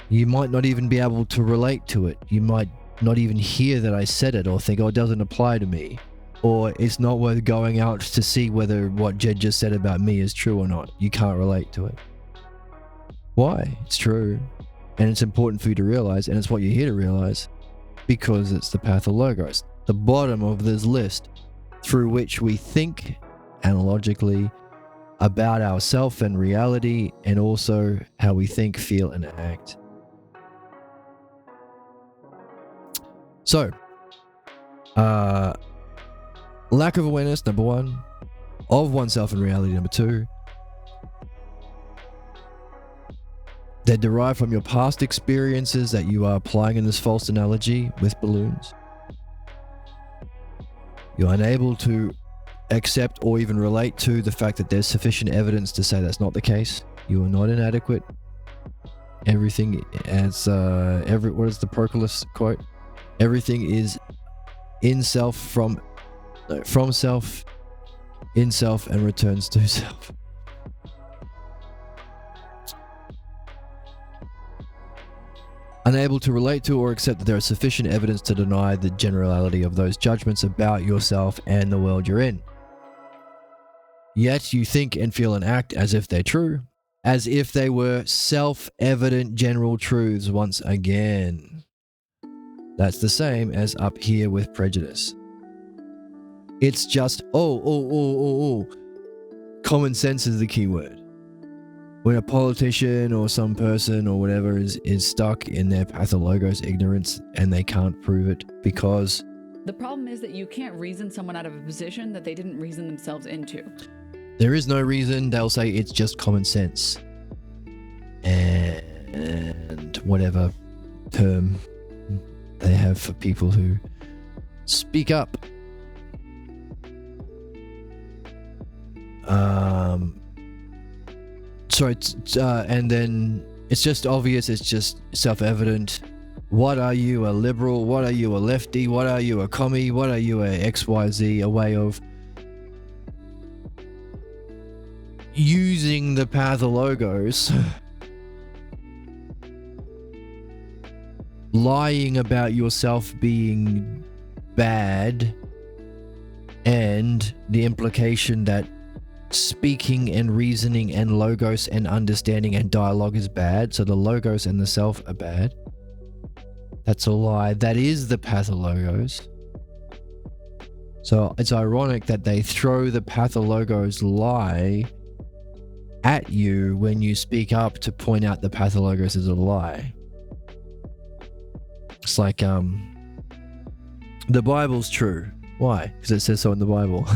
You might not even be able to relate to it. You might not even hear that I said it, or think, oh, it doesn't apply to me. Or it's not worth going out to see whether what Jed just said about me is true or not. You can't relate to it. Why? It's true. And it's important for you to realize, and it's what you're here to realize, because it's the path of Logos, the bottom of this list, through which we think analogically about ourself and reality, and also how we think, feel, and act. So, lack of awareness, number one, of oneself and reality, number two. They're derived from your past experiences that you are applying in this false analogy with balloons. You're unable to accept or even relate to the fact that there's sufficient evidence to say that's not the case. You are not inadequate. Everything as what is the Proclus quote? Everything is in self, from self, in self, and returns to self. Unable to relate to or accept that there is sufficient evidence to deny the generality of those judgments about yourself and the world you're in. Yet you think and feel and act as if they're true, as if they were self-evident general truths once again. That's the same as up here with prejudice. It's just, common sense is the key word. When a politician or some person or whatever is stuck in their pathologos ignorance and they can't prove it because... The problem is that you can't reason someone out of a position that they didn't reason themselves into. There is no reason. They'll say it's just common sense. And whatever term they have for people who speak up. And then it's just obvious, it's just self-evident. What are you, a liberal? What are you, a lefty? What are you, a commie? What are you, a XYZ? A way of using the pathologos, lying about yourself being bad, and the implication that speaking and reasoning and logos and understanding and dialogue is bad, so the logos and the self are bad. That's a lie. That is the pathologos. So it's ironic that they throw the pathologos lie at you when you speak up to point out the pathologos as a lie. It's like the Bible's true. Why? Because it says so in the Bible.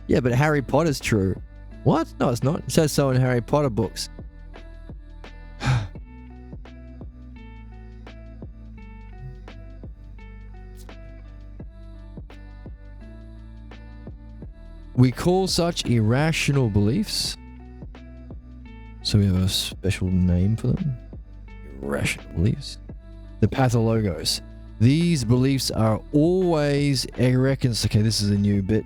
Yeah, but Harry Potter's true. What? No, it's not. It says so in Harry Potter books. We call such irrational beliefs. So we have a special name for them. Irrational beliefs. The pathologos. These beliefs are always irreconcilable. Okay, this is a new bit.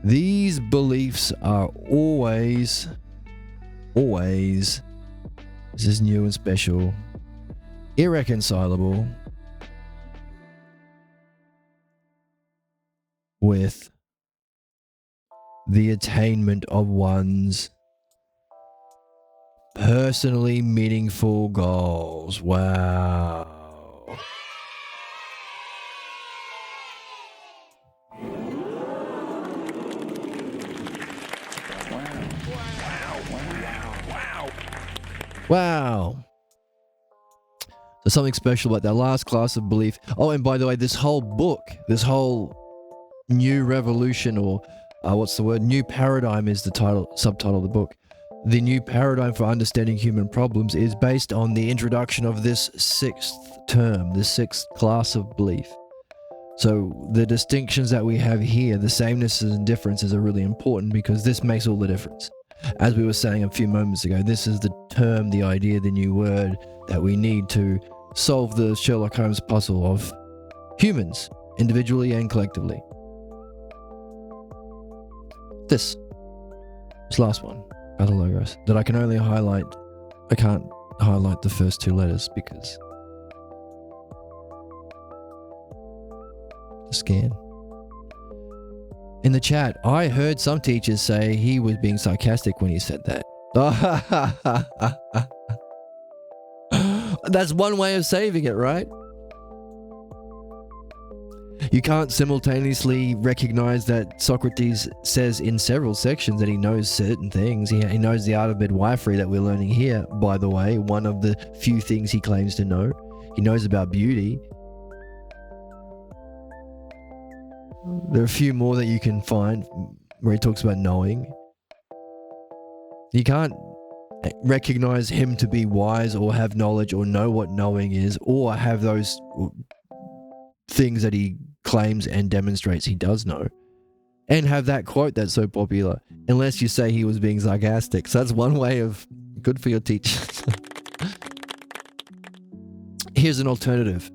These beliefs are always, this is new and special, irreconcilable with the attainment of one's personally meaningful goals. Wow. Wow. There's something special about that last class of belief. Oh, and by the way, this whole book, this whole new revolution, or new paradigm is the subtitle of the book. The new paradigm for understanding human problems is based on the introduction of this sixth class of belief. So the distinctions that we have here, the samenesses and differences are really important because this makes all the difference. As we were saying a few moments ago, this is the term, the idea, the new word that we need to solve the Sherlock Holmes puzzle of humans, individually and collectively. This last one, Pathologus, that I can only highlight. I can't highlight the first two letters because the scan. In the chat, I heard some teachers say he was being sarcastic when he said that. That's one way of saving it, right? You can't simultaneously recognize that Socrates says in several sections that he knows certain things. He knows the art of midwifery that we're learning here, by the way, one of the few things he claims to know. He knows about beauty. There are a few more that you can find where he talks about knowing. You can't recognize him to be wise or have knowledge or know what knowing is or have those things that he claims and demonstrates he does know and have that quote that's so popular unless you say he was being sarcastic. So that's one way of good for your teacher. Here's an alternative.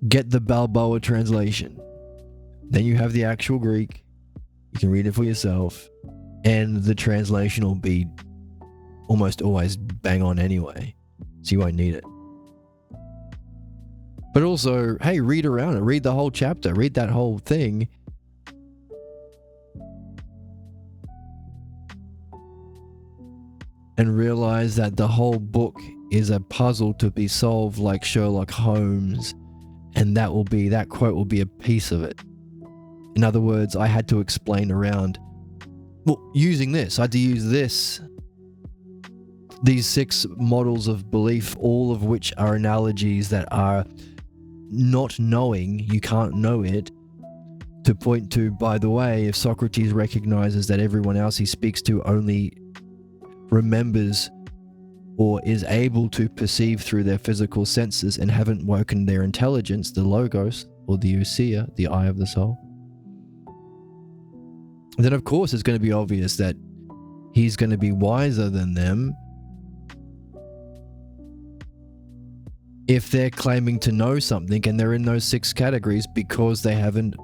Get the Balboa translation. Then you have the actual Greek. You can read it for yourself. And the translation will be almost always bang on anyway. So you won't need it. But also, hey, read around it. Read the whole chapter. Read that whole thing. And realize that the whole book is a puzzle to be solved like Sherlock Holmes. And that quote will be a piece of it. In other words, I had to explain around, well, using this, I had to use this. These 6 models of belief, all of which are analogies that are not knowing, you can't know it, to point to, by the way, if Socrates recognizes that everyone else he speaks to only remembers or is able to perceive through their physical senses and haven't woken their intelligence, the logos or the ousia, the eye of the soul, then of course it's going to be obvious that he's going to be wiser than them if they're claiming to know something and they're in those 6 categories because they haven't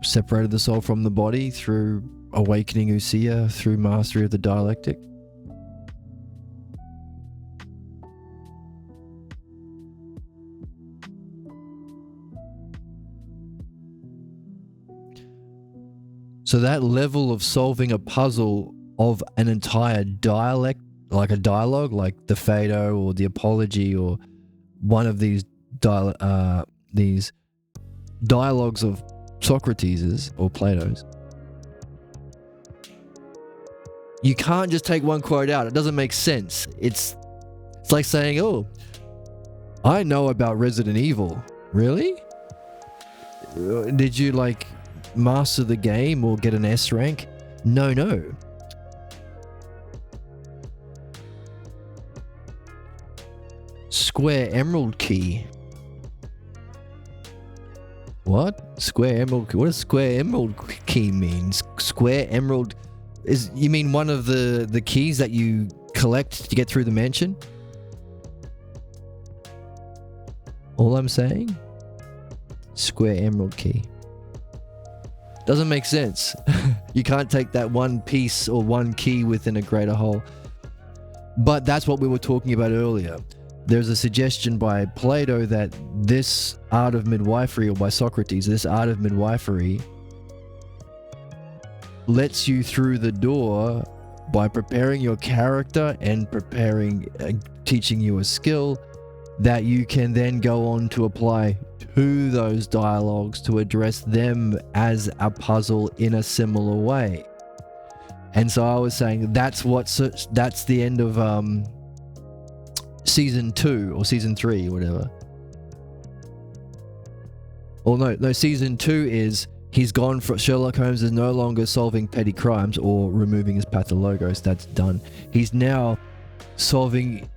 separated the soul from the body through awakening ousia, through mastery of the dialectic. So that level of solving a puzzle of an entire dialect, like a dialogue, like the Phaedo or the Apology or one of these dialogues of Socrates's or Plato's, you can't just take one quote out. It doesn't make sense. It's like saying, oh, I know about Resident Evil. Really? Did you master the game or get an S rank? No. Square Emerald Key. What? Square Emerald? What does Square Emerald Key mean? Square Emerald is, you mean one of the keys that you collect to get through the mansion? All I'm saying? Square Emerald Key. Doesn't make sense. You can't take that one piece or one key within a greater whole. But that's what we were talking about earlier. There's a suggestion by Plato that this art of midwifery, or by Socrates, this art of midwifery lets you through the door by preparing your character and teaching you a skill that you can then go on to apply to those dialogues to address them as a puzzle in a similar way. And so I was saying that's the end of season 2 or season 3 or whatever. Or no, season 2 is he's gone for Sherlock Holmes is no longer solving petty crimes or removing his pathologos. That's done. He's now solving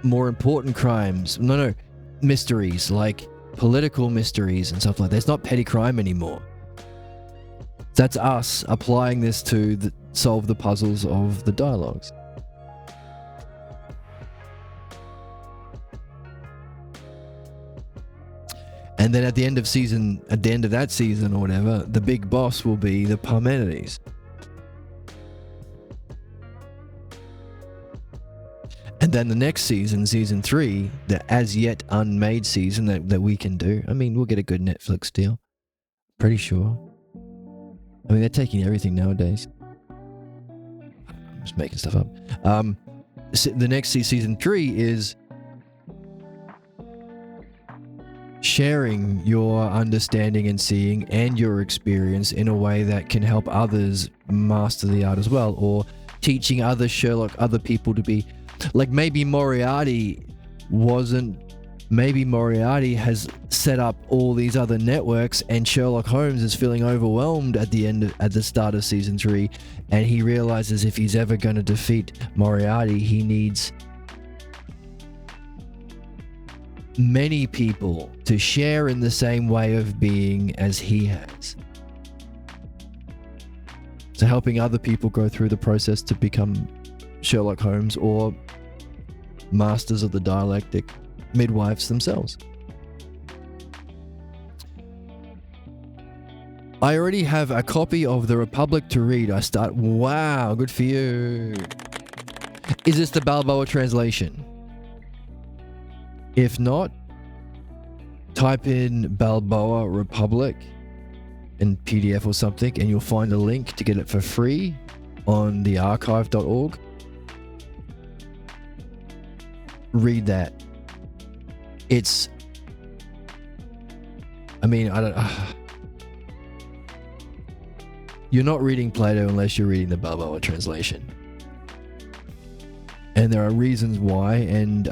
more important crimes. No, mysteries like political mysteries and stuff like that. It's not petty crime anymore. That's us applying this to solve the puzzles of the dialogues. And then at the end of that season or whatever, the big boss will be the Parmenides. And then the next season, season 3, the as yet unmade season that we can do. I mean, we'll get a good Netflix deal. Pretty sure. I mean, they're taking everything nowadays. I'm just making stuff up. The next season 3 is sharing your understanding and seeing and your experience in a way that can help others master the art as well, or teaching other people to be like, maybe Moriarty has set up all these other networks, and Sherlock Holmes is feeling overwhelmed at the start of season 3, and he realizes if he's ever going to defeat Moriarty, he needs many people to share in the same way of being as he has. So helping other people go through the process to become Sherlock Holmes or masters of the dialectic, midwives themselves. I already have a copy of The Republic to read. Wow, good for you. Is this the Balboa translation? If not, type in Balboa Republic in PDF or something, and you'll find a link to get it for free on the archive.org. Read that. You're not reading Plato unless you're reading the Balboa translation. And there are reasons why, and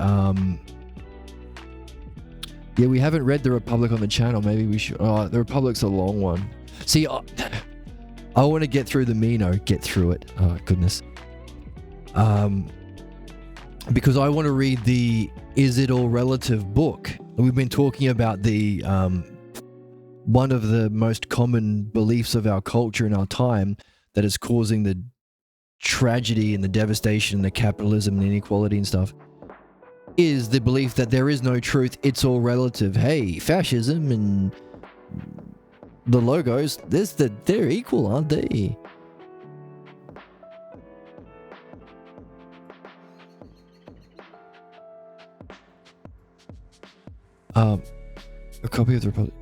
yeah, we haven't read The Republic on the channel. Maybe we should. Oh, The Republic's a long one. See, I want to get through the Mino. Get through it. Oh, goodness. Because I want to read the Is It All Relative book. We've been talking about the one of the most common beliefs of our culture in our time that is causing the tragedy and the devastation, the capitalism and inequality and stuff, is the belief that there is no truth, it's all relative. Hey, fascism and the logos, they're equal, aren't they? A copy of the Republic.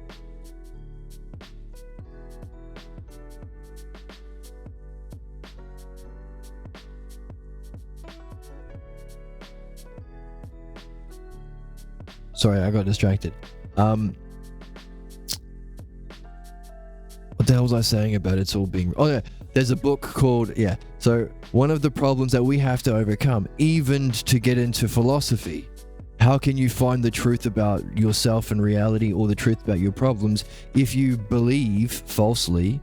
Sorry, I got distracted. What the hell was I saying about it's all being... Oh yeah, there's a book called... Yeah, so one of the problems that we have to overcome, even to get into philosophy, how can you find the truth about yourself and reality, or the truth about your problems, if you believe falsely,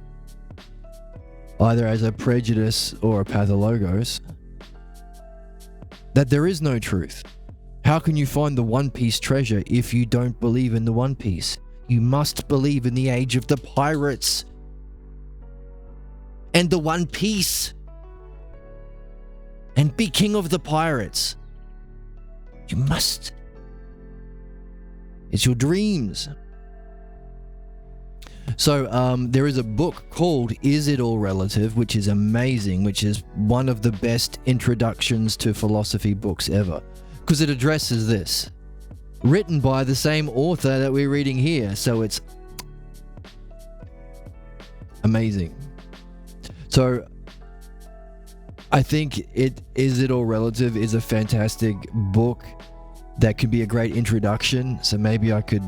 either as a prejudice or a pathologos, that there is no truth? How can you find the One Piece treasure if you don't believe in the One Piece? You must believe in the age of the pirates and the One Piece and be king of the pirates. You must. It's your dreams. So there is a book called Is It All Relative, which is amazing, which is one of the best introductions to philosophy books ever, because it addresses this. Written by the same author that we're reading here, so it's amazing. So I think Is It All Relative is a fantastic book that could be a great introduction. So maybe I could,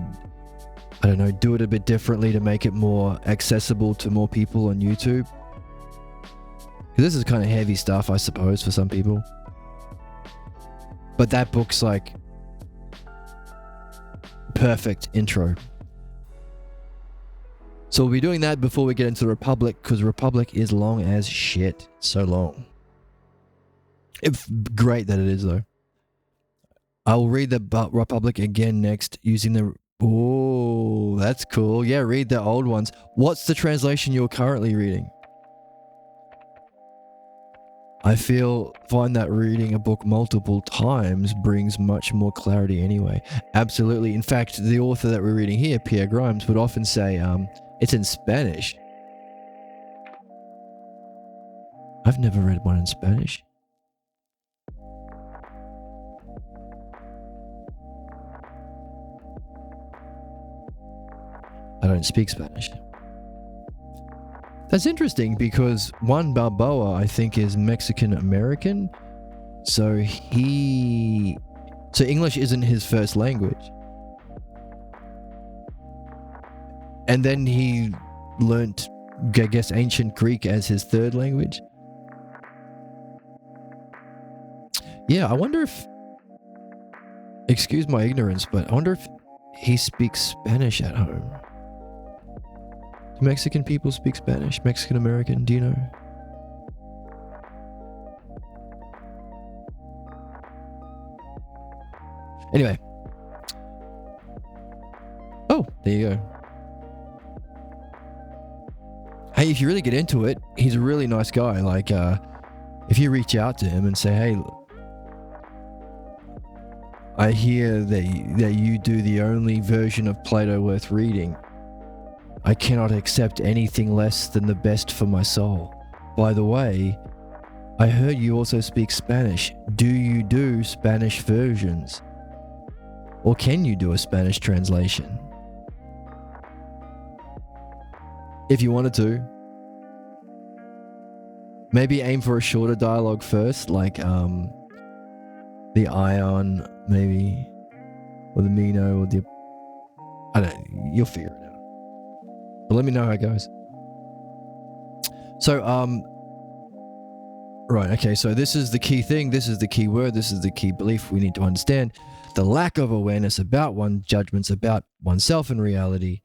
I don't know, do it a bit differently to make it more accessible to more people on YouTube. Because this is kind of heavy stuff, I suppose, for some people. But that book's like perfect intro. So we'll be doing that before we get into the Republic, because Republic is long as shit. So long. It's great that it is, though. I will read the Republic again next, using the Oh, that's cool. Yeah, read the old ones. What's the translation you're currently reading? I find that reading a book multiple times brings much more clarity anyway. Absolutely. In fact, the author that we're reading here, Pierre Grimes, would often say it's in Spanish. I've never read one in Spanish. I don't speak Spanish. That's interesting because Juan Balboa, I think, is Mexican American. So English isn't his first language. And then he learnt, I guess, ancient Greek as his third language. Yeah, I wonder if, excuse my ignorance, but I wonder if he speaks Spanish at home. Do Mexican people speak Spanish? Mexican American, do you know? Anyway. Oh, there you go. Hey, if you really get into it, he's a really nice guy. Like, if you reach out to him and say, hey, I hear that you do the only version of Plato worth reading. I cannot accept anything less than the best for my soul. By the way, I heard you also speak Spanish. Do you do Spanish versions? Or can you do a Spanish translation? If you wanted to. Maybe aim for a shorter dialogue first, like the Ion, maybe, or the Mino, or the... I don't know, you'll figure it out. But let me know how it goes. So, right, okay, so this is the key thing, this is the key word, this is the key belief we need to understand. The lack of awareness about one's judgments about oneself and reality,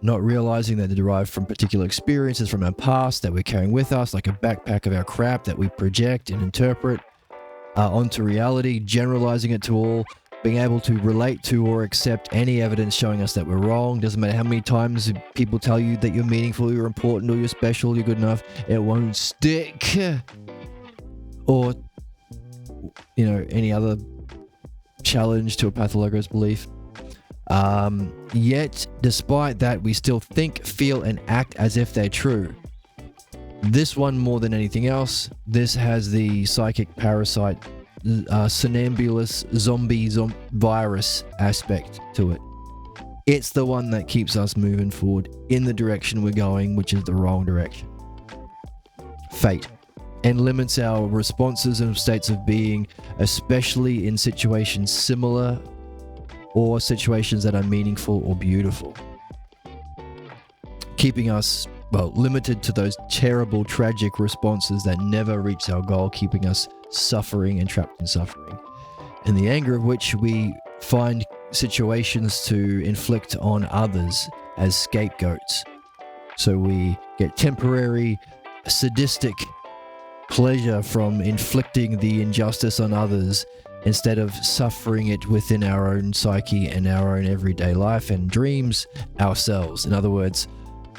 not realizing that they're derived from particular experiences from our past that we're carrying with us, like a backpack of our crap that we project and interpret onto reality, generalizing it to all, being able to relate to or accept any evidence showing us that we're wrong. Doesn't matter how many times people tell you that you're meaningful, you're important, or you're special, you're good enough, it won't stick. Or, you know, any other challenge to a pathologos belief. Yet, despite that, we still think, feel, and act as if they're true. This one, more than anything else, this has the psychic parasite, somnambulous zombie virus aspect to it. It's the one that keeps us moving forward in the direction we're going, which is the wrong direction. Fate. And limits our responses and states of being, especially in situations similar or situations that are meaningful or beautiful. Keeping us, well, limited to those terrible, tragic responses that never reach our goal, keeping us suffering and trapped in suffering. And the anger of which we find situations to inflict on others as scapegoats. So we get temporary, sadistic pleasure from inflicting the injustice on others instead of suffering it within our own psyche and our own everyday life and dreams ourselves. In other words,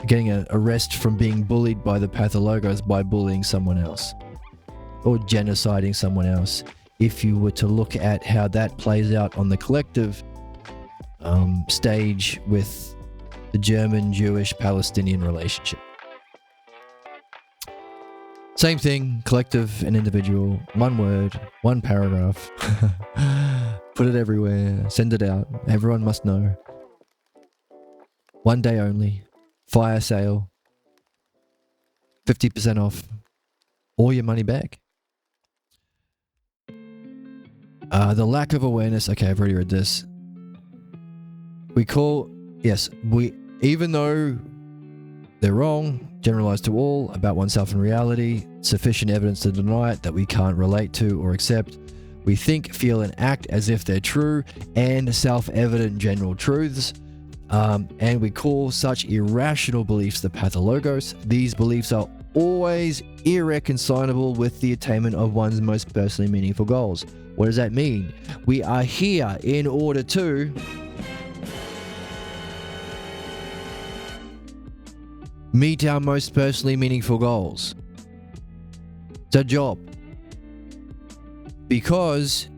getting a rest from being bullied by the pathologos by bullying someone else or genociding someone else. If you were to look at how that plays out on the collective stage with the German-Jewish-Palestinian relationship. Same thing, collective and individual, one word, one paragraph. Put it everywhere, send it out, everyone must know. One day only, fire sale, 50% off, all your money back. The lack of awareness, okay, I've already read this. Even though they're wrong, generalized to all, about oneself and reality, sufficient evidence to deny it that we can't relate to or accept. We think, feel, and act as if they're true and self-evident general truths. And we call such irrational beliefs the pathologos. These beliefs are always irreconcilable with the attainment of one's most personally meaningful goals. What does that mean? We are here in order to meet our most personally meaningful goals. It's our job. Because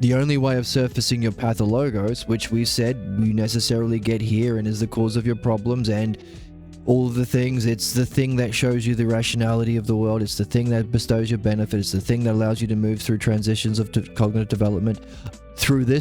the only way of surfacing your pathologos, which we said you necessarily get here and is the cause of your problems and all of the things, it's the thing that shows you the rationality of the world, it's the thing that bestows you benefit, it's the thing that allows you to move through transitions of cognitive development through the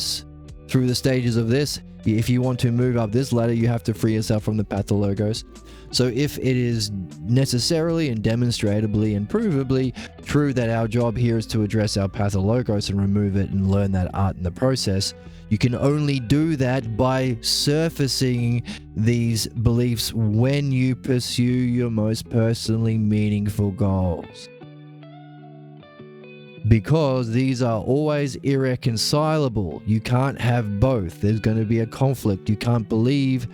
stages of this. If you want to move up this ladder, you have to free yourself from the pathologos. So if it is necessarily and demonstrably and provably true that our job here is to address our pathologos and remove it and learn that art in the process, you can only do that by surfacing these beliefs when you pursue your most personally meaningful goals. Because these are always irreconcilable. You can't have both. There's going to be a conflict. You can't believe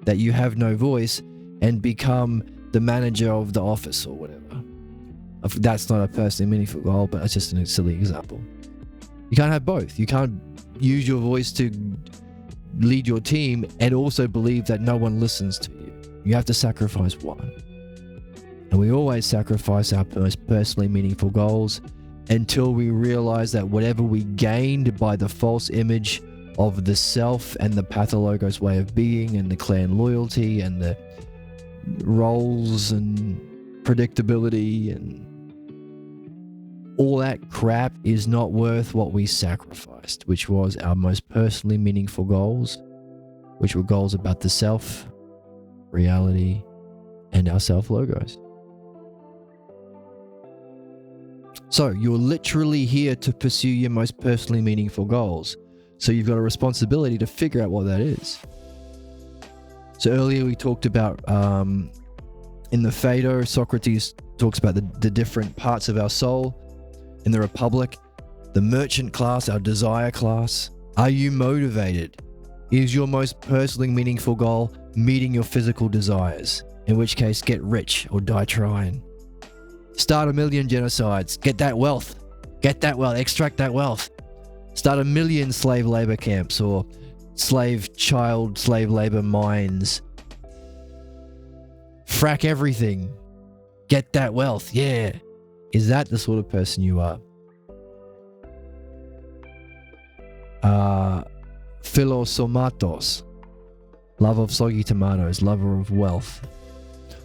that you have no voice and become the manager of the office or whatever. That's not a personally meaningful goal, but that's just a silly example. You can't have both. You can't use your voice to lead your team and also believe that no one listens to you. You have to sacrifice one. And we always sacrifice our most personally meaningful goals until we realize that whatever we gained by the false image of the self and the pathologos way of being and the clan loyalty and the roles and predictability and all that crap is not worth what we sacrificed, which was our most personally meaningful goals, which were goals about the self, reality, and our self-logos. So you're literally here to pursue your most personally meaningful goals. So you've got a responsibility to figure out what that is. So earlier we talked about, in the Phaedo, Socrates talks about the different parts of our soul. In the Republic, the merchant class, our desire class. Are you motivated? Is your most personally meaningful goal meeting your physical desires? In which case, get rich or die trying. Start 1 million genocides. Get that wealth. Get that wealth. Extract that wealth. Start 1 million slave labor camps or slave labor mines. Frack everything. Get that wealth. Yeah. Is that the sort of person you are? Philosomatos, love of soggy tomatoes, lover of wealth.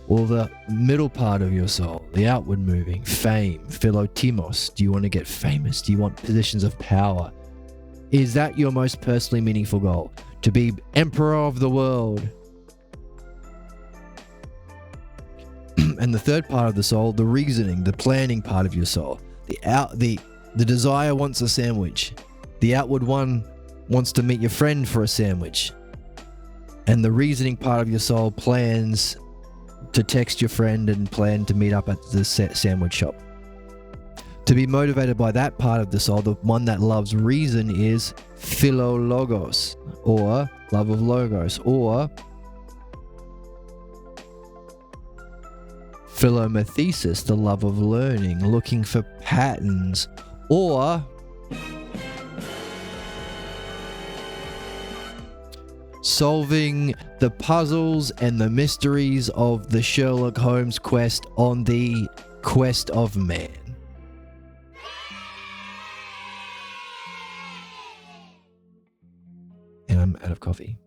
Or the middle part of your soul, the outward moving, fame, philotimos. Do you want to get famous? Do you want positions of power? Is that your most personally meaningful goal? To be emperor of the world? And the third part of the soul, the reasoning, the planning part of your soul. The desire wants a sandwich. The outward one wants to meet your friend for a sandwich. And the reasoning part of your soul plans to text your friend and plan to meet up at the sandwich shop. To be motivated by that part of the soul, the one that loves reason, is philologos, or love of logos, or philomathesis, the love of learning, looking for patterns, or solving the puzzles and the mysteries of the Sherlock Holmes quest on the quest of man. And I'm out of coffee.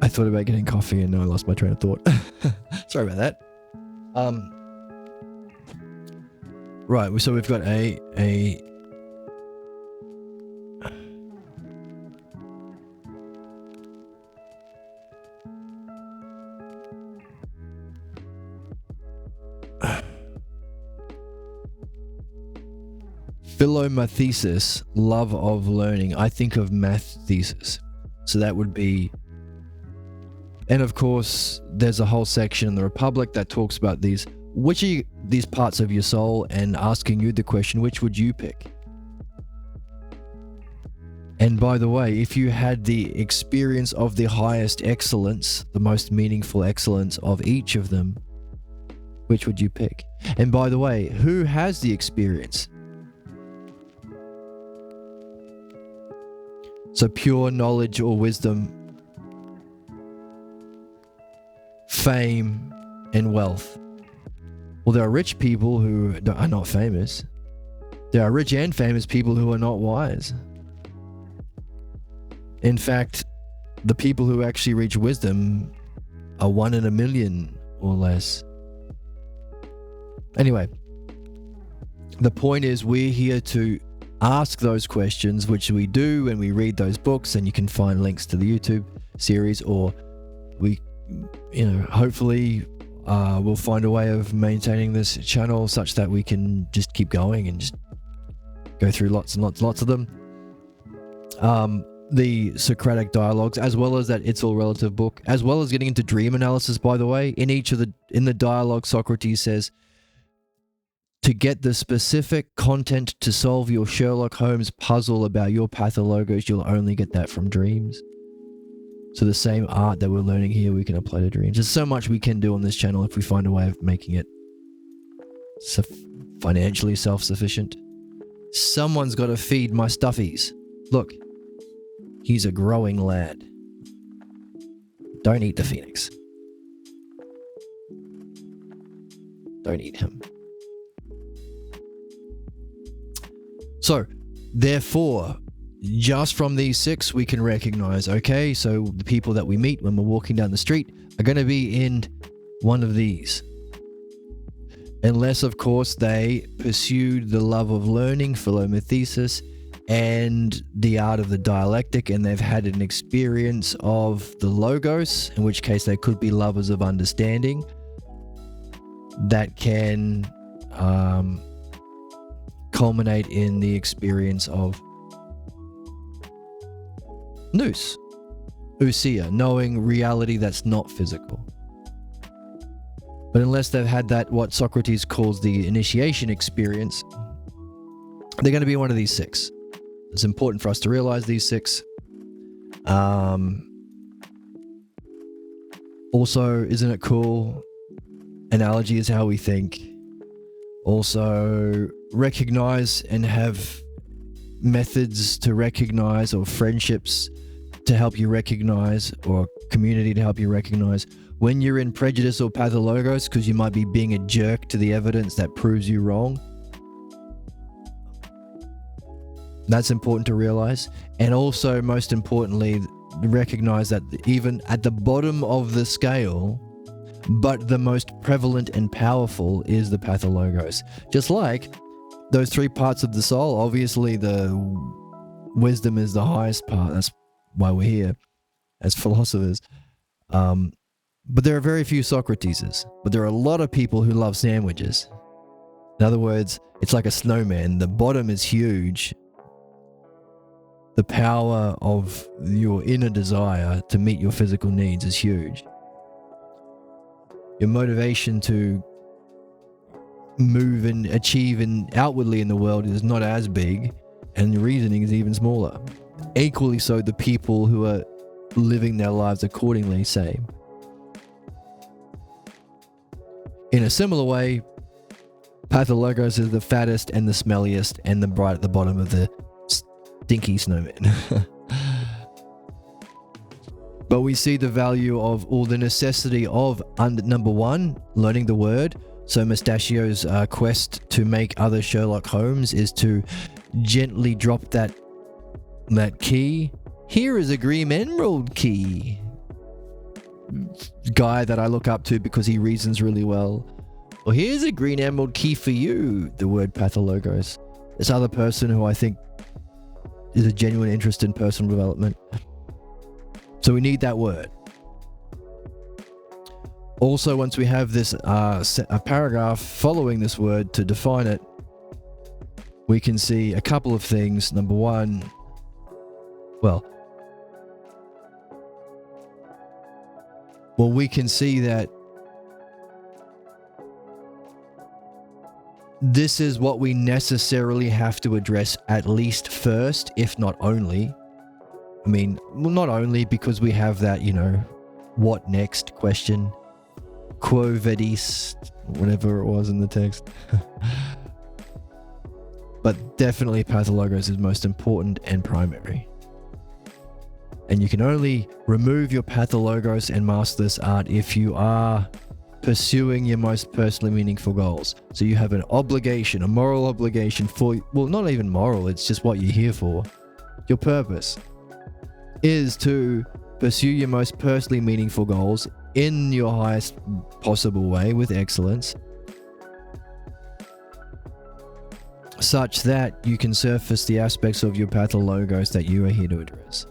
I thought about getting coffee and now I lost my train of thought. Sorry about that. Right, so we've got a philomathesis, love of learning. I think of math thesis. So that would be, and of course, there's a whole section in the Republic that talks about these, which are these parts of your soul, and asking you the question, which would you pick? And by the way, if you had the experience of the highest excellence, the most meaningful excellence of each of them, Which would you pick? And by the way, who has the experience? So pure knowledge or wisdom, fame, and wealth. Well, there are rich people who are not famous. There are rich and famous people who are not wise. In fact, the people who actually reach wisdom are 1 in a million or less. Anyway, the point is we're here to ask those questions, which we do when we read those books, and you can find links to the YouTube series, or we, hopefully we'll find a way of maintaining this channel such that we can just keep going and just go through lots and lots of them. The Socratic dialogues, as well as that It's All Relative book, as well as getting into dream analysis, by the way. In the dialogue, Socrates says, to get the specific content to solve your Sherlock Holmes puzzle about your pathologos, you'll only get that from dreams. So the same art that we're learning here, we can apply to dreams. There's so much we can do on this channel if we find a way of making it financially self-sufficient. Someone's got to feed my stuffies. Look, he's a growing lad. Don't eat the phoenix. Don't eat him. So, therefore, just from these 6, we can recognize, okay, so the people that we meet when we're walking down the street are going to be in one of these. Unless, of course, they pursued the love of learning, philomethesis, and the art of the dialectic, and they've had an experience of the logos, in which case they could be lovers of understanding that can culminate in the experience of nous, ousia, knowing reality that's not physical. But unless they've had that, what Socrates calls the initiation experience, they're going to be one of these 6. It's important for us to realize these 6. Also, isn't it cool? Analogy is how we think. Also, recognize and have methods to recognize, or friendships to help you recognize, or community to help you recognize when you're in prejudice or pathologos, because you might be being a jerk to the evidence that proves you wrong. That's important to realize. And also, most importantly, recognize that even at the bottom of the scale, but the most prevalent and powerful, is the pathologos. Just like those 3 parts of the soul, obviously the wisdom is the highest part. That's why we're here as philosophers. But there are very few Socrateses. But there are a lot of people who love sandwiches. In other words, it's like a snowman. The bottom is huge. The power of your inner desire to meet your physical needs is huge. Your motivation to move and achieve outwardly in the world is not as big, and the reasoning is even smaller. Equally so, the people who are living their lives accordingly, same. In a similar way, pathologos is the fattest and the smelliest and the bright at the bottom of the stinky snowman. But we see the value of, or the necessity of, number 1, learning the word. So Mustachio's quest to make other Sherlock Holmes is to gently drop that key. Here is a green emerald key. Guy that I look up to because he reasons really well. Well, here's a green emerald key for you, the word pathologos. This other person who I think is a genuine interest in personal development. So we need that word. Also, once we have this a paragraph following this word to define it, we can see a couple of things. Number 1, well, we can see that this is what we necessarily have to address at least first, if not only. I mean, well, not only because we have that, what next question. quo vadis, whatever it was in the text. But definitely pathologos is most important and primary. And you can only remove your pathologos and master this art if you are pursuing your most personally meaningful goals. So you have an obligation, a moral obligation for, well, not even moral, it's just what you're here for. Your purpose is to pursue your most personally meaningful goals in your highest possible way with excellence, such that you can surface the aspects of your pathologos that you are here to address.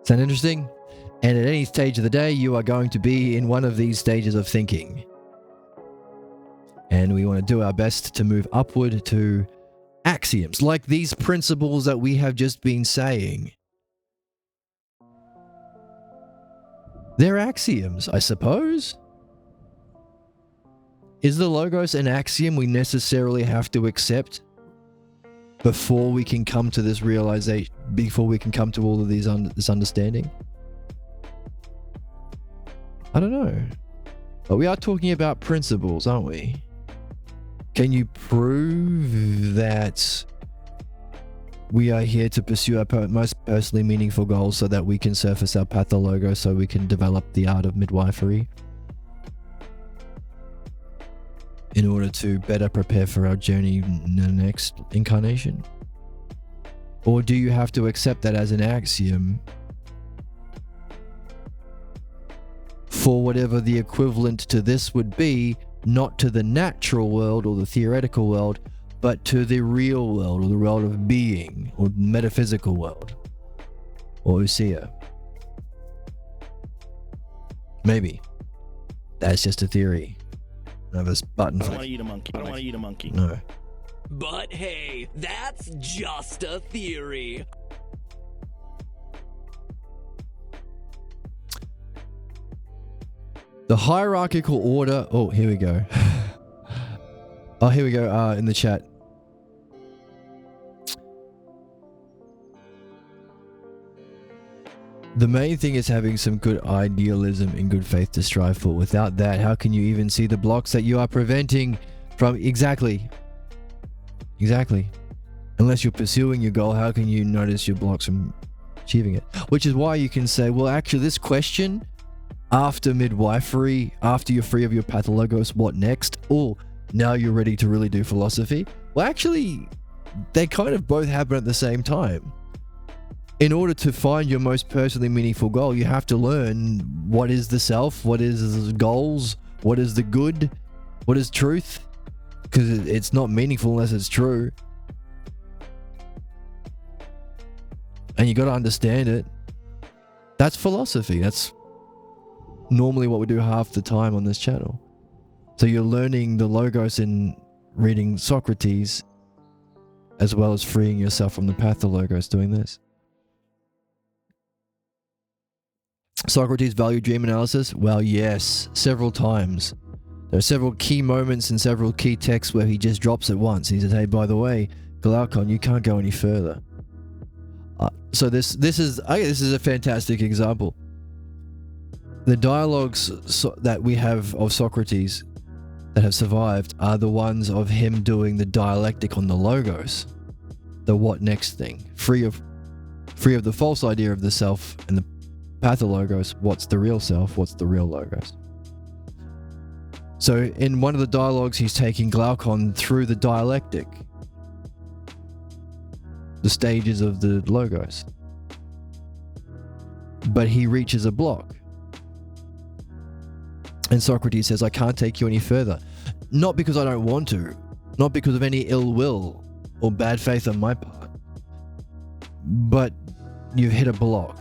Sound interesting? And at any stage of the day, you are going to be in one of these stages of thinking. And we want to do our best to move upward to axioms, like these principles that we have just been saying. They're axioms, I suppose. Is the logos an axiom we necessarily have to accept before we can come to this realization, before we can come to all of these this understanding? I don't know. But we are talking about principles, aren't we? Can you prove that we are here to pursue our most personally meaningful goals so that we can surface our pathologo, so we can develop the art of midwifery in order to better prepare for our journey in the next incarnation? Or do you have to accept that as an axiom for whatever the equivalent to this would be, not to the natural world or the theoretical world, but to the real world, or the world of being, or metaphysical world, or Usia? Maybe that's just a theory. I have a button I for don't want to eat a monkey. I don't want to eat a monkey. no. But hey, that's just a theory. The hierarchical order. Oh, here we go. Oh, here we go. In the chat. The main thing is having some good idealism and good faith to strive for. Without that, how can you even see the blocks that you are preventing from... Exactly. Unless you're pursuing your goal, how can you notice your blocks from achieving it? Which is why you can say, well, actually, this question, after midwifery, after you're free of your pathologos, what next? Or now you're ready to really do philosophy? Well, actually, they kind of both happen at the same time. In order to find your most personally meaningful goal, you have to learn what is the self, what is goals, what is the good, what is truth, because it's not meaningful unless it's true. And you got to understand it. That's philosophy. That's normally what we do half the time on this channel. So you're learning the logos in reading Socrates, as well as freeing yourself from the pathologos doing this. Socrates valued dream analysis? Well, yes, several times. There are several key moments in several key texts where he just drops it once. He says, hey, by the way, Glaucon, you can't go any further. So this is a fantastic example. The dialogues that we have of Socrates that have survived are the ones of him doing the dialectic on the logos, the what next thing, free of the false idea of the self and the pathologos. What's the real self? What's the real logos? So in one of the dialogues, he's taking Glaucon through the dialectic, the stages of the logos, but he reaches a block. And Socrates says, I can't take you any further. Not because I don't want to, not because of any ill will or bad faith on my part, but you've hit a block.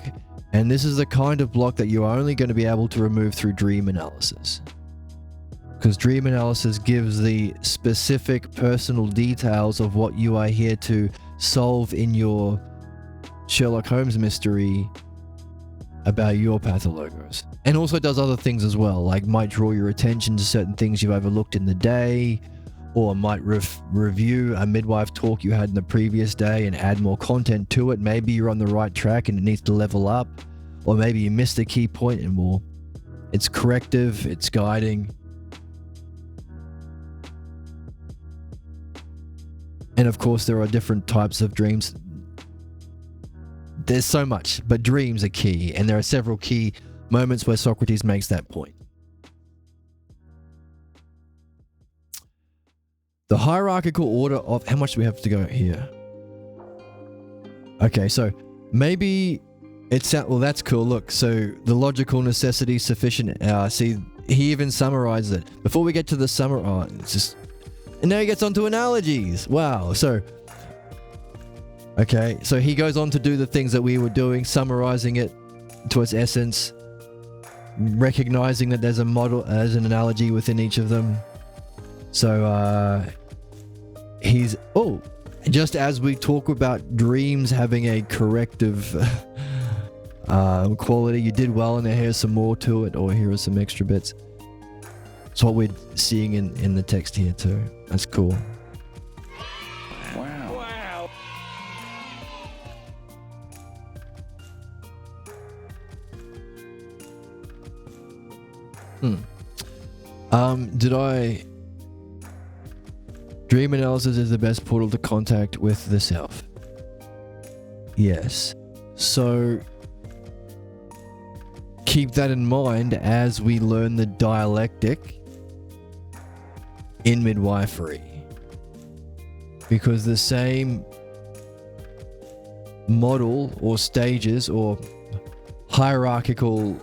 And this is the kind of block that you are only going to be able to remove through dream analysis. Because dream analysis gives the specific personal details of what you are here to solve in your Sherlock Holmes mystery about your pathologos. And also does other things as well, like might draw your attention to certain things you've overlooked in the day, or might review a midwife talk you had in the previous day and add more content to it. Maybe you're on the right track and it needs to level up, or maybe you missed a key point and more. It's corrective, it's guiding. And of course, there are different types of dreams. There's so much, but dreams are key, and there are several key moments where Socrates makes that point. The hierarchical order of... How much do we have to go here? Okay, so maybe it's... Well, that's cool. Look, so the logical necessity sufficient... see, he even summarizes it. Before we get to the summary... Oh, it's just... And now he gets onto analogies. Wow. So, okay. So he goes on to do the things that we were doing, summarizing it to its essence, recognizing that there's a model, as an analogy within each of them. So, he's... Oh, just as we talk about dreams having a corrective quality, you did well, and here's some more to it, or here are some extra bits. It's what we're seeing in the text here too. That's cool. Wow. Did I... Dream analysis is the best portal to contact with the self. Yes. So keep that in mind as we learn the dialectic in midwifery, because the same model or stages or hierarchical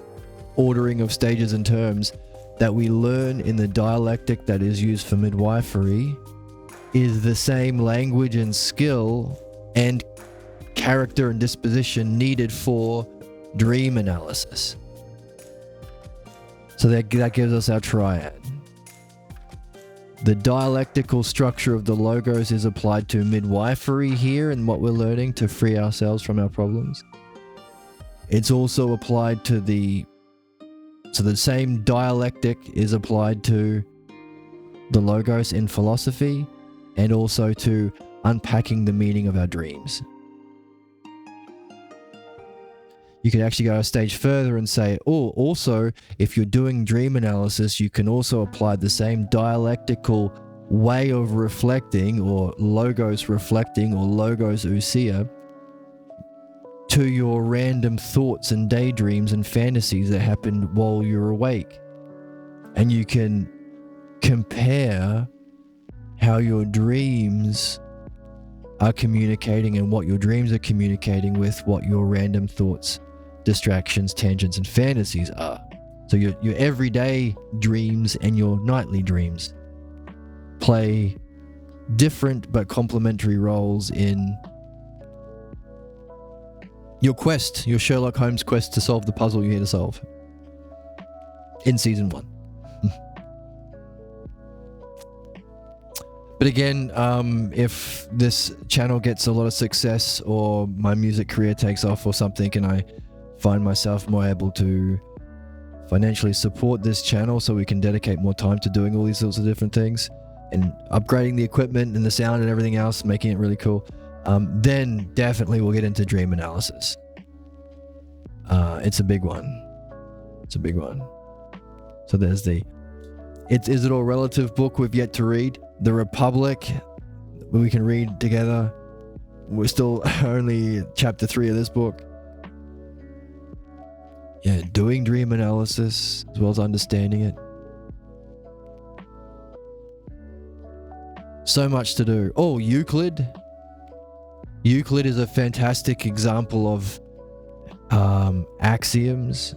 ordering of stages and terms that we learn in the dialectic that is used for midwifery is the same language and skill and character and disposition needed for dream analysis. So that gives us our triad. The dialectical structure of the logos is applied to midwifery here and what we're learning to free ourselves from our problems. It's also applied to the same dialectic is applied to the logos in philosophy and also to unpacking the meaning of our dreams. You could actually go a stage further and say, oh, also, if you're doing dream analysis, you can also apply the same dialectical way of reflecting, or logos reflecting, or logos ousia, to your random thoughts and daydreams and fantasies that happen while you're awake. And you can compare how your dreams are communicating and what your dreams are communicating with what your random thoughts, distractions, tangents, and fantasies are. So your everyday dreams and your nightly dreams play different but complementary roles in your quest, your Sherlock Holmes quest to solve the puzzle you're here to solve in season 1. But again, if this channel gets a lot of success, or my music career takes off or something, and I find myself more able to financially support this channel so we can dedicate more time to doing all these sorts of different things and upgrading the equipment and the sound and everything else, making it really cool, then definitely we'll get into dream analysis. It's a big one. It's a big one. So there's the Is It All Relative book we've yet to read. The Republic, we can read together. We're still only chapter 3 of this book. Yeah, doing dream analysis as well as understanding it. So much to do. Oh, Euclid. Euclid is a fantastic example of axioms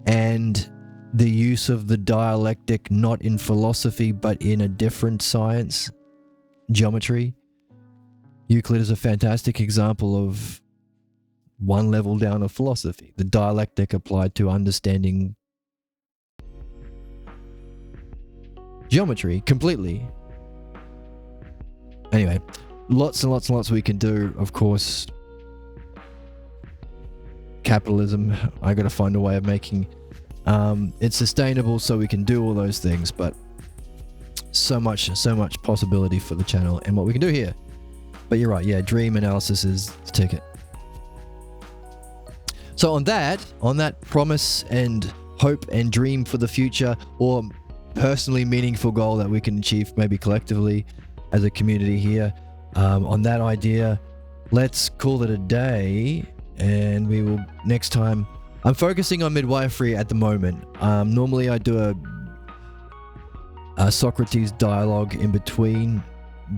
and the use of the dialectic not in philosophy but in a different science, geometry. Euclid is a fantastic example of one level down of philosophy, the dialectic applied to understanding geometry completely. Anyway, lots and lots and lots we can do. Of course, capitalism, I gotta find a way of making it sustainable so we can do all those things, but so much possibility for the channel and what we can do here. But you're right, yeah, dream analysis is the ticket. So on that promise and hope and dream for the future, or personally meaningful goal that we can achieve maybe collectively as a community here, on that idea, let's call it a day, and we will next time. I'm focusing on midwifery at the moment. Normally I do a Socrates dialogue in between,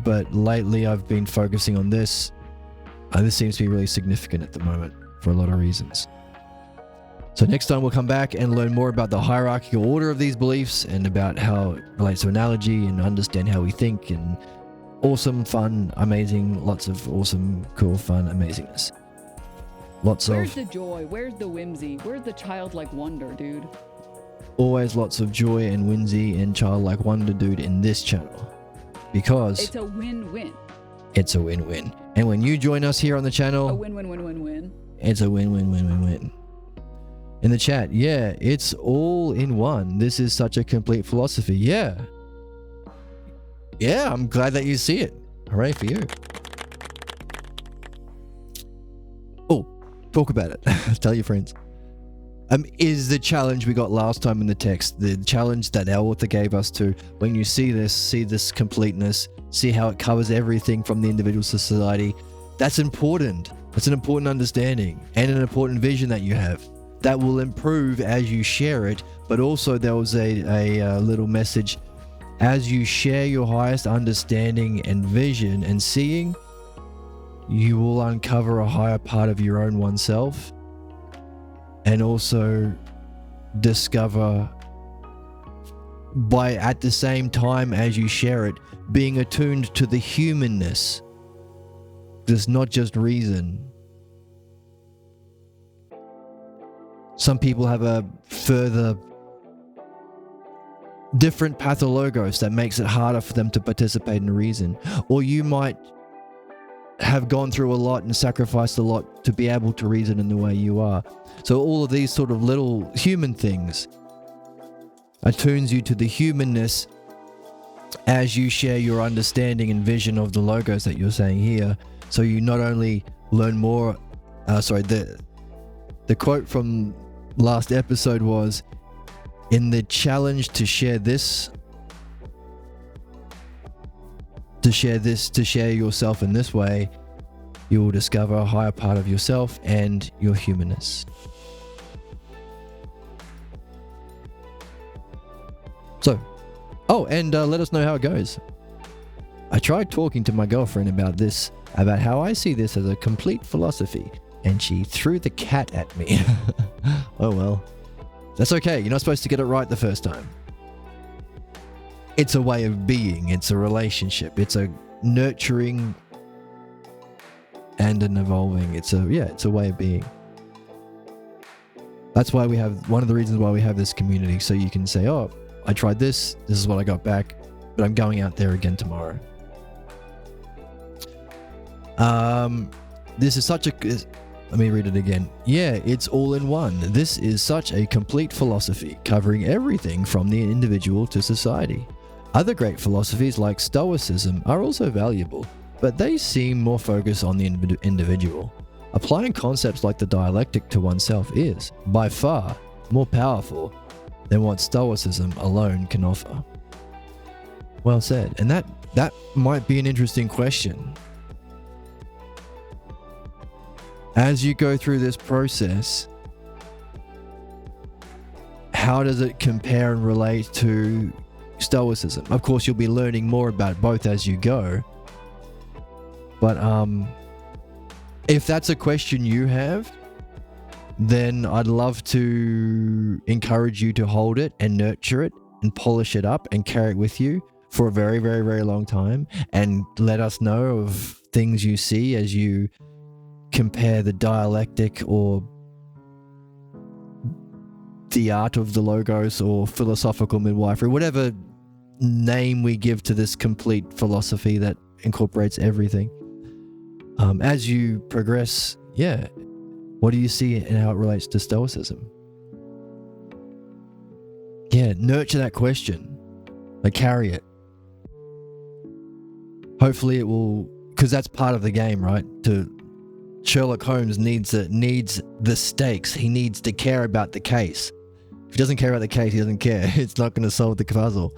but lately I've been focusing on this. This seems to be really significant at the moment for a lot of reasons. So next time we'll come back and learn more about the hierarchical order of these beliefs and about how it relates to analogy and understand how we think, and awesome, fun, amazing, lots of awesome, cool, fun, amazingness. Where's the joy? Where's the whimsy? Where's the childlike wonder, dude? Always lots of joy and whimsy and childlike wonder, dude, in this channel. Because it's a win-win. It's a win-win. And when you join us here on the channel, a win-win-win-win-win. It's a win-win-win-win-win. In the chat, yeah, it's all in one. This is such a complete philosophy. Yeah. Yeah, I'm glad that you see it. Hooray for you. Oh, talk about it. Tell your friends. Is the challenge we got last time in the text, the challenge that our author gave us to, when you see this completeness, see how it covers everything from the individual to society. That's important. That's an important understanding and an important vision that you have. That will improve as you share it, but also there was a little message. As you share your highest understanding and vision and seeing, you will uncover a higher part of your own oneself, and also discover, by at the same time as you share it, being attuned to the humanness. It's not just reason. Some people have a further different pathologos that makes it harder for them to participate in reason. Or you might have gone through a lot and sacrificed a lot to be able to reason in the way you are. So all of these sort of little human things attunes you to the humanness as you share your understanding and vision of the logos that you're saying here. So you not only learn more, the quote from last episode was, in the challenge to share yourself in this way, you will discover a higher part of yourself and your humanness. So, and let us know how it goes. I tried talking to my girlfriend about this, about how I see this as a complete philosophy, and she threw the cat at me. Oh well. That's okay, you're not supposed to get it right the first time. It's a way of being, it's a relationship, it's a nurturing and an evolving. It's a way of being. That's why we have, one of the reasons why we have this community, so you can say, oh, I tried this is what I got back, but I'm going out there again tomorrow. This is such a, let me read it again. Yeah, it's all in one. This is such a complete philosophy, covering everything from the individual to society. Other great philosophies like Stoicism are also valuable, but they seem more focused on the individual. Applying concepts like the dialectic to oneself is, by far, more powerful than what Stoicism alone can offer. Well said. And that might be an interesting question. As you go through this process, how does it compare and relate to Stoicism? Of course, you'll be learning more about both as you go. But if that's a question you have, then I'd love to encourage you to hold it and nurture it and polish it up and carry it with you for a very, very, very long time, and let us know of things you see as you compare the dialectic or the art of the logos or philosophical midwifery, whatever name we give to this complete philosophy that incorporates everything. As you progress, what do you see and how it relates to Stoicism? Nurture that question. Like, carry it. Hopefully it will, because that's part of the game, right? Sherlock Holmes needs the stakes. He needs to care about the case. If he doesn't care about the case, he doesn't care. It's not going to solve the puzzle.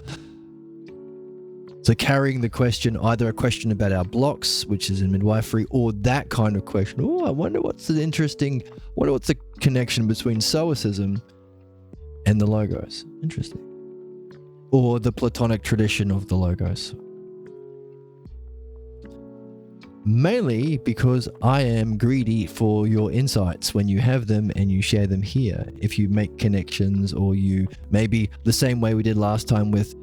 So carrying the question, either a question about our blocks, which is in midwifery, or that kind of question. Oh, I wonder what's the connection between Stoicism and the Logos. Interesting. Or the Platonic tradition of the Logos. Mainly because I am greedy for your insights when you have them and you share them here. If you make connections, or you maybe the same way we did last time with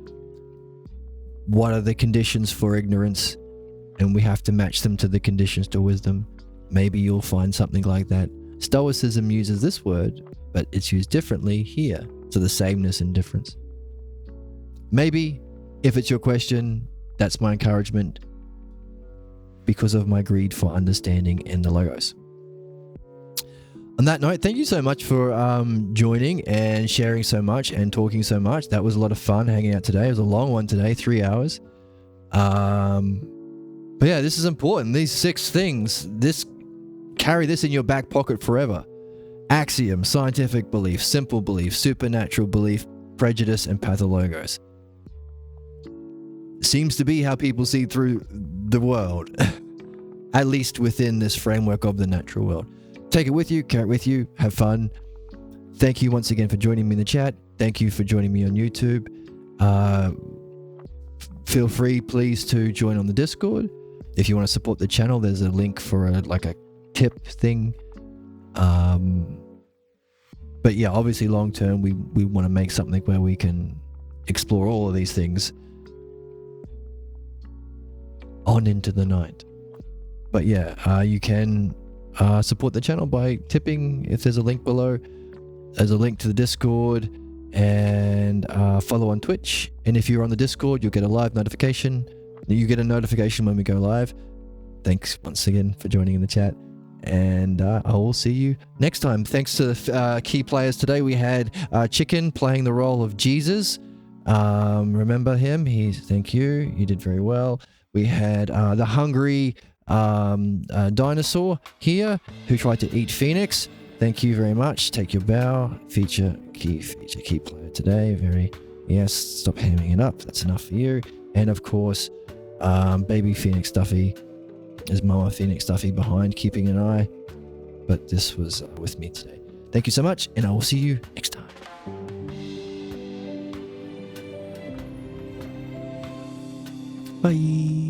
what are the conditions for ignorance, and we have to match them to the conditions to wisdom. Maybe you'll find something like that. Stoicism uses this word, but it's used differently here. So the sameness and difference. Maybe, if it's your question, that's my encouragement because of my greed for understanding in the Logos. On that note, thank you so much for joining and sharing so much and talking so much. That was a lot of fun hanging out today. It was a long one today, 3 hours. But yeah, this is important. These 6 things, carry this in your back pocket forever. Axiom, scientific belief, simple belief, supernatural belief, prejudice, and pathologos. Seems to be how people see through the world, at least within this framework of the natural world. Take it with you, carry it with you, have fun. Thank you once again for joining me in the chat. Thank you for joining me on YouTube. Feel free, please, to join on the Discord. If you want to support the channel, there's a link for a tip thing. But yeah, obviously long term, we want to make something where we can explore all of these things on into the night. But yeah, you can support the channel by tipping. If there's a link below, there's a link to the Discord, and follow on Twitch. And if you're on the Discord, you'll get a live notification. You get a notification when we go live. Thanks once again for joining in the chat, and I will see you next time. Thanks to the key players today. We had Chicken playing the role of Jesus. Remember him? Thank you. You did very well. We had the hungry dinosaur here who tried to eat Phoenix. Thank you very much. Take your bow. Feature key player today. Yes, stop hamming it up. That's enough for you. And of course, baby Phoenix Stuffy. There's Mama Phoenix Stuffy behind, keeping an eye. But this was with me today. Thank you so much, and I will see you next time. Bye.